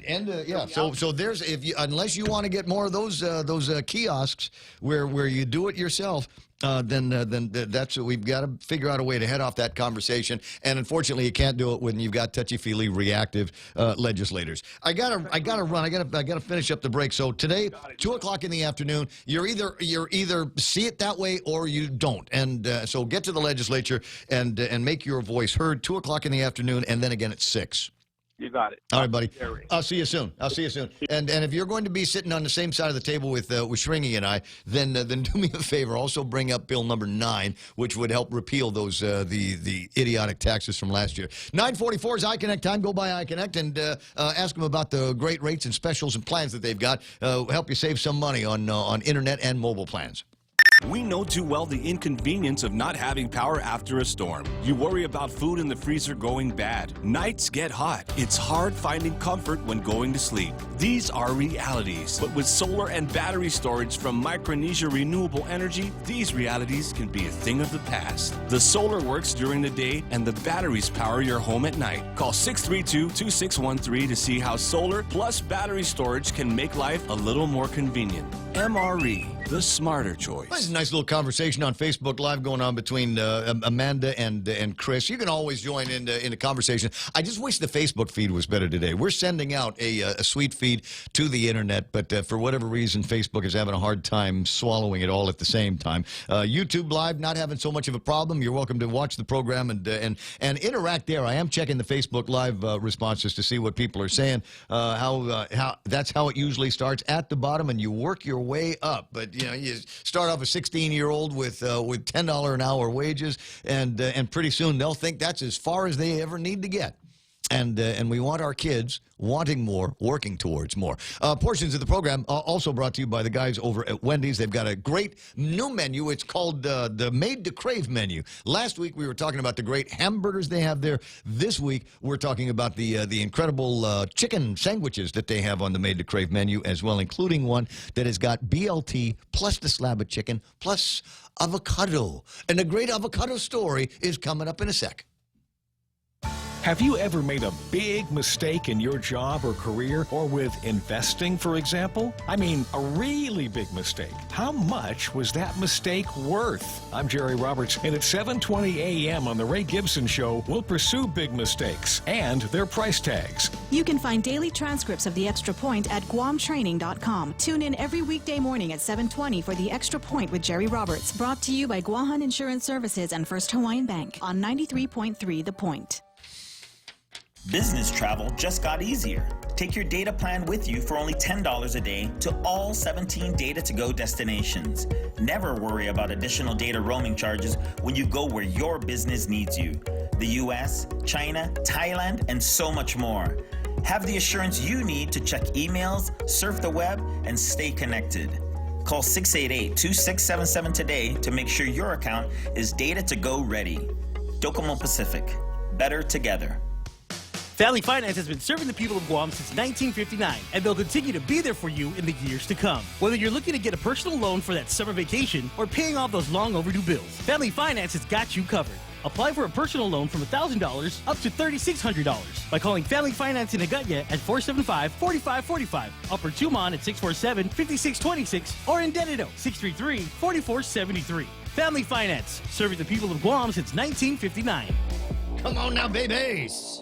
And so there's unless you want to get more of those kiosks where you do it yourself, then that's what we've got to figure out a way to head off that conversation. And unfortunately, you can't do it when you've got touchy-feely, reactive legislators. I gotta run. I gotta finish up the break. So today, 2:00 in the afternoon, you're either see it that way or you don't. And so get to the legislature and make your voice heard. 2:00 in the afternoon, and then again at 6. You got it. All right, buddy. I'll see you soon. And if you're going to be sitting on the same side of the table with Shringy and I, then do me a favor. Also bring up Bill number 9, which would help repeal those the idiotic taxes from last year. 9:44 is iConnect time. Go by iConnect and ask them about the great rates and specials and plans that they've got. Help you save some money on internet and mobile plans. We know too well the inconvenience of not having power after a storm. You worry about food in the freezer going bad. Nights get hot. It's hard finding comfort when going to sleep. These are realities. But with solar and battery storage from Micronesia Renewable Energy, these realities can be a thing of the past. The solar works during the day and the batteries power your home at night. Call 632-2613 to see how solar plus battery storage can make life a little more convenient. MRE. the smarter choice. There's a nice little conversation on Facebook Live going on between Amanda and Chris. You can always join in the conversation. I just wish the Facebook feed was better today. We're sending out a sweet feed to the internet, but for whatever reason, Facebook is having a hard time swallowing it all at the same time. YouTube Live not having so much of a problem. You're welcome to watch the program and interact there. I am checking the Facebook Live responses to see what people are saying. How that's how it usually starts at the bottom, and you work your way up. But you start off a 16-year-old with $10 an hour wages, and pretty soon they'll think that's as far as they ever need to get. And we want our kids wanting more, working towards more. Portions of the program also brought to you by the guys over at Wendy's. They've got a great new menu. It's called the Made to Crave menu. Last week we were talking about the great hamburgers they have there. This week we're talking about the incredible chicken sandwiches that they have on the Made to Crave menu as well, including one that has got BLT plus the slab of chicken plus avocado. And the great avocado story is coming up in a sec. Have you ever made a big mistake in your job or career, or with investing, for example? I mean, a really big mistake. How much was that mistake worth? I'm Jerry Roberts, and at 7:20 a.m. on The Ray Gibson Show, we'll pursue big mistakes and their price tags. You can find daily transcripts of The Extra Point at GuamTraining.com. Tune in every weekday morning at 7:20 for The Extra Point with Jerry Roberts, brought to you by Guahan Insurance Services and First Hawaiian Bank on 93.3 The Point. Business travel just got easier. Take your data plan with you for only $10 a day to all 17 Data-to-Go destinations. Never worry about additional data roaming charges when you go where your business needs you. The U.S., China, Thailand, and so much more. Have the assurance you need to check emails, surf the web, and stay connected. Call 688-2677 today to make sure your account is Data-to-Go ready. Docomo Pacific. Better together. Family Finance has been serving the people of Guam since 1959, and they'll continue to be there for you in the years to come. Whether you're looking to get a personal loan for that summer vacation or paying off those long overdue bills, Family Finance has got you covered. Apply for a personal loan from $1,000 up to $3,600 by calling Family Finance in Agutya at 475-4545, Upper Tumon at 647-5626, or in Dededo, 633-4473. Family Finance, serving the people of Guam since 1959. Come on now, babies.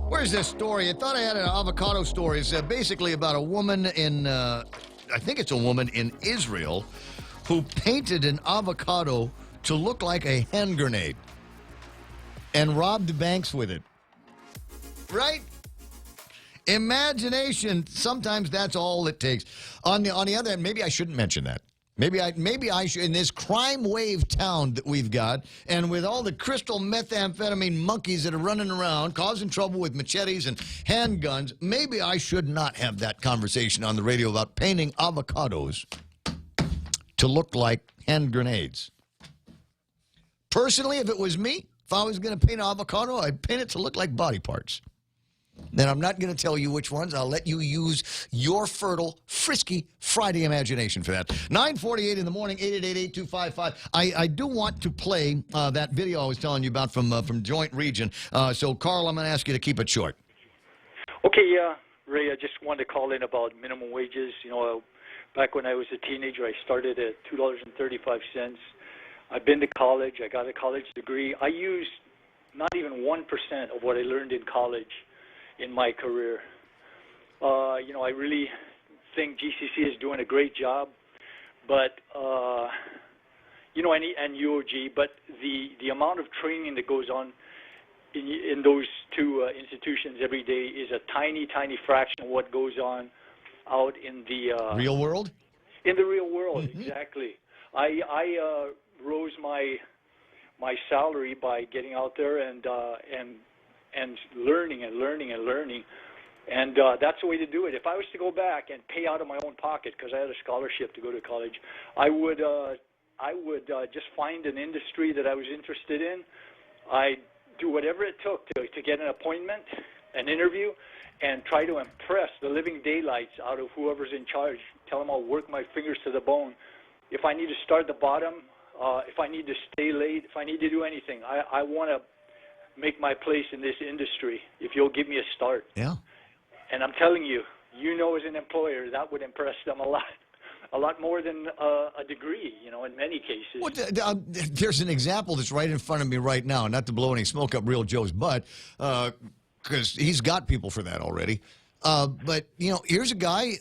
Where's this story? I thought I had an avocado story. It's basically about a woman in, I think it's a woman in Israel, who painted an avocado to look like a hand grenade and robbed banks with it. Right? Imagination, sometimes that's all it takes. On the other hand, maybe I shouldn't mention that. Maybe I should, in this crime wave town that we've got, and with all the crystal methamphetamine monkeys that are running around causing trouble with machetes and handguns, maybe I should not have that conversation on the radio about painting avocados to look like hand grenades. Personally, if it was me, if I was going to paint an avocado, I'd paint it to look like body parts. Then I'm not going to tell you which ones. I'll let you use your fertile, frisky Friday imagination for that. 9:48 in the morning, 888-8255. I do want to play that video I was telling you about from Joint Region. So, Carl, I'm going to ask you to keep it short. Okay, Ray, I just wanted to call in about minimum wages. You know, back when I was a teenager, I started at $2.35. I've been to college. I got a college degree. I used not even 1% of what I learned in college in my career. You know, I really think GCC is doing a great job, but you know, and UOG, but the amount of training that goes on in those two institutions every day is a tiny fraction of what goes on out in the real world. In the real world, exactly. I rose my salary by getting out there and learning, and that's the way to do it. If I was to go back and pay out of my own pocket, because I had a scholarship to go to college, I would just find an industry that I was interested in. I'd do whatever it took to get an appointment, an interview, and try to impress the living daylights out of whoever's in charge. Tell them I'll work my fingers to the bone. If I need to start at the bottom, if I need to stay late, if I need to do anything, I want to make my place in this industry if you'll give me a start. Yeah. And I'm telling you, you know, as an employer, that would impress them a a lot more than a degree, in many cases. Well, there's an example that's right in front of me right now, not to blow any smoke up Real Joe's butt, because he's got people for that already. But, here's a guy,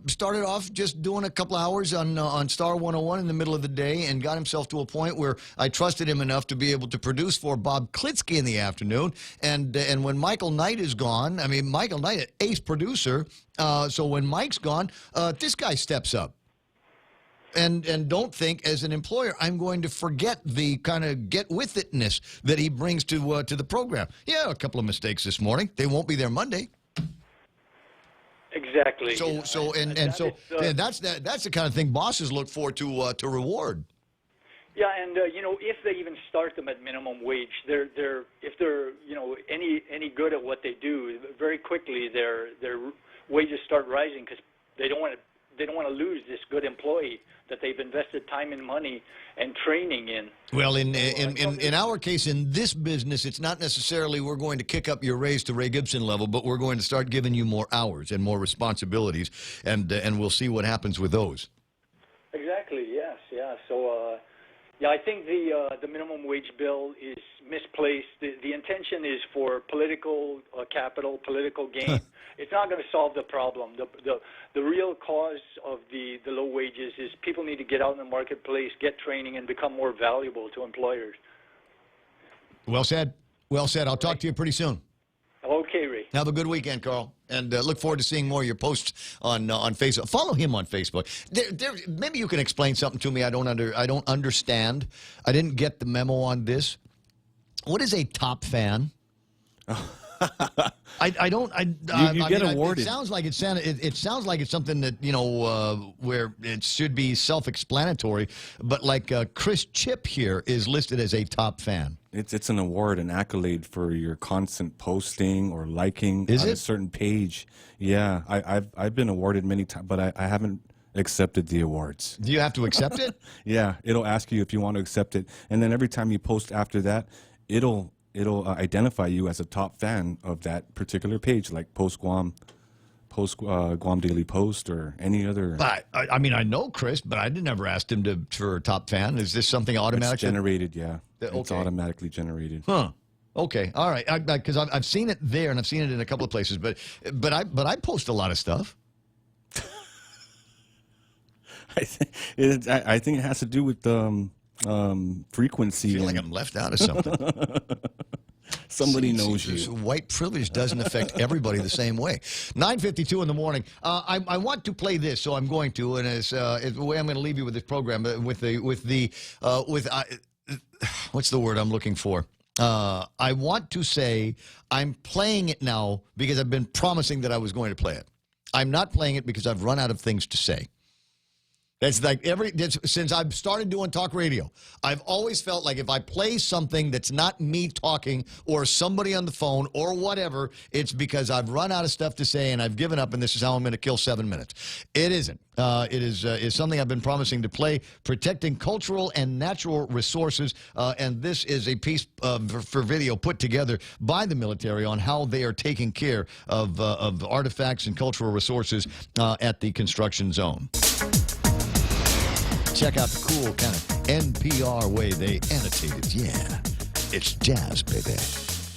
started off just doing a couple hours on Star 101 in the middle of the day and got himself to a point where I trusted him enough to be able to produce for Bob Klitsky in the afternoon. And when Michael Knight is gone, Michael Knight, an ace producer, so when Mike's gone, this guy steps up. And don't think, as an employer, I'm going to forget the kind of get-with-itness that he brings to the program. Yeah, a couple of mistakes this morning. They won't be there Monday. Exactly. That's the kind of thing bosses look for to reward. Yeah, and if they even start them at minimum wage, if they're any good at what they do, very quickly their wages start rising because they don't want to lose this good employee that they've invested time and money and training in. Well, in our case, in this business, it's not necessarily we're going to kick up your raise to Ray Gibson level, but we're going to start giving you more hours and more responsibilities, and we'll see what happens with those. Exactly. Yes. Yeah. So, I think the minimum wage bill is misplaced. The intention is for political capital, political gain. It's not going to solve the problem. The real cause of the low wages is people need to get out in the marketplace, get training, and become more valuable to employers. Well said. Well said. I'll talk to you pretty soon. Okay, Ray. Have a good weekend, Carl, and look forward to seeing more of your posts on Facebook. Follow him on Facebook. Maybe you can explain something to me. I don't understand. I didn't get the memo on this. What is a top fan? I don't. You get awarded. It sounds like it sounds like it's something that where it should be self-explanatory. But like Chris Chip here is listed as a top fan. It's an award, an accolade for your constant posting or liking on a certain page. Yeah, I've been awarded many times, but I haven't accepted the awards. Do you have to accept it? Yeah, it'll ask you if you want to accept it, and then every time you post after that, it'll identify you as a top fan of that particular page, like Guam Daily Post, or any other. I know Chris, but I never asked him for a top fan. Is this something automatic? It's generated, yeah. Okay. It's automatically generated. Huh. Okay. All right. Because I've seen it there, and I've seen it in a couple of places, but I post a lot of stuff. I think it has to do with frequency. I feel like I'm left out of something. Somebody knows you. White privilege doesn't affect everybody the same way. 9:52 in the morning. I want to play this, so I'm going to, and it's the way I'm going to leave you with this program. What's the word I'm looking for? I want to say I'm playing it now because I've been promising that I was going to play it. I'm not playing it because I've run out of things to say. That's like since I've started doing talk radio, I've always felt like if I play something that's not me talking or somebody on the phone or whatever, it's because I've run out of stuff to say and I've given up, and this is how I'm going to kill 7 minutes. It isn't. It is something I've been promising to play, protecting cultural and natural resources, and this is a piece for video put together by the military on how they are taking care of artifacts and cultural resources at the construction zone. Check out the cool kind of NPR way they annotate it. Yeah, it's jazz, baby.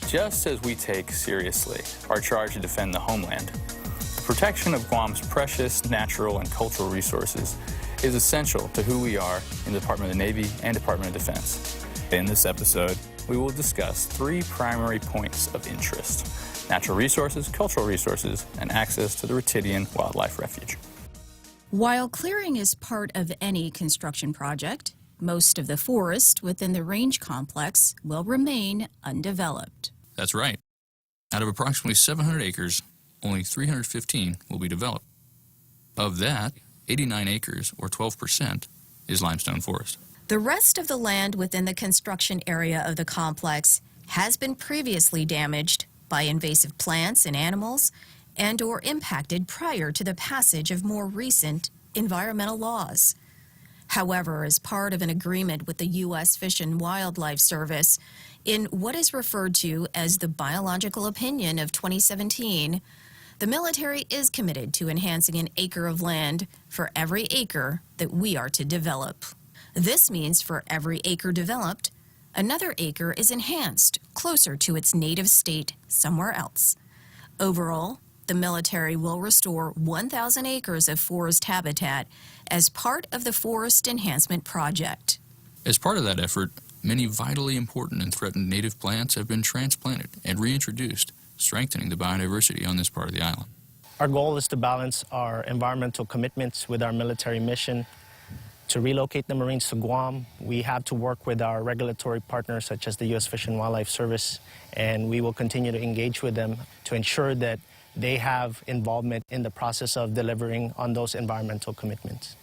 Just as we take seriously our charge to defend the homeland, protection of Guam's precious natural and cultural resources is essential to who we are in the Department of the Navy and Department of Defense. In this episode, we will discuss 3 primary points of interest: natural resources, cultural resources, and access to the Ritidian Wildlife Refuge. While clearing is part of any construction project, most of the forest within the range complex will remain undeveloped. That's right. Out of approximately 700 acres, only 315 will be developed. Of that, 89 acres, or 12%, is limestone forest. The rest of the land within the construction area of the complex has been previously damaged by invasive plants and animals and/or impacted prior to the passage of more recent environmental laws. However, as part of an agreement with the U.S. Fish and Wildlife Service, in what is referred to as the Biological Opinion of 2017, The military is committed to enhancing an acre of land for every acre that we are to develop. This means for every acre developed, another acre is enhanced closer to its native state somewhere else. Overall, the military will restore 1,000 acres of forest habitat as part of the Forest Enhancement Project. As part of that effort, many vitally important and threatened native plants have been transplanted and reintroduced, strengthening the biodiversity on this part of the island. Our goal is to balance our environmental commitments with our military mission. To relocate the Marines to Guam, we have to work with our regulatory partners such as the U.S. Fish and Wildlife Service, and we will continue to engage with them to ensure that they have involvement in the process of delivering on those environmental commitments.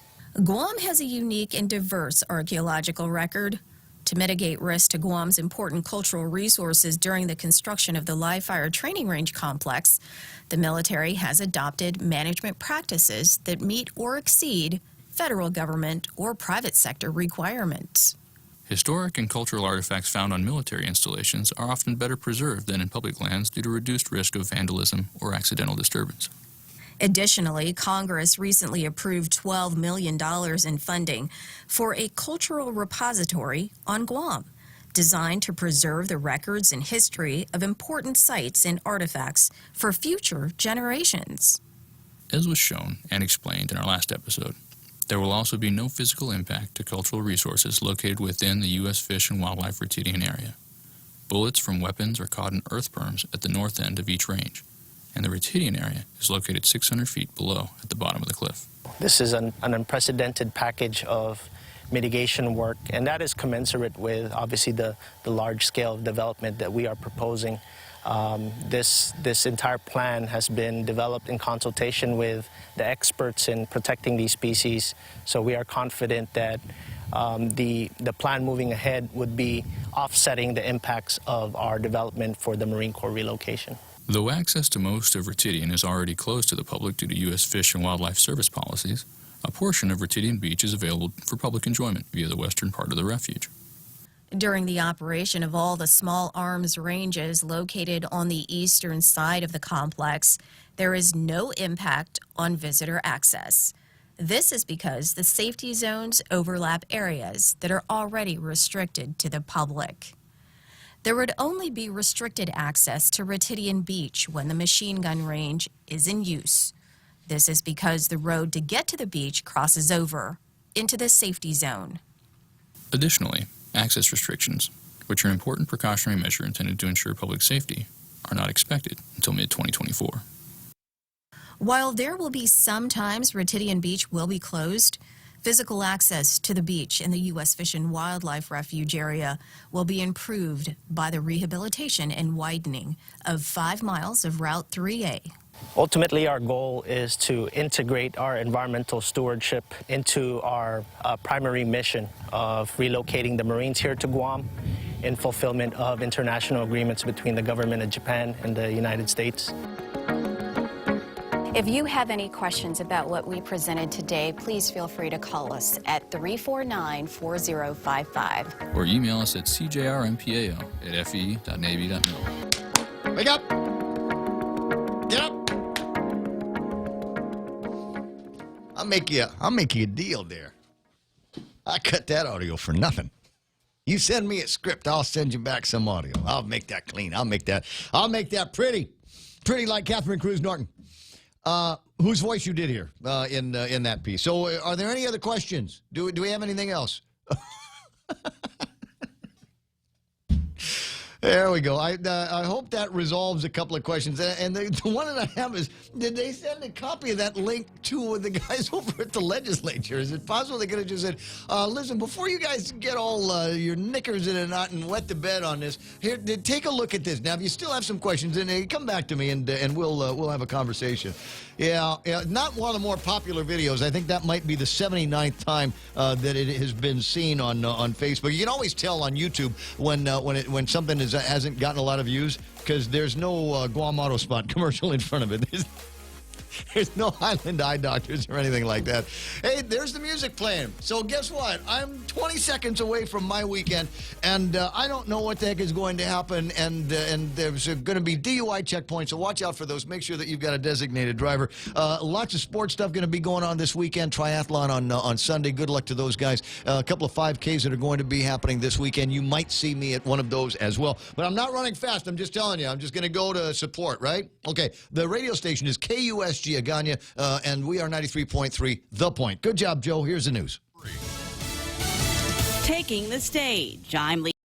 Guam has a unique and diverse archaeological record. To mitigate risk to Guam's important cultural resources during the construction of the live fire training range complex, the military has adopted management practices that meet or exceed federal government or private sector requirements. Historic and cultural artifacts found on military installations are often better preserved than in public lands due to reduced risk of vandalism or accidental disturbance. Additionally, Congress recently approved $12 million in funding for a cultural repository on Guam, designed to preserve the records and history of important sites and artifacts for future generations. As was shown and explained in our last episode, there will also be no physical impact to cultural resources located within the U.S. Fish and Wildlife Retidian area. Bullets from weapons are caught in earth berms at the north end of each range, and the Retidian area is located 600 feet below at the bottom of the cliff. This is an unprecedented package of mitigation work, and that is commensurate with, obviously, the large-scale development that we are proposing. This entire plan has been developed in consultation with the experts in protecting these species, so we are confident that the plan moving ahead would be offsetting the impacts of our development for the Marine Corps relocation. Though access to most of Retidian is already closed to the public due to U.S. Fish and Wildlife Service policies, a portion of Retidian Beach is available for public enjoyment via the western part of the refuge. During the operation of all the small arms ranges located on the eastern side of the complex, there is no impact on visitor access. This is because the safety zones overlap areas that are already restricted to the public. There would only be restricted access to Retidian Beach when the machine gun range is in use. This is because the road to get to the beach crosses over into the safety zone. Additionally, access restrictions, which are an important precautionary measure intended to ensure public safety, are not expected until mid-2024. While there will be some times Retidian Beach will be closed, physical access to the beach in the U.S. Fish and Wildlife Refuge area will be improved by the rehabilitation and widening of 5 miles of Route 3A. Ultimately, our goal is to integrate our environmental stewardship into our primary mission of relocating the Marines here to Guam in fulfillment of international agreements between the government of Japan and the United States. If you have any questions about what we presented today, please feel free to call us at 349-4055. Or email us at cjrmpao@fe.navy.mil. Wake up! Get up! I'll make you a deal there. I cut that audio for nothing. You send me a script, I'll send you back some audio. I'll make that clean. I'll make that pretty like Catherine Cruz Norton. Whose voice you did hear in that piece. So are there any other questions? Do we have anything else? There we go. I hope that resolves a couple of questions. And the one that I have is, did they send a copy of that link to the guys over at the legislature? Is it possible they could have just said, listen, before you guys get all your knickers in a knot and wet the bed on this, here, take a look at this. Now, if you still have some questions, then come back to me and we'll have a conversation. Yeah, not one of the more popular videos. I think that might be the 79th time that it has been seen on Facebook. You can always tell on YouTube when something hasn't gotten a lot of views because there's no Guam Auto Spot commercial in front of it. There's no Highland eye doctors or anything like that. Hey, there's the music playing. So guess what? I'm 20 seconds away from my weekend, and I don't know what the heck is going to happen, and there's going to be DUI checkpoints, so watch out for those. Make sure that you've got a designated driver. Lots of sports stuff going to be going on this weekend. Triathlon on Sunday. Good luck to those guys. A couple of 5Ks that are going to be happening this weekend. You might see me at one of those as well. But I'm not running fast. I'm just telling you. I'm just going to go to support, right? Okay. The radio station is KUSG Agana, and we are 93.3 The Point. Good job, Joe. Here's the news. Taking the stage. I'm Lee.